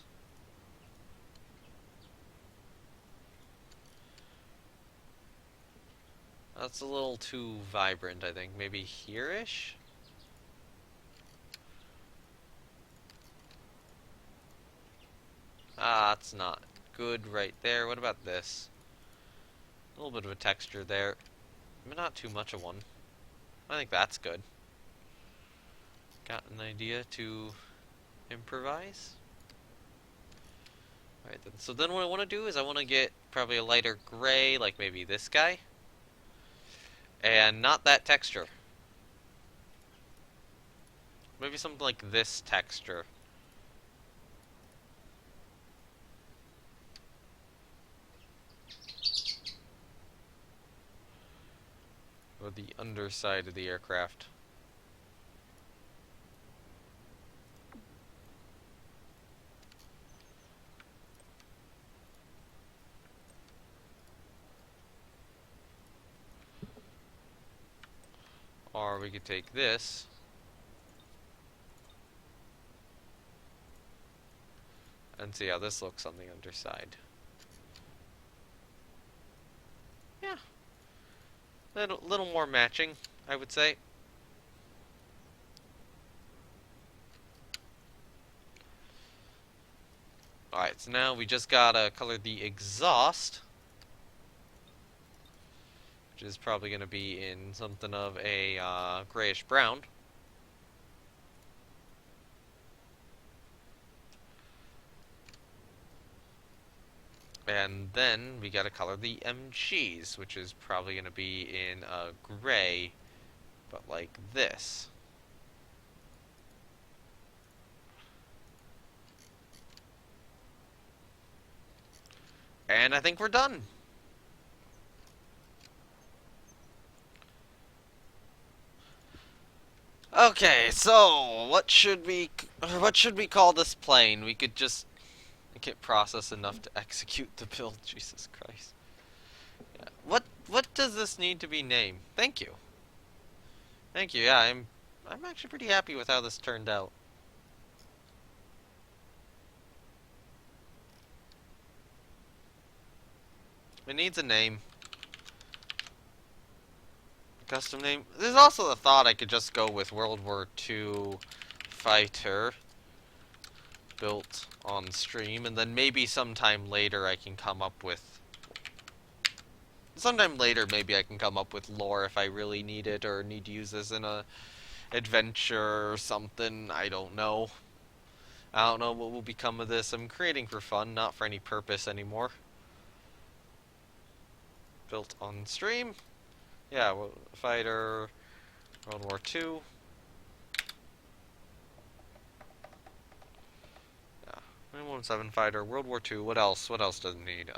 That's a little too vibrant, I think. Maybe here-ish? Ah, that's not good right there. What about this? A little bit of a texture there. But not too much of one. I think that's good. Got an idea to improvise? Alright then. So then what I want to do is I want to get probably a lighter gray, like maybe this guy. And not that texture. Maybe something like this texture. Or the underside of the aircraft. Or we could take this and see how this looks on the underside. Yeah. Little more matching, I would say. Alright, so now we just gotta color the exhaust, which is probably gonna be in something of a grayish brown. And then we gotta color the MGs, which is probably gonna be in a gray, but like this. And I think we're done. Okay, so what should we call this plane? We could just make it process enough to execute the build. Jesus Christ. Yeah. What does this need to be named? Thank you. Thank you. Yeah, I'm actually pretty happy with how this turned out. It needs a name. Custom name. There's also the thought I could just go with World War II fighter built on stream, and then maybe sometime later I can come up with... Sometime later maybe I can come up with lore if I really need it, or need to use this in a adventure or something. I don't know. I don't know what will become of this. I'm creating for fun, not for any purpose anymore. Built on stream. Yeah, fighter, World War II. Yeah, 917 fighter, World War II. What else? What else does it need?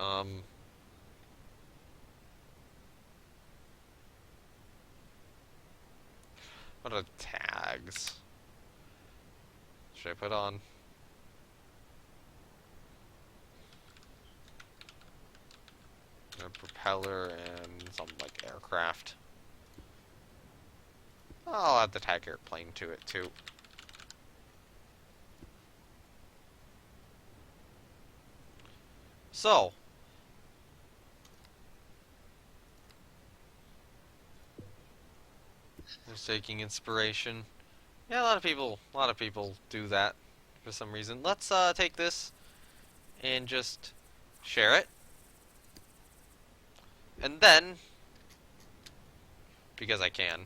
What are tags? Should I put on? A propeller and something like aircraft. I'll add the tag airplane to it too. So, Just taking inspiration. Yeah, a lot of people do that for some reason. Let's take this and just share it. And then, because I can,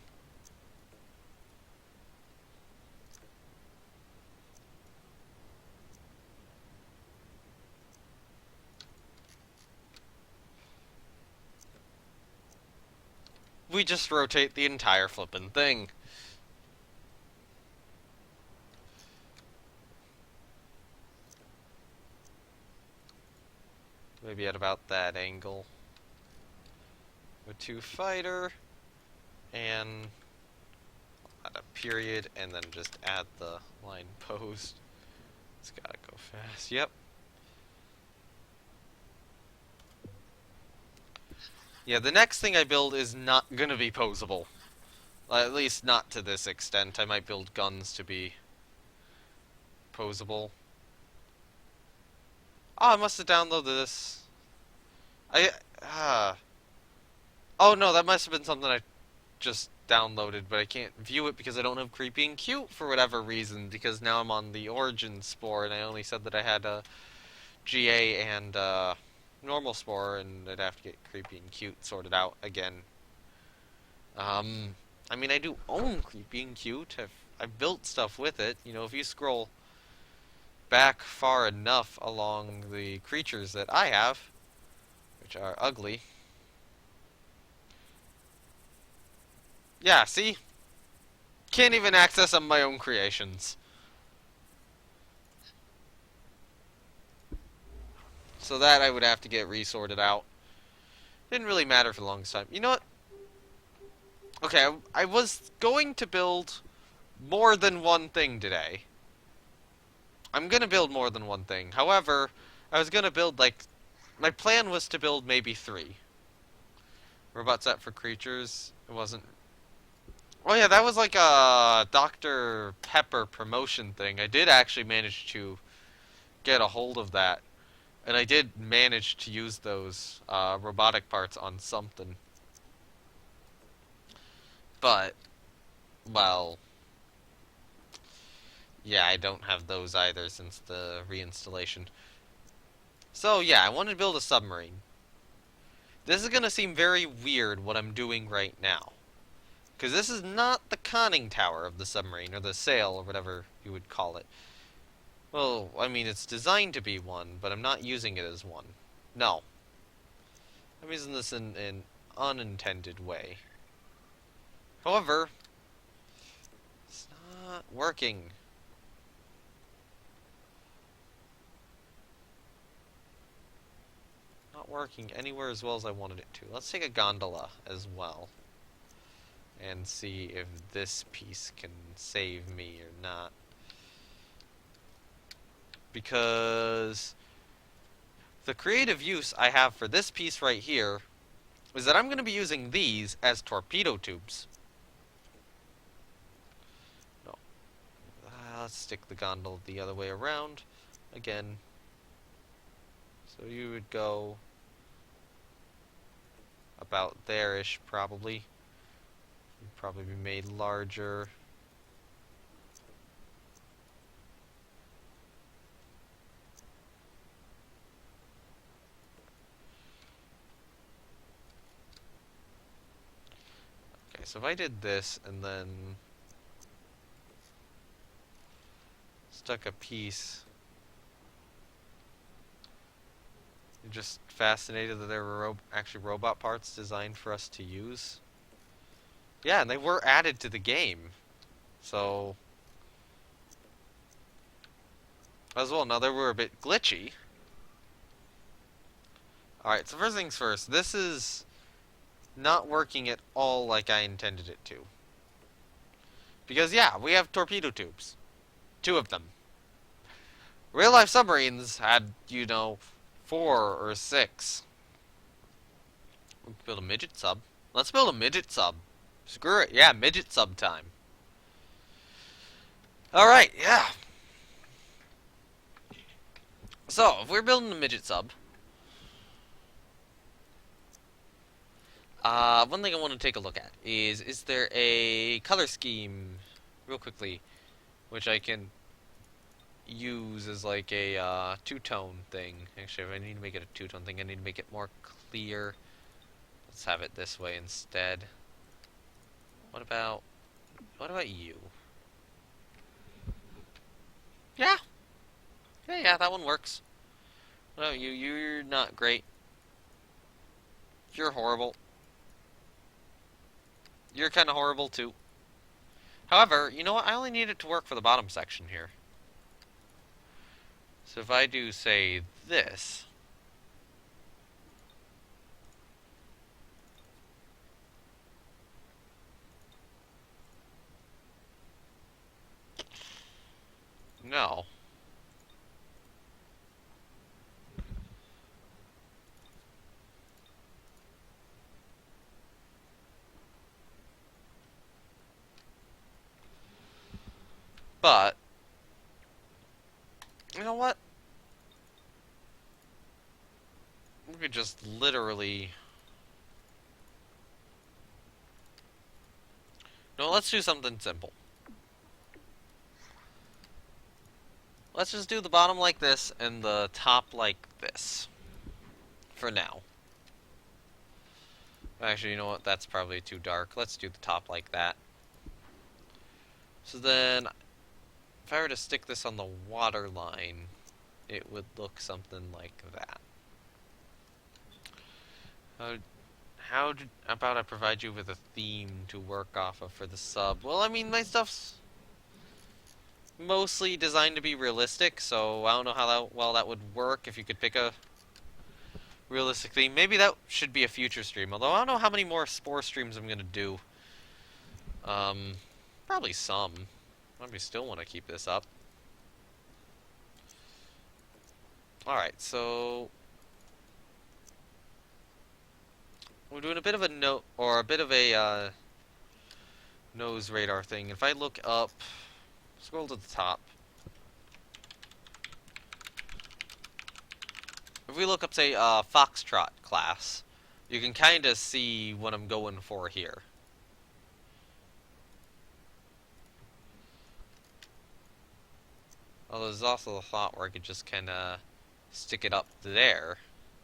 we just rotate the entire flippin' thing. Maybe at about that angle. With 2 fighter, and add a period, and then just add the line post. It's gotta go fast. Yep. Yeah, the next thing I build is not gonna be posable. At least not to this extent. I might build guns to be posable. Oh, I must have downloaded this. I, oh no, that must have been something I just downloaded, but I can't view it because I don't have creepy and cute for whatever reason, because now I'm on the origin Spore, and I only said that I had a GA and normal Spore, and I'd have to get creepy and cute sorted out again. I mean, I do own creepy and cute. I've built stuff with it. You know, if you scroll back far enough along the creatures that I have, which are ugly. Yeah, see? Can't even access some of my own creations. So that I would have to get resorted out. Didn't really matter for the longest time. You know what? Okay, I was going to build more than one thing today. I'm gonna build more than one thing. However, I was gonna build, like... My plan was to build maybe 3. Robot set for creatures. It wasn't... Oh yeah, that was like a Dr. Pepper promotion thing. I did actually manage to get a hold of that. And I did manage to use those robotic parts on something. But, well... Yeah, I don't have those either since the reinstallation. So yeah, I wanted to build a submarine. This is gonna seem very weird what I'm doing right now. Because this is not the conning tower of the submarine, or the sail, or whatever you would call it. Well, I mean, it's designed to be one, but I'm not using it as one. No. I'm using this in an unintended way. However, it's not working. Not working anywhere as well as I wanted it to. Let's take a gondola as well. And see if this piece can save me or not. Because the creative use I have for this piece right here is that I'm going to be using these as torpedo tubes. No. Let's stick the gondola the other way around again. So you would go about there-ish probably. Would probably be made larger. Okay, so if I did this and then stuck a piece, you're just fascinated that there were actually robot parts designed for us to use. Yeah, and they were added to the game. So... as well, now they were a bit glitchy. Alright, so first things first. This is not working at all like I intended it to. Because, yeah, we have torpedo tubes. 2 of them. Real-life submarines had, you know, 4 or 6. We can build a midget sub. Let's build a midget sub. Screw it. Yeah, midget sub time. Alright, yeah. So, if we're building a midget sub, One thing I want to take a look at is there a color scheme, real quickly, which I can use as like a two-tone thing. Actually, if I need to make it a two-tone thing, I need to make it more clear. Let's have it this way instead. What about you? Yeah, yeah, that one works. No, you're not great. You're horrible. You're kind of horrible too. However, you know what? I only need it to work for the bottom section here. So if I do, say, this, no. But, you know what? We could just literally... No, let's do something simple. Let's just do the bottom like this and the top like this. For now. Actually, you know what? That's probably too dark. Let's do the top like that. So then, if I were to stick this on the water line, it would look something like that. How about I provide you with a theme to work off of for the sub? Well, I mean, my stuff's mostly designed to be realistic, so I don't know how well that would work if you could pick a realistic theme. Maybe that should be a future stream, although I don't know how many more Spore streams I'm gonna do. Probably some. Maybe still want to keep this up. Alright, so we're doing a bit of a nose radar thing. If I look up, scroll to the top. If we look up, say, Foxtrot class, you can kind of see what I'm going for here. Although there's also a thought where I could just kind of stick it up there,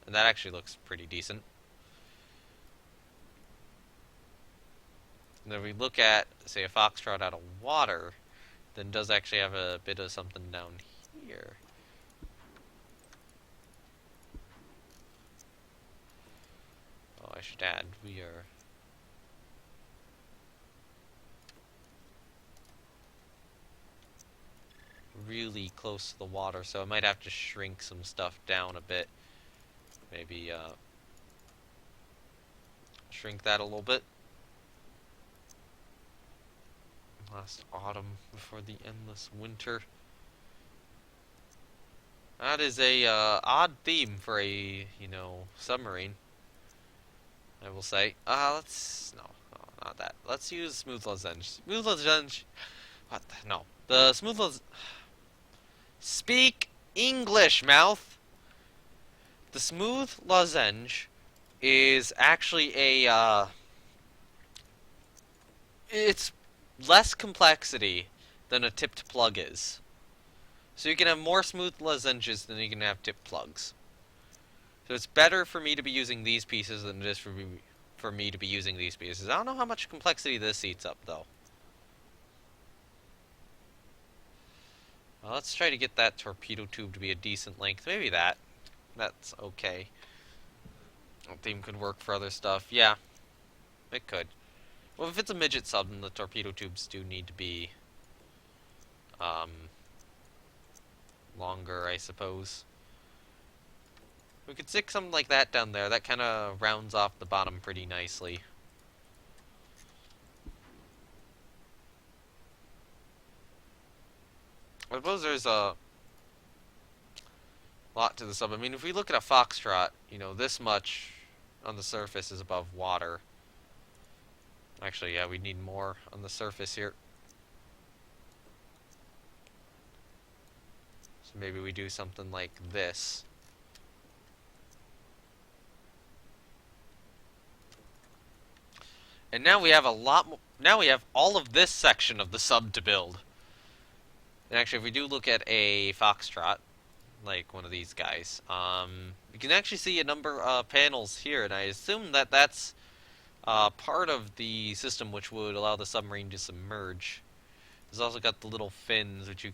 and that actually looks pretty decent. And if we look at, say, a foxtrot out of water, then it does actually have a bit of something down here. Oh, I should add, we are... really close to the water, so I might have to shrink some stuff down a bit. Maybe, shrink that a little bit. Last autumn before the endless winter. That is a, odd theme for a, you know, submarine. I will say. No, not that. Let's use Smooth Lozenge. Smooth Lozenge... What the... No. The Smooth Lozenge... Speak English, mouth! The Smooth Lozenge is actually a, it's less complexity than a tipped plug is. So you can have more smooth lozenges than you can have tipped plugs. So it's better for me to be using these pieces than it is for me to be using these pieces. I don't know how much complexity this eats up, though. Well, let's try to get that torpedo tube to be a decent length. Maybe that. That's okay. The theme could work for other stuff. Yeah, it could. Well, if it's a midget sub, then the torpedo tubes do need to be longer, I suppose. We could stick something like that down there. That kind of rounds off the bottom pretty nicely. I suppose there's a lot to the sub. I mean, if we look at a foxtrot, you know, this much on the surface is above water. Actually, yeah, we need more on the surface here. So maybe we do something like this. And now we have a lot more. Now we have all of this section of the sub to build. And actually, if we do look at a foxtrot, like one of these guys, you can actually see a number of panels here, and I assume that that's part of the system which would allow the submarine to submerge. There's also got the little fins, which you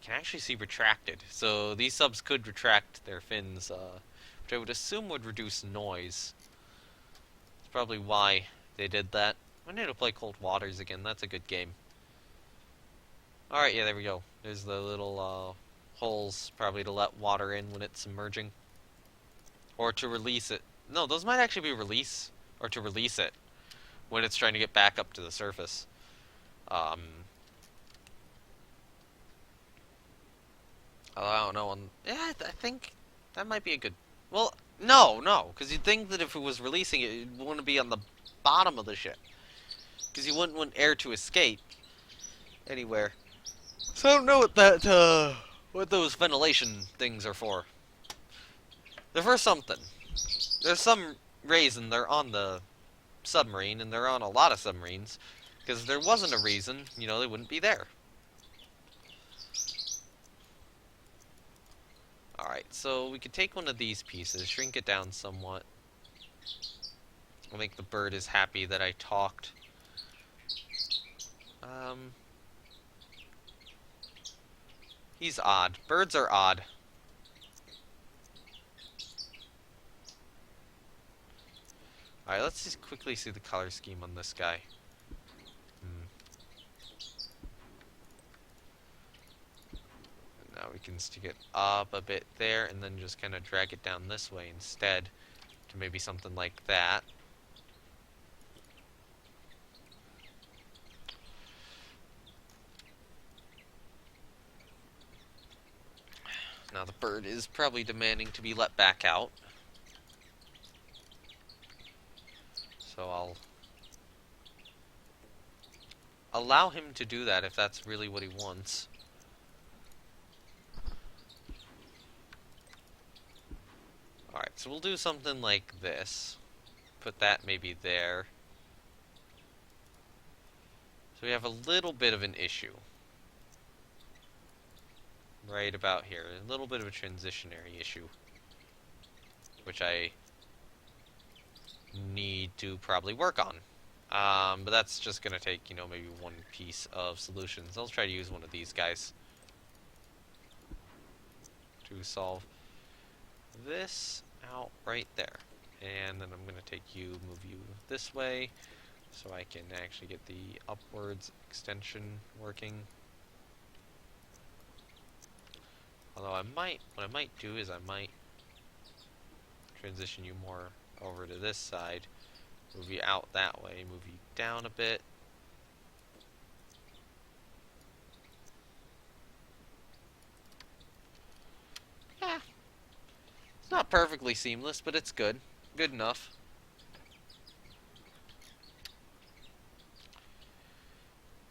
can actually see retracted. So these subs could retract their fins, which I would assume would reduce noise. That's probably why they did that. I need to play Cold Waters again. That's a good game. Alright, yeah, there we go. There's the little holes, probably to let water in when it's submerging. Or to release it. No, those might actually be release. Or to release it when it's trying to get back up to the surface. I don't know. Yeah, I think that might be a good... Well, no, because you'd think that if it was releasing it, it wouldn't be on the bottom of the ship. Because you wouldn't want air to escape anywhere. So I don't know what those ventilation things are for. They're for something. There's some reason they're on the submarine, and they're on a lot of submarines. Because if there wasn't a reason, you know, they wouldn't be there. Alright, so we could take one of these pieces, shrink it down somewhat. I'll make the bird as happy that I talked. He's odd. Birds are odd. Alright, let's just quickly see the color scheme on this guy. And now we can stick it up a bit there, and then just kind of drag it down this way instead, to maybe something like that. Now the bird is probably demanding to be let back out. So I'll allow him to do that if that's really what he wants. Alright, so we'll do something like this. Put that maybe there. So we have a little bit of an issue. Right about here. A little bit of a transitionary issue. Which I need to probably work on. But that's just going to take, you know, maybe one piece of solutions. I'll try to use one of these guys to solve this out right there. And then I'm going to take you, move you this way, so I can actually get the upwards extension working. Although what I might do is I might transition you more over to this side, move you out that way, move you down a bit. Yeah. It's not perfectly seamless, but it's good. Good enough.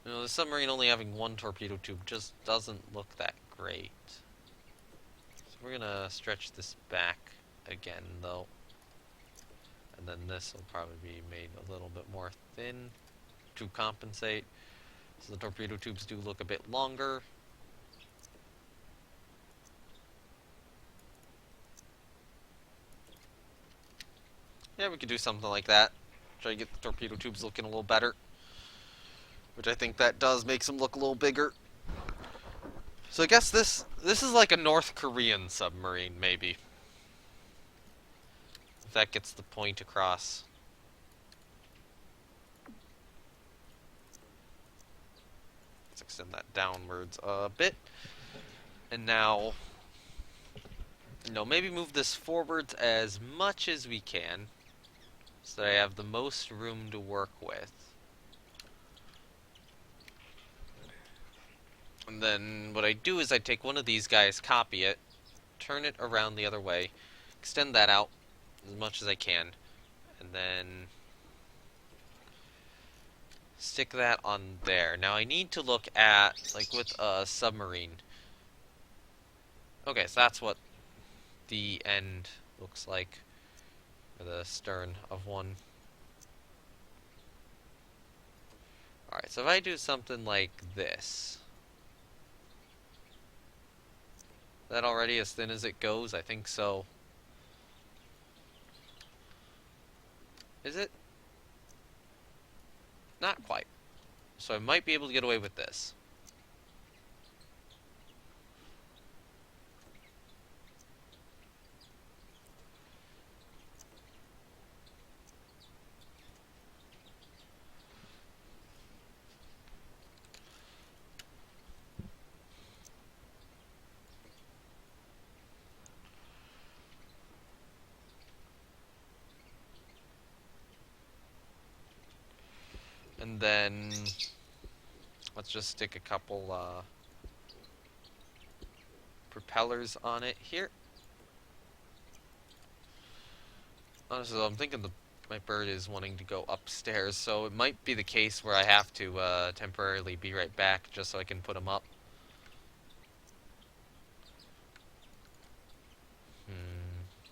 You know, the submarine only having one torpedo tube just doesn't look that great. So we're gonna stretch this back again, though. And then this will probably be made a little bit more thin to compensate. So the torpedo tubes do look a bit longer. Yeah, we could do something like that. Try to get the torpedo tubes looking a little better. Which I think that does makes them look a little bigger. So I guess this is like a North Korean submarine, maybe. If that gets the point across. Let's extend that downwards a bit. And now, you know, maybe move this forwards as much as we can, so that I have the most room to work with. And then what I do is I take one of these guys, copy it, turn it around the other way, extend that out as much as I can, and then stick that on there. Now I need to look at, like with a submarine. Okay, so that's what the end looks like, or the stern of one. Alright, so if I do something like this. Is that already as thin as it goes? I think so. Is it? Not quite. So I might be able to get away with this. And then let's just stick a couple propellers on it here. Honestly, though, I'm thinking my bird is wanting to go upstairs, so it might be the case where I have to temporarily be right back just so I can put him up.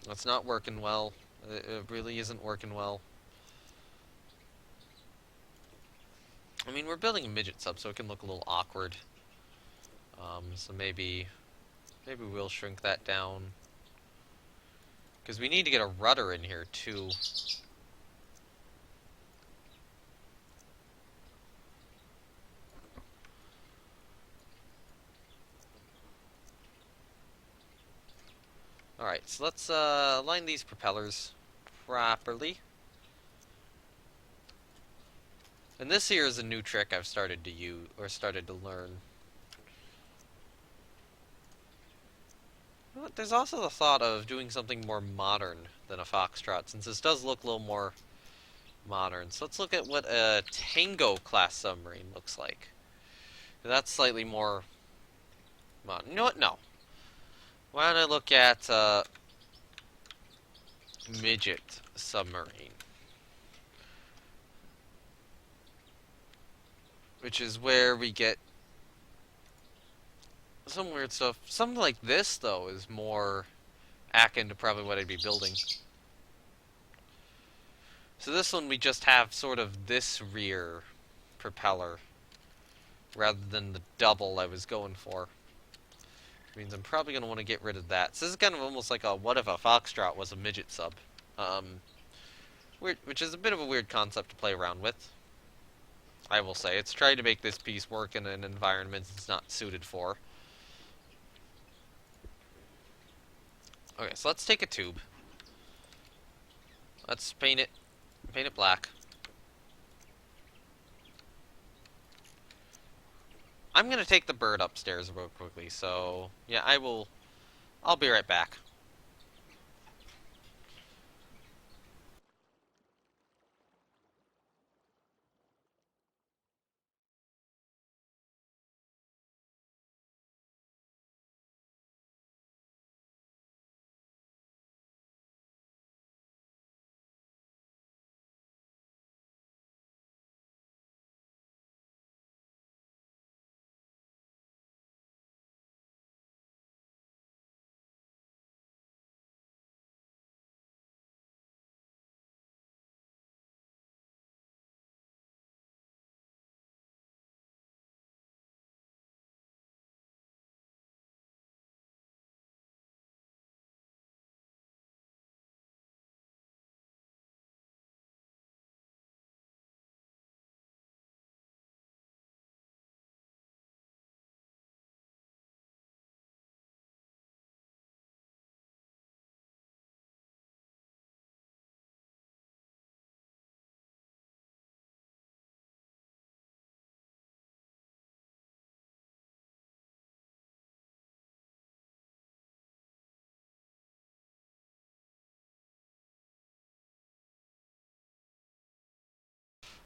That's not working well. It really isn't working well. I mean, we're building a midget sub, so it can look a little awkward. So maybe we'll shrink that down. Because we need to get a rudder in here, too. Alright, so let's line these propellers properly. And this here is a new trick I've started to use, or started to learn. But there's also the thought of doing something more modern than a foxtrot, since this does look a little more modern. So let's look at what a Tango class submarine looks like. That's slightly more modern. You know what? No. Why don't I look at midget submarine, which is where we get some weird stuff. Something like this, though, is more akin to probably what I'd be building. So this one, we just have sort of this rear propeller rather than the double I was going for. Which means I'm probably going to want to get rid of that. So this is kind of almost like a what if a foxtrot was a midget sub. Which is a bit of a weird concept to play around with. I will say. It's trying to make this piece work in an environment it's not suited for. Okay, so let's take a tube. Let's paint it black. I'm gonna take the bird upstairs real quickly, so yeah, I'll be right back.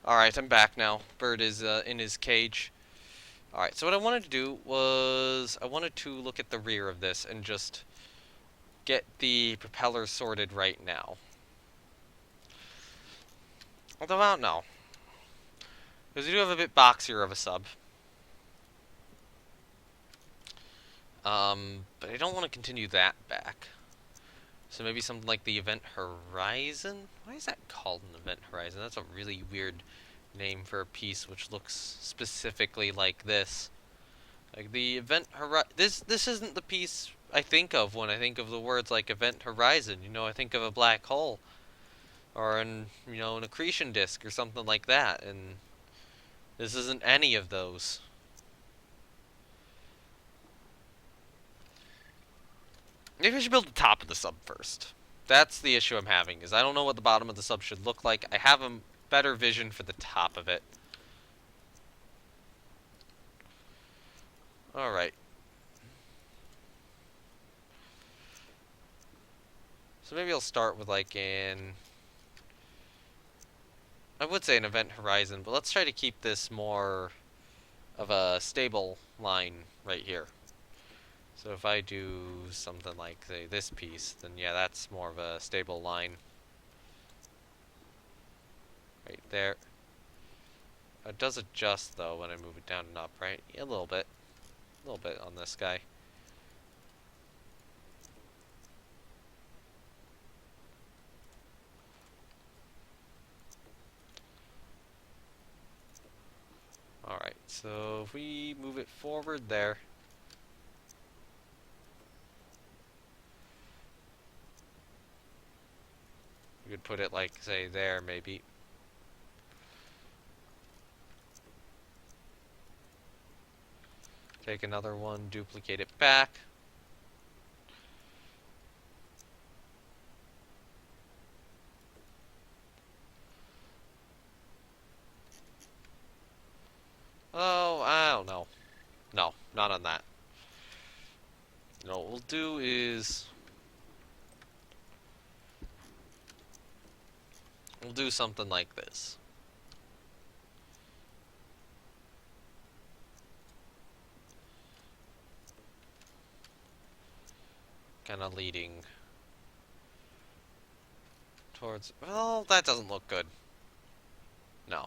Alright, I'm back now. Bird is in his cage. Alright, so what I wanted to do was I wanted to look at the rear of this and just get the propeller sorted right now. Although I don't know. Because we do have a bit boxier of a sub. But I don't want to continue that back. So maybe something like the Event Horizon? Why is that called an Event Horizon? That's a really weird name for a piece which looks specifically like this. Like the event horizon. This isn't the piece I think of when I think of the words like event horizon. You know, I think of a black hole or an accretion disk or something like that, and this isn't any of those. Maybe I should build the top of the sub first. That's the issue I'm having, is I don't know what the bottom of the sub should look like. I have a better vision for the top of it. Alright. So maybe I'll start with like I would say an event horizon, but let's try to keep this more of a stable line right here. So if I do something like, say, this piece, then yeah, that's more of a stable line. Right there. It does adjust, though, when I move it down and up, right? Yeah, a little bit. A little bit on this guy. Alright, so if we move it forward there. We could put it like, say, there, maybe. Take another one, duplicate it back. Oh, I don't know. No, not on that. You know, what we'll do is we'll do something like this. Kind of leading towards... Well, that doesn't look good. No.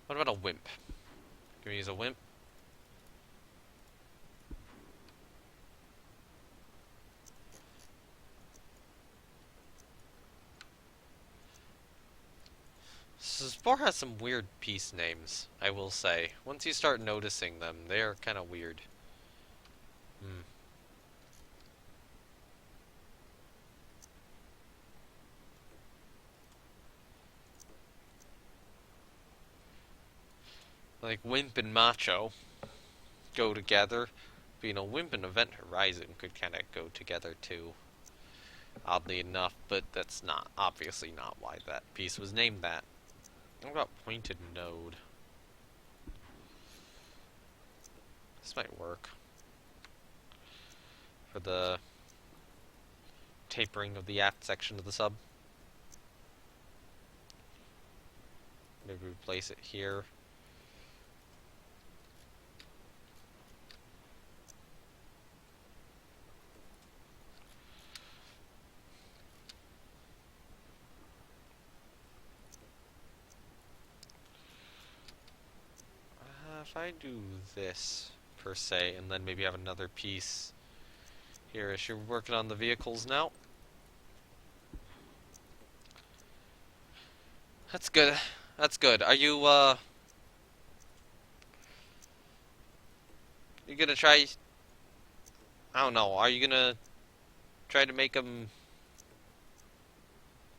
What about a wimp? Can we use a wimp? So Spore has some weird piece names, I will say. Once you start noticing them, they are kind of weird. Hmm. Like Wimp and Macho go together. But, Wimp and Event Horizon could kind of go together too. Oddly enough, but that's obviously not why that piece was named that. What about Pointed Node? This might work. For the tapering of the aft section of the sub. Maybe we place it here. If I do this, per se, and then maybe have another piece here, as you're working on the vehicles now. That's good. That's good. Are you gonna try... I don't know, are you gonna try to make them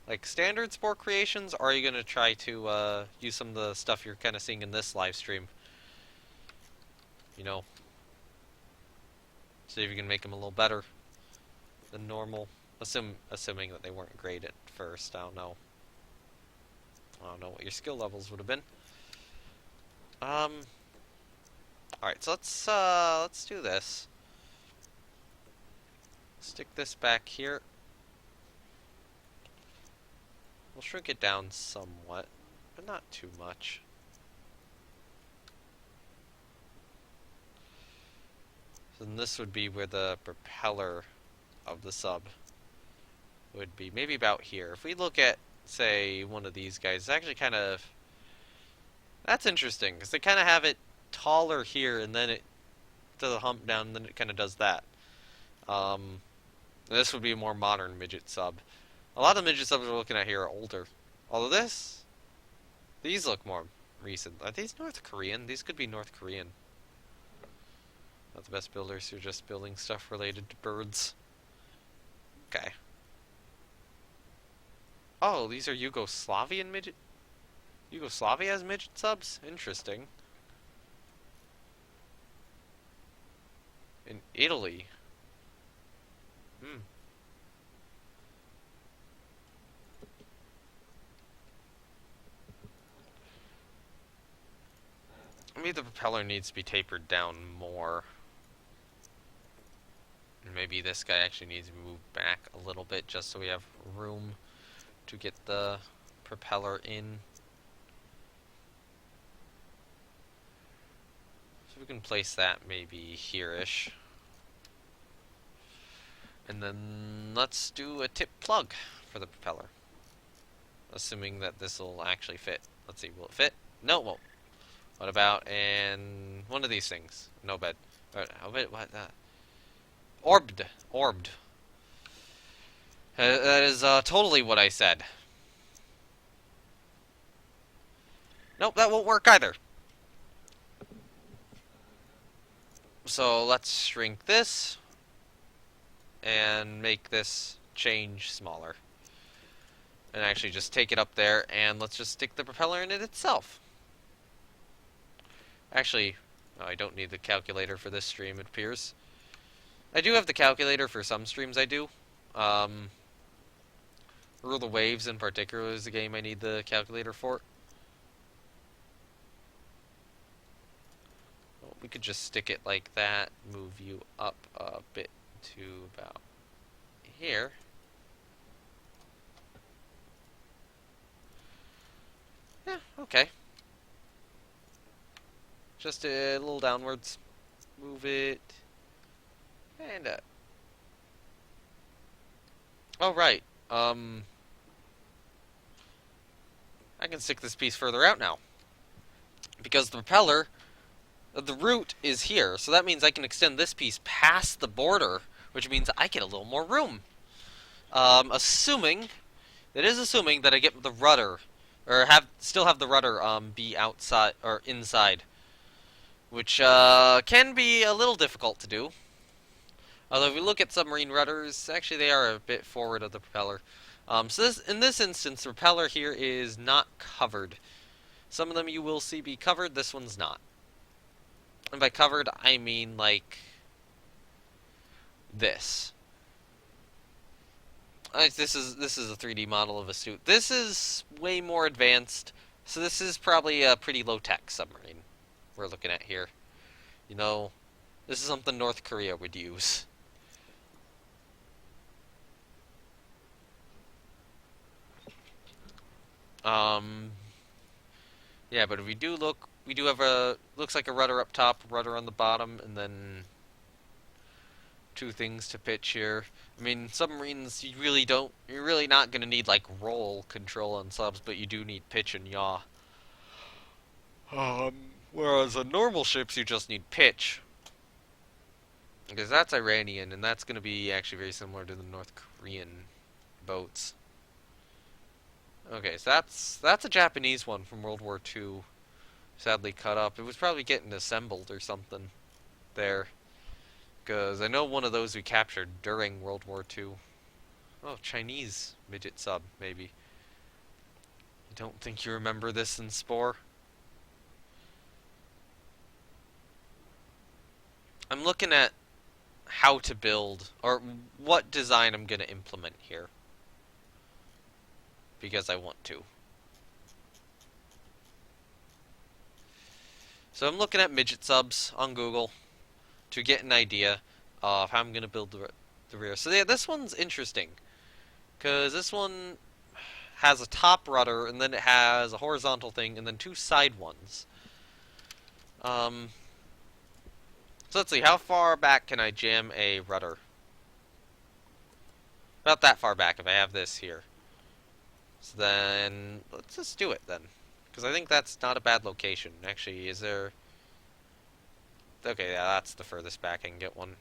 like standard Spore creations, or are you gonna try to use some of the stuff you're kind of seeing in this live stream? See if you can make them a little better than normal. Assuming that they weren't great at first. I don't know what your skill levels would have been. Alright, so let's do this. Stick this back here. We'll shrink it down somewhat, but not too much. So then this would be where the propeller of the sub would be. Maybe about here. If we look at, say, one of these guys, it's actually kind of... That's interesting, because they kind of have it taller here, and then it does a hump down, and then it kind of does that. This would be a more modern midget sub. A lot of the midget subs we're looking at here are older. Although this These look more recent. Are these North Korean? These could be North Korean. Not the best builders who are just building stuff related to birds. Okay. Oh, these are Yugoslavian midget... Yugoslavia's midget subs? Interesting. In Italy. Hmm. Maybe the propeller needs to be tapered down more. Maybe this guy actually needs to move back a little bit just so we have room to get the propeller in. So we can place that maybe here-ish. And then let's do a tip plug for the propeller. Assuming that this will actually fit. Let's see, will it fit? No, it won't. What about, and one of these things? No bed. What? Orbed. Orbed. That is totally what I said. Nope, that won't work either. So let's shrink this and make this change smaller. And actually just take it up there, and let's just stick the propeller in it itself. Actually, no, I don't need the calculator for this stream, it appears. I do have the calculator for some streams, I do. Rule the Waves in particular is the game I need the calculator for. Well, we could just stick it like that, move you up a bit to about here. Yeah, okay. Just a little downwards. Move it. And up. Oh, right. I can stick this piece further out now. Because the propeller, the root is here. So that means I can extend this piece past the border, which means I get a little more room. Assuming that I get the rudder, or still have the rudder be outside or inside, which can be a little difficult to do. Although if we look at submarine rudders, actually they are a bit forward of the propeller. So in this instance, the propeller here is not covered. Some of them you will see be covered, this one's not. And by covered, I mean like this. This is a 3D model of a suit. This is way more advanced, so this is probably a pretty low-tech submarine we're looking at here. You know, this is something North Korea would use. Yeah, but if we do look, we do have looks like a rudder up top, rudder on the bottom, and then two things to pitch here. I mean, submarines, you're really not going to need, like, roll control on subs, but you do need pitch and yaw. Whereas on normal ships, you just need pitch. Because that's Iranian, and that's going to be actually very similar to the North Korean boats. Okay, so that's a Japanese one from World War II. Sadly cut up. It was probably getting assembled or something there. Because I know one of those we captured during World War II. Oh, Chinese midget sub, maybe. I don't think you remember this in Spore. I'm looking at how to build, or what design I'm going to implement here. Because I want to. So I'm looking at midget subs on Google to get an idea of how I'm going to build the rear. So yeah, this one's interesting. Because this one has a top rudder, and then it has a horizontal thing, and then two side ones. So let's see, how far back can I jam a rudder? About that far back if I have this here. So then, let's just do it then. Because I think that's not a bad location. Actually, is there... Okay, yeah, that's the furthest back I can get one.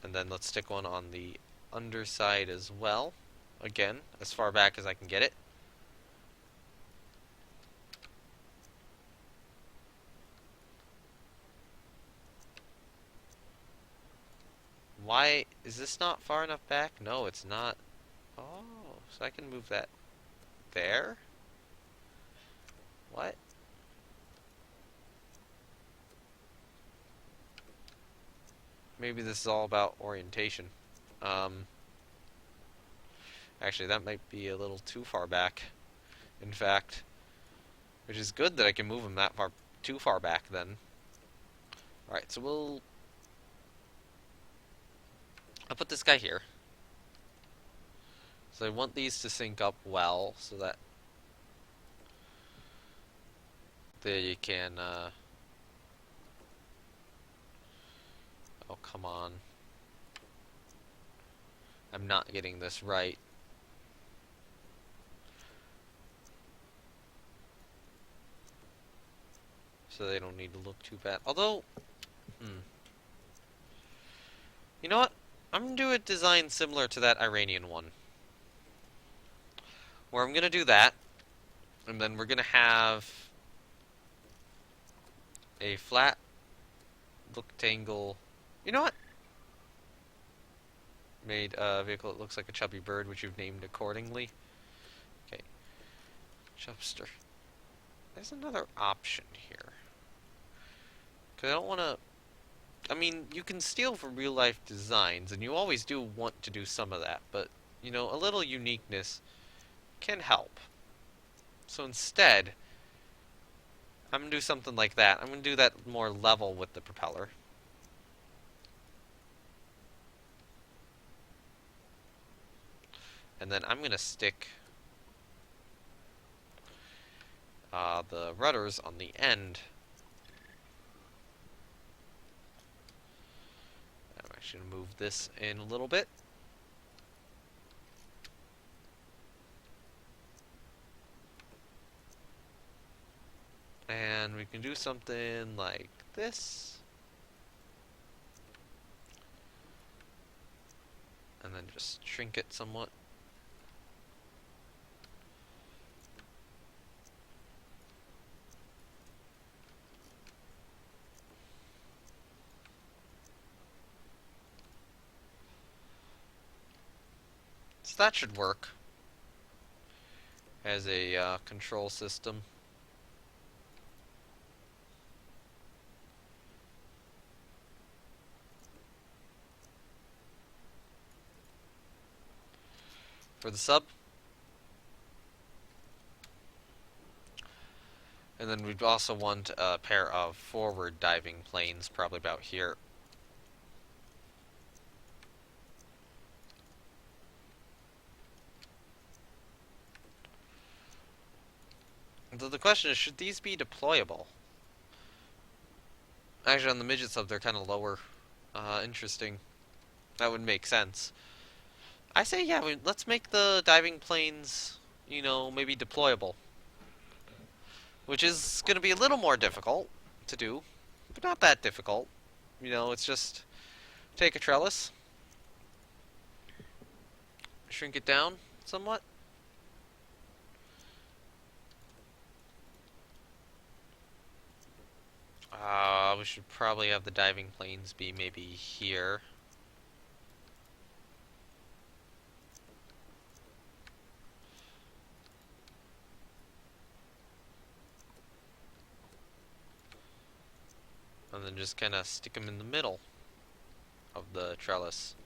And And then let's stick one on the underside as well. Again, as far back as I can get it. Why is this not far enough back? No, it's not. Oh, so I can move that there? What? Maybe this is all about orientation. Actually, that might be a little too far back, in fact. Which is good that I can move them that far, too far back then. Alright, so I'll put this guy here. So I want these to sync up well, so that there you can, oh, come on. I'm not getting this right. So they don't need to look too bad. Although, you know what? I'm gonna do a design similar to that Iranian one. Where I'm gonna do that, and then we're gonna have a flat rectangle. You know what? Made a vehicle that looks like a chubby bird, which you've named accordingly. Okay. Chubster. There's another option here. Because I don't want to... I mean, you can steal from real-life designs, and you always do want to do some of that, but, you know, a little uniqueness can help. So instead, I'm going to do something like that. I'm going to do that more level with the propeller. And then I'm going to stick the rudders on the end. I'm actually going to move this in a little bit. And we can do something like this. And then just shrink it somewhat. So that should work as a control system. For the sub. And then we'd also want a pair of forward diving planes, probably about here. So the question is, should these be deployable? Actually, on the midget sub, they're kind of lower. Interesting. That would make sense. I say, yeah, let's make the diving planes, you know, maybe deployable. Which is going to be a little more difficult to do, but not that difficult. You know, it's just take a trellis, shrink it down somewhat. We should probably have the diving planes be maybe here. And then just kind of stick them in the middle of the trellis.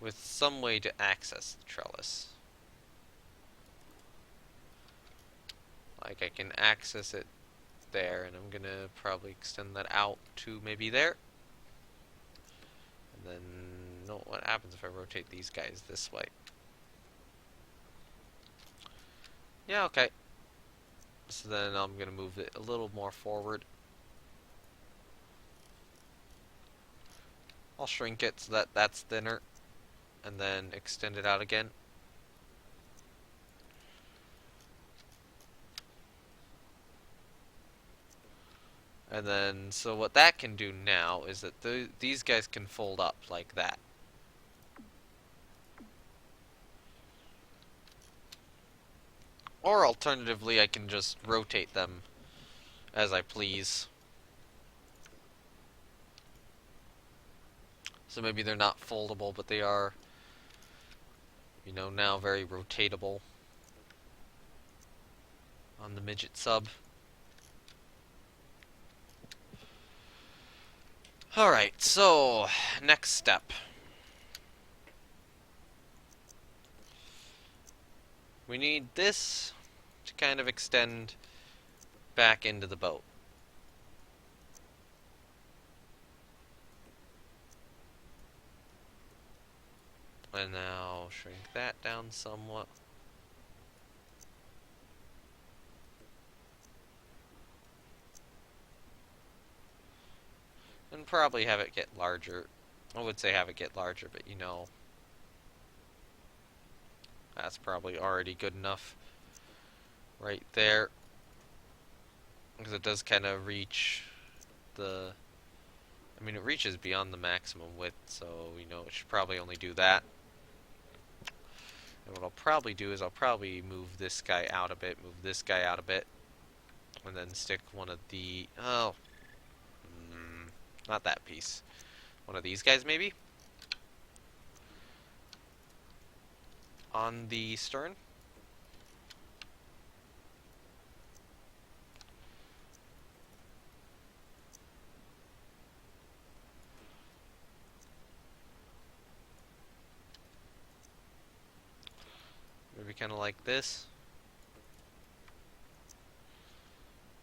With some way to access the trellis. Like I can access it there, and I'm gonna probably extend that out to maybe there. And then, no, what happens if I rotate these guys this way? Yeah, okay. So then I'm gonna move it a little more forward. I'll shrink it so that that's thinner, and then extend it out again. And then, so what that can do now is that these guys can fold up like that. Or alternatively, I can just rotate them as I please. So maybe they're not foldable, but they are, you know, now very rotatable on the midget sub. Alright, so, next step. We need this to kind of extend back into the boat. And now shrink that down somewhat. And probably have it get larger. I would say have it get larger, but you know, that's probably already good enough right there. Because it does kind of reach the... I mean, it reaches beyond the maximum width, so, you know, it should probably only do that. And what I'll probably do is I'll probably move this guy out a bit, move this guy out a bit, and then stick one of the... Oh. Not that piece. One of these guys, maybe? On the stern? Maybe kind of like this.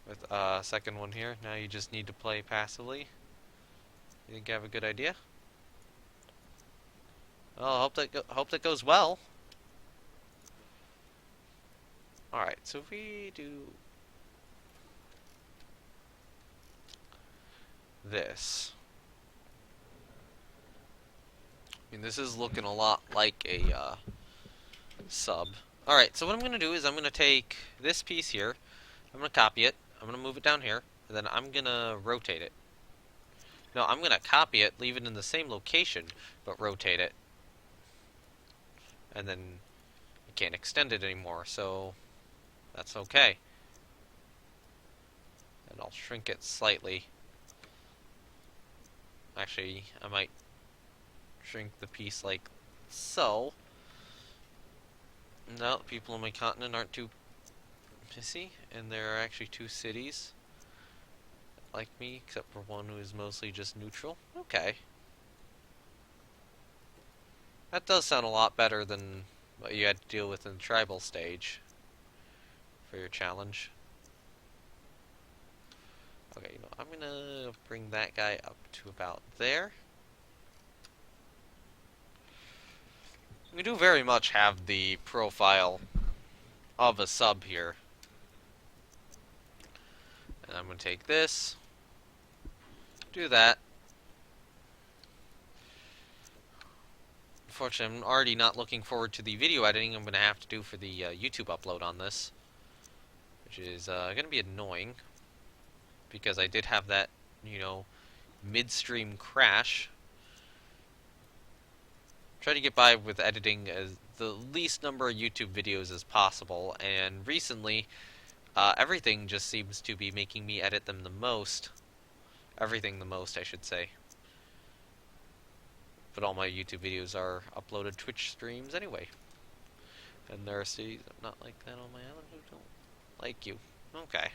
With a second one here. Now you just need to play passively. You think I have a good idea? Oh, hope that goes well. Alright, so if we do this. I mean, this is looking a lot like a sub. Alright, so what I'm going to do is I'm going to take this piece here. I'm going to copy it. I'm going to move it down here. And then I'm going to rotate it. No, I'm going to copy it, leave it in the same location, but rotate it. And then I can't extend it anymore, so that's okay. And I'll shrink it slightly. Actually, I might shrink the piece like so. No, people on my continent aren't too pissy, and there are actually 2 cities like me, except for one who is mostly just neutral. Okay. That does sound a lot better than what you had to deal with in the tribal stage for your challenge. Okay, you know, I'm gonna bring that guy up to about there. We do very much have the profile of a sub here. And I'm gonna take this, do that. Unfortunately, I'm already not looking forward to the video editing I'm going to have to do for the YouTube upload on this. Which is going to be annoying. Because I did have that, you know, midstream crash. Try to get by with editing as the least number of YouTube videos as possible. And recently, everything just seems to be making me edit them the most. Everything the most, I should say. But all my YouTube videos are uploaded Twitch streams anyway. And there are cities not like that on my island who don't like you. Okay.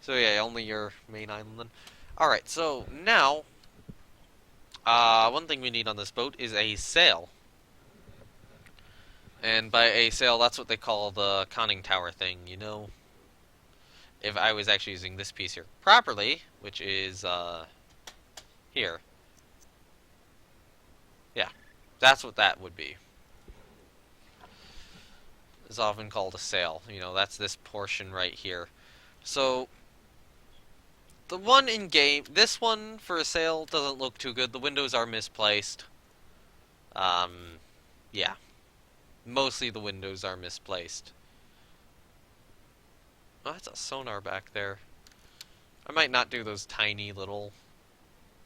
So yeah, only your main island then. Alright, so now, one thing we need on this boat is a sail. And by a sail, that's what they call the conning tower thing, you know? If I was actually using this piece here properly, which is, here. Yeah, that's what that would be. It's often called a sail. You know, that's this portion right here. So, the one in-game, this one for a sail doesn't look too good. The windows are misplaced. Yeah. Mostly the windows are misplaced. Oh, that's a sonar back there. I might not do those tiny little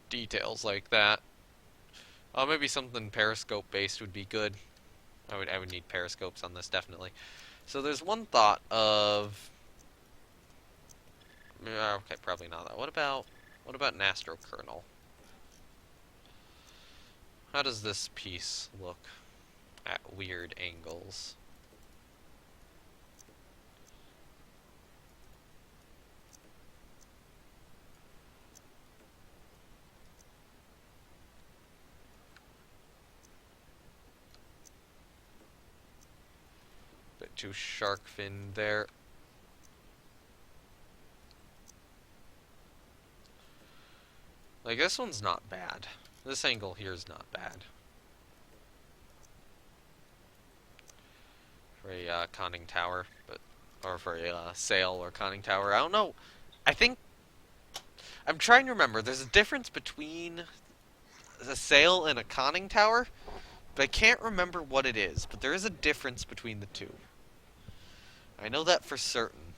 details like that. Maybe something periscope based would be good. I would need periscopes on this definitely. So there's one thought of okay, probably not that. What about an astro kernel? How does this piece look at weird angles? Bit too shark fin there. Like, this one's not bad. This angle here is not bad. For a conning tower, or for a sail or conning tower. I don't know. I think I'm trying to remember. There's a difference between a sail and a conning tower, but I can't remember what it is. But there is a difference between the two. I know that for certain.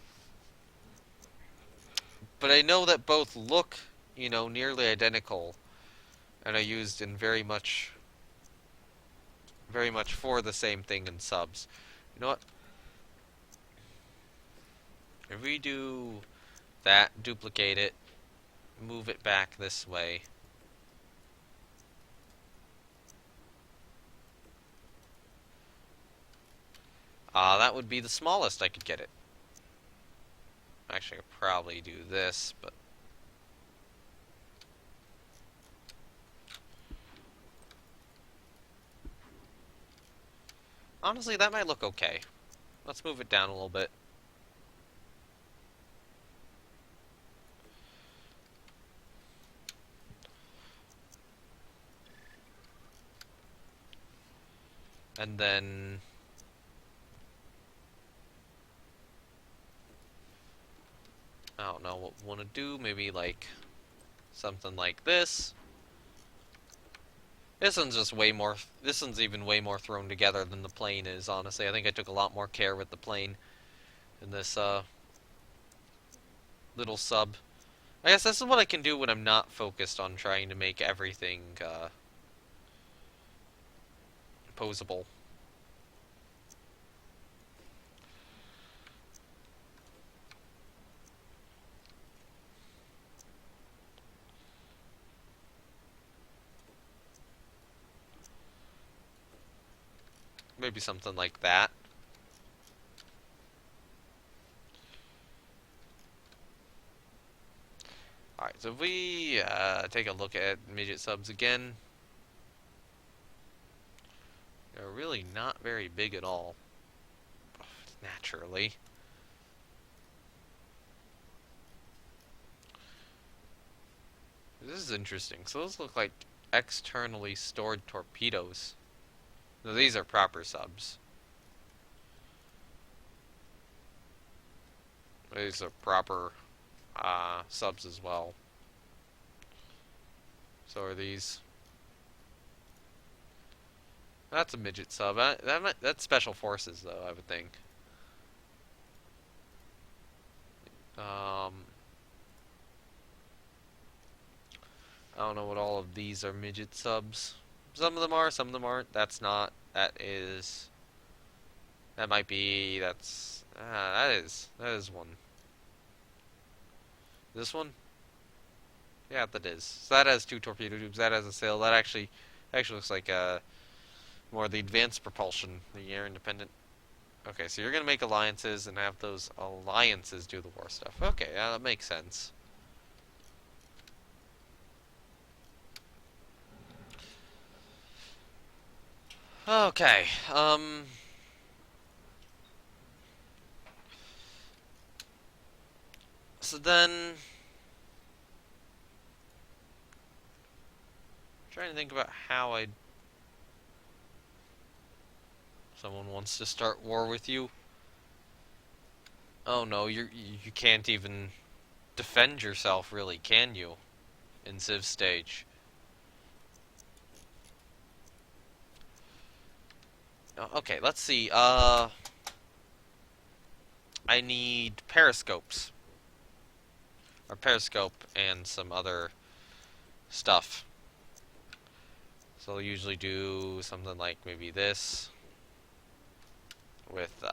But I know that both look, nearly identical, and are used in very much for the same thing in subs. You know what? If we do that, duplicate it, move it back this way. That would be the smallest I could get it. Actually, I could probably do this, but... honestly, that might look okay. Let's move it down a little bit. And then... I don't know what we want to do. Maybe, like, something like this. This one's just way more... this one's even way more thrown together than the plane is, honestly. I think I took a lot more care with the plane in this, little sub. I guess this is what I can do when I'm not focused on trying to make everything, posable. Maybe something like that. Alright, so if we take a look at midget subs again, they're really not very big at all. Naturally. This is interesting. So those look like externally stored torpedoes. No, these are proper subs. These are proper subs as well. So are these. That's a midget sub. That's special forces, though, I would think. I don't know what all of these are midget subs. Some of them are, some of them aren't. That's not. That is. That might be. That's. That is. That is one. This one? Yeah, that is. So that has two torpedo tubes. That has a sail. That actually looks like more the advanced propulsion, the air independent. Okay, so you're gonna make alliances and have those alliances do the war stuff. Okay, yeah, that makes sense. Okay, so then, trying to think about how someone wants to start war with you. Oh no, you can't even defend yourself, really, can you? In Civ stage. Okay, let's see. I need periscopes. or Periscope and some other stuff. So I'll usually do something like maybe this with,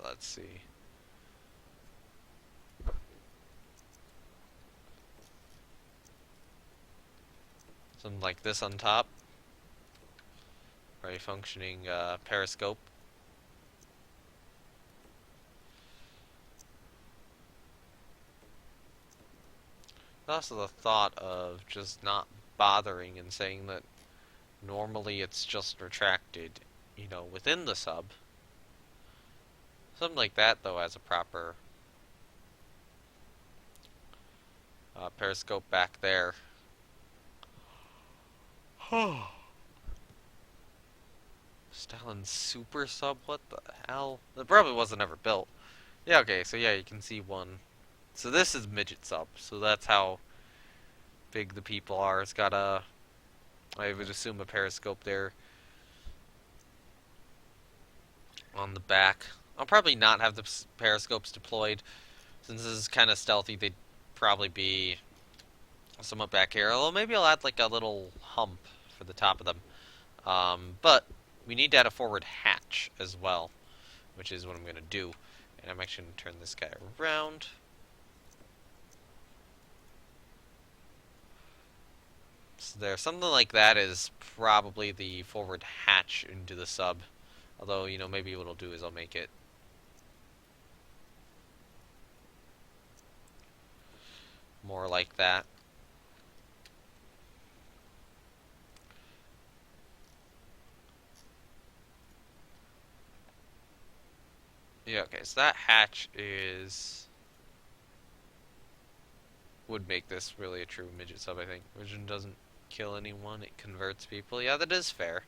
let's see. Something like this on top. Very functioning Periscope. Also the thought of just not bothering and saying that normally it's just retracted, you know, within the sub. Something like that, though, as a proper Periscope back there. Stalin Super Sub? What the hell? That probably wasn't ever built. Yeah, okay, so yeah, you can see one. So this is Midget Sub, so that's how big the people are. It's got a, I would assume, a periscope there on the back. I'll probably not have the periscopes deployed. Since this is kind of stealthy, they'd probably be somewhat back here. Although maybe I'll add like a little hump for the top of them. But we need to add a forward hatch as well, which is what I'm going to do. And I'm actually going to turn this guy around. So there, something like that is probably the forward hatch into the sub. Although, you know, maybe what I'll do is I'll make it more like that. Yeah, okay, so that hatch would make this really a true midget sub, I think. Vision doesn't kill anyone, it converts people. Yeah, that is fair.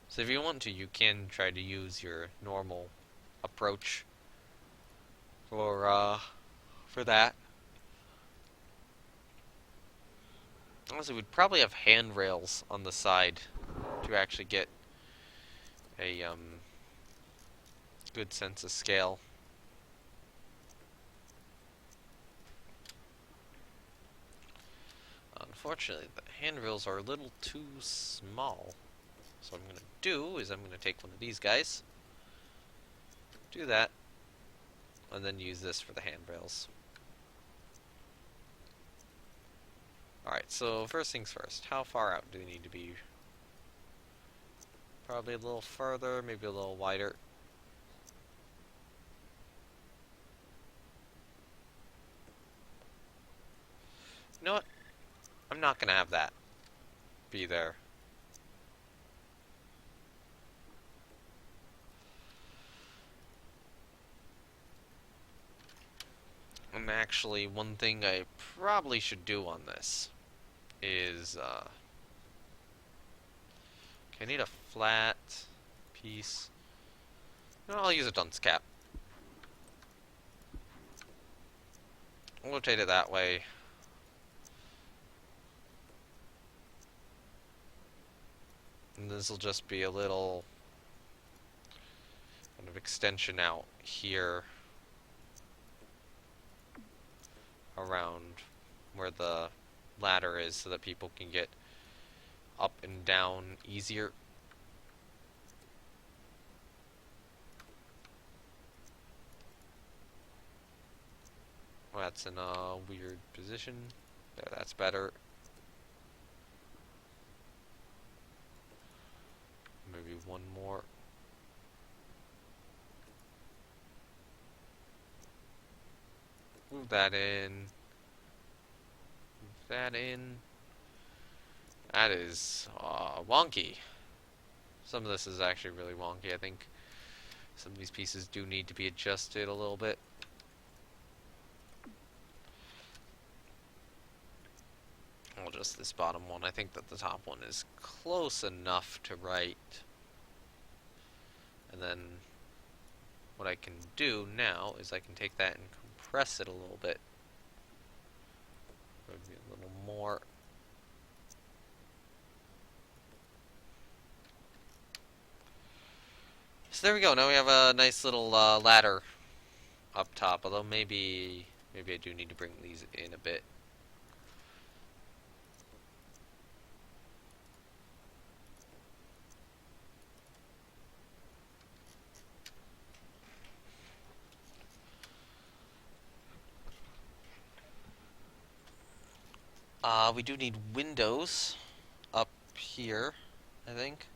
So if you want to, you can try to use your normal approach for that. Honestly, we'd probably have handrails on the side to actually get a good sense of scale. Unfortunately, the handrails are a little too small. So what I'm going to do is I'm going to take one of these guys, do that, and then use this for the handrails. Alright, so first things first, how far out do they need to be? Probably a little further, maybe a little wider. You know what? I'm not going to have that be there. And actually, one thing I probably should do on this is, okay, I need a flat piece. No, I'll use a dunce cap. I'll rotate it that way. And this will just be a little kind of extension out here around where the ladder is so that people can get up and down easier. Well, that's in a weird position. There, that's better. Maybe one more. Move that in. Move that in. That is wonky. Some of this is actually really wonky. I think some of these pieces do need to be adjusted a little bit. I'll adjust this bottom one. I think that the top one is close enough to right. And then what I can do now is I can take that and compress it a little bit. Maybe a little more. So there we go. Now we have a nice little ladder up top. Although maybe Maybe I do need to bring these in a bit. We do need windows up here, I think.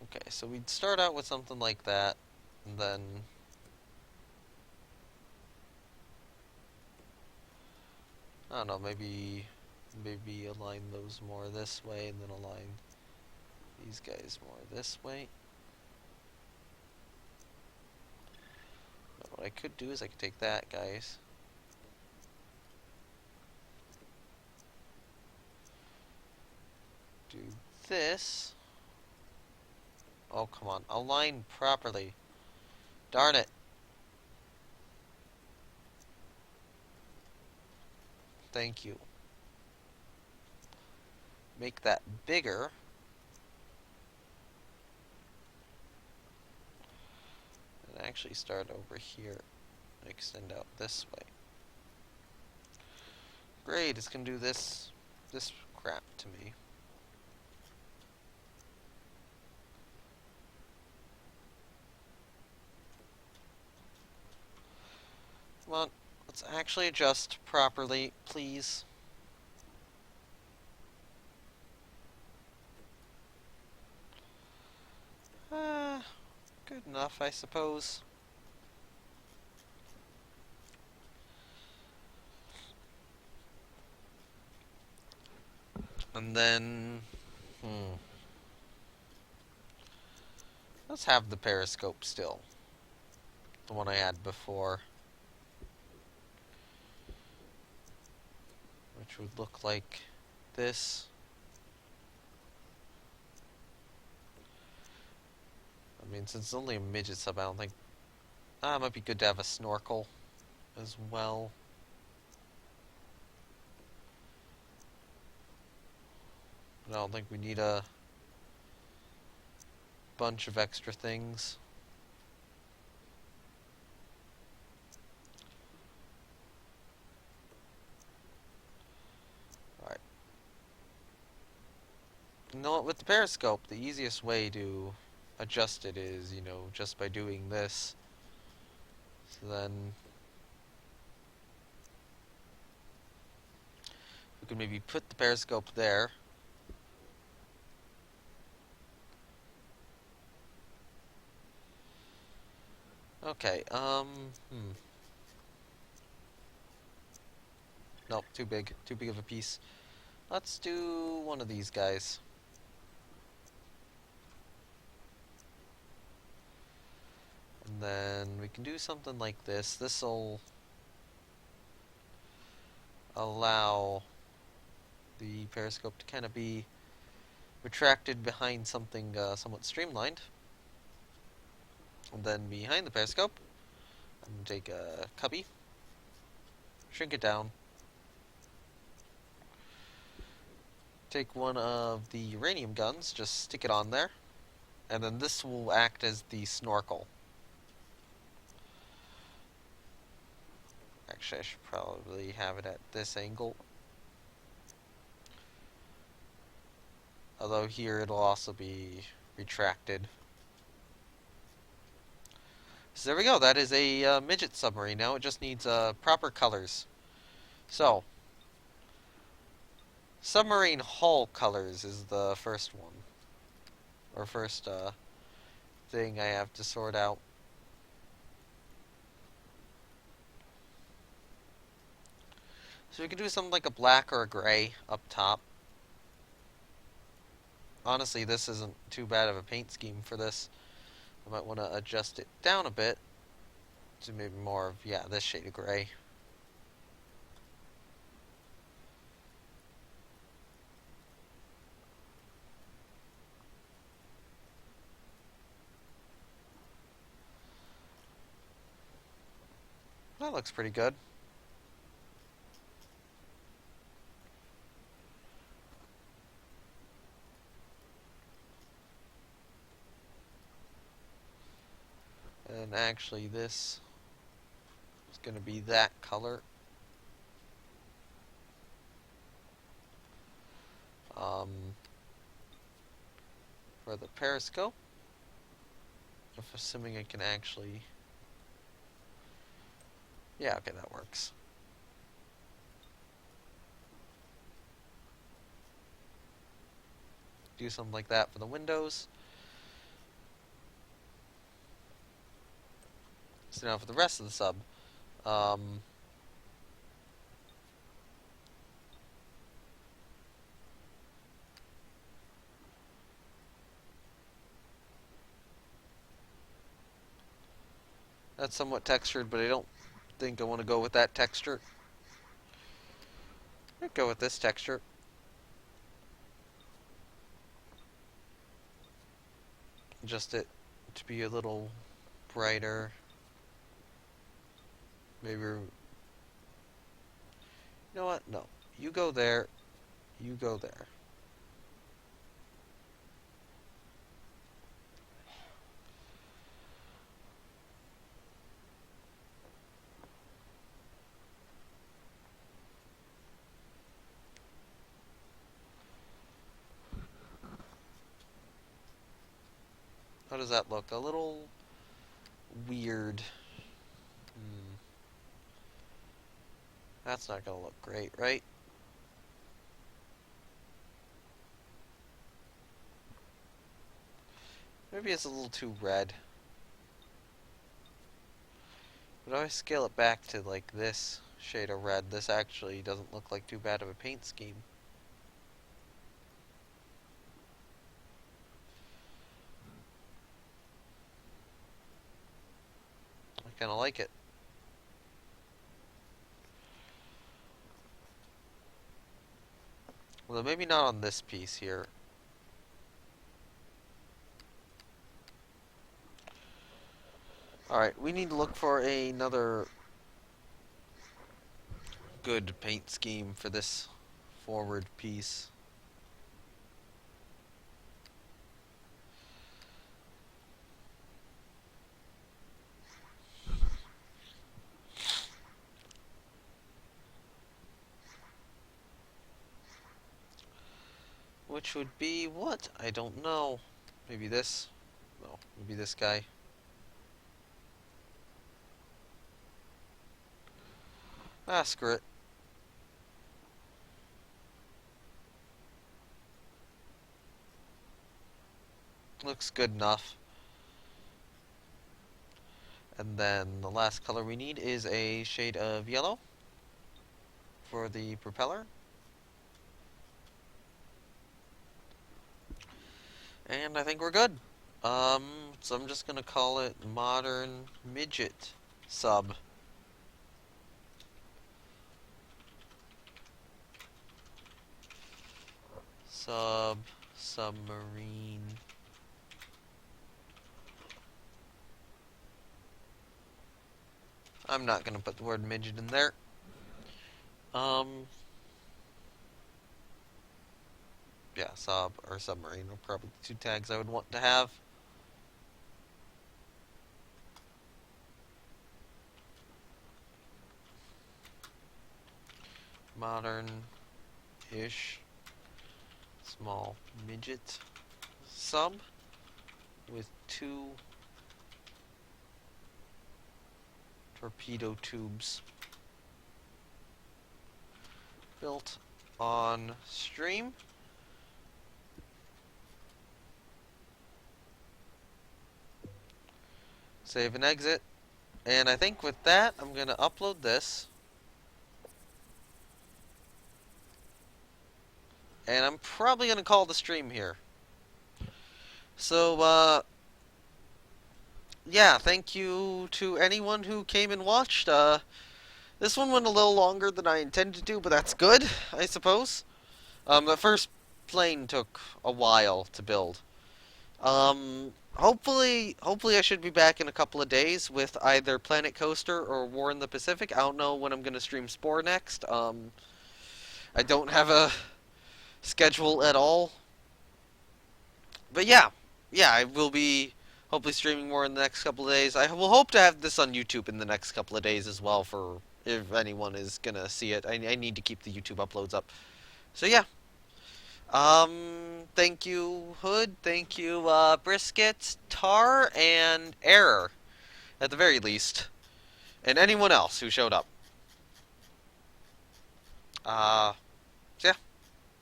Okay, so we'd start out with something like that, and then I don't know, maybe align those more this way, and then align these guys more this way. But what I could do is I could take that, guys. Do this. Oh, come on. Align properly. Darn it. Thank you. Make that bigger. And actually start over here. Extend out this way. Great, it's gonna do this crap to me. Come on, let's actually adjust properly, please. Good enough, I suppose. And then, let's have the periscope still. The one I had before. Which would look like this. I mean, since it's only a midget sub, I don't think... it might be good to have a snorkel as well. But I don't think we need a bunch of extra things. Alright. You know what, with the periscope, the easiest way to adjust it is, you know, just by doing this. So then we can maybe put the periscope there. Okay, Nope, too big of a piece. Let's do one of these guys. And then we can do something like this. This'll allow the periscope to kind of be retracted behind something somewhat streamlined. And then behind the periscope, I'm going to take a cubby, shrink it down, take one of the uranium guns, just stick it on there, and then this will act as the snorkel. Actually, I should probably have it at this angle. Although here it'll also be retracted. So there we go, that is a midget submarine. Now it just needs proper colors. So, submarine hull colors is the first one. Or first thing I have to sort out. So we can do something like a black or a gray up top. Honestly, this isn't too bad of a paint scheme for this. I might want to adjust it down a bit to maybe more of, yeah, this shade of gray. That looks pretty good. And actually this is going to be that color. For the periscope, if assuming I can actually... Yeah, okay, that works. Do something like that for the windows. So now for the rest of the sub, that's somewhat textured, but I don't think I want to go with that texture. I'd go with this texture. Just it to be a little brighter. Maybe... You know what? No. You go there. You go there. How does that look? A little weird. That's not going to look great, right? Maybe it's a little too red. But if I scale it back to like this shade of red, this actually doesn't look like too bad of a paint scheme. I kind of like it. Well, maybe not on this piece here. Alright, we need to look for another good paint scheme for this forward piece. Which would be what? I don't know. Maybe this? No, maybe this guy. Ah, screw it. Looks good enough. And then the last color we need is a shade of yellow for the propeller. And I think we're good. So I'm just gonna call it Modern Midget Sub. Submarine. I'm not gonna put the word midget in there. Yeah, sub or submarine are probably the two tags I would want to have. Modern-ish small midget sub with 2 torpedo tubes built on stream. Save and exit. And I think with that, I'm going to upload this. And I'm probably going to call the stream here. So, yeah, thank you to anyone who came and watched. This one went a little longer than I intended to, but that's good, I suppose. The first plane took a while to build. Hopefully I should be back in a couple of days with either Planet Coaster or War in the Pacific. I don't know when I'm gonna stream Spore next. I don't have a schedule at all. But yeah, I will be hopefully streaming more in the next couple of days. I will hope to have this on YouTube in the next couple of days as well for if anyone is gonna see it. I need to keep the YouTube uploads up. So yeah. Thank you, Hood. Thank you, Brisket, Tar, and Error, at the very least. And anyone else who showed up. Uh, so yeah.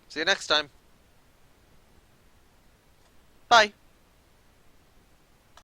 See you next time. Bye.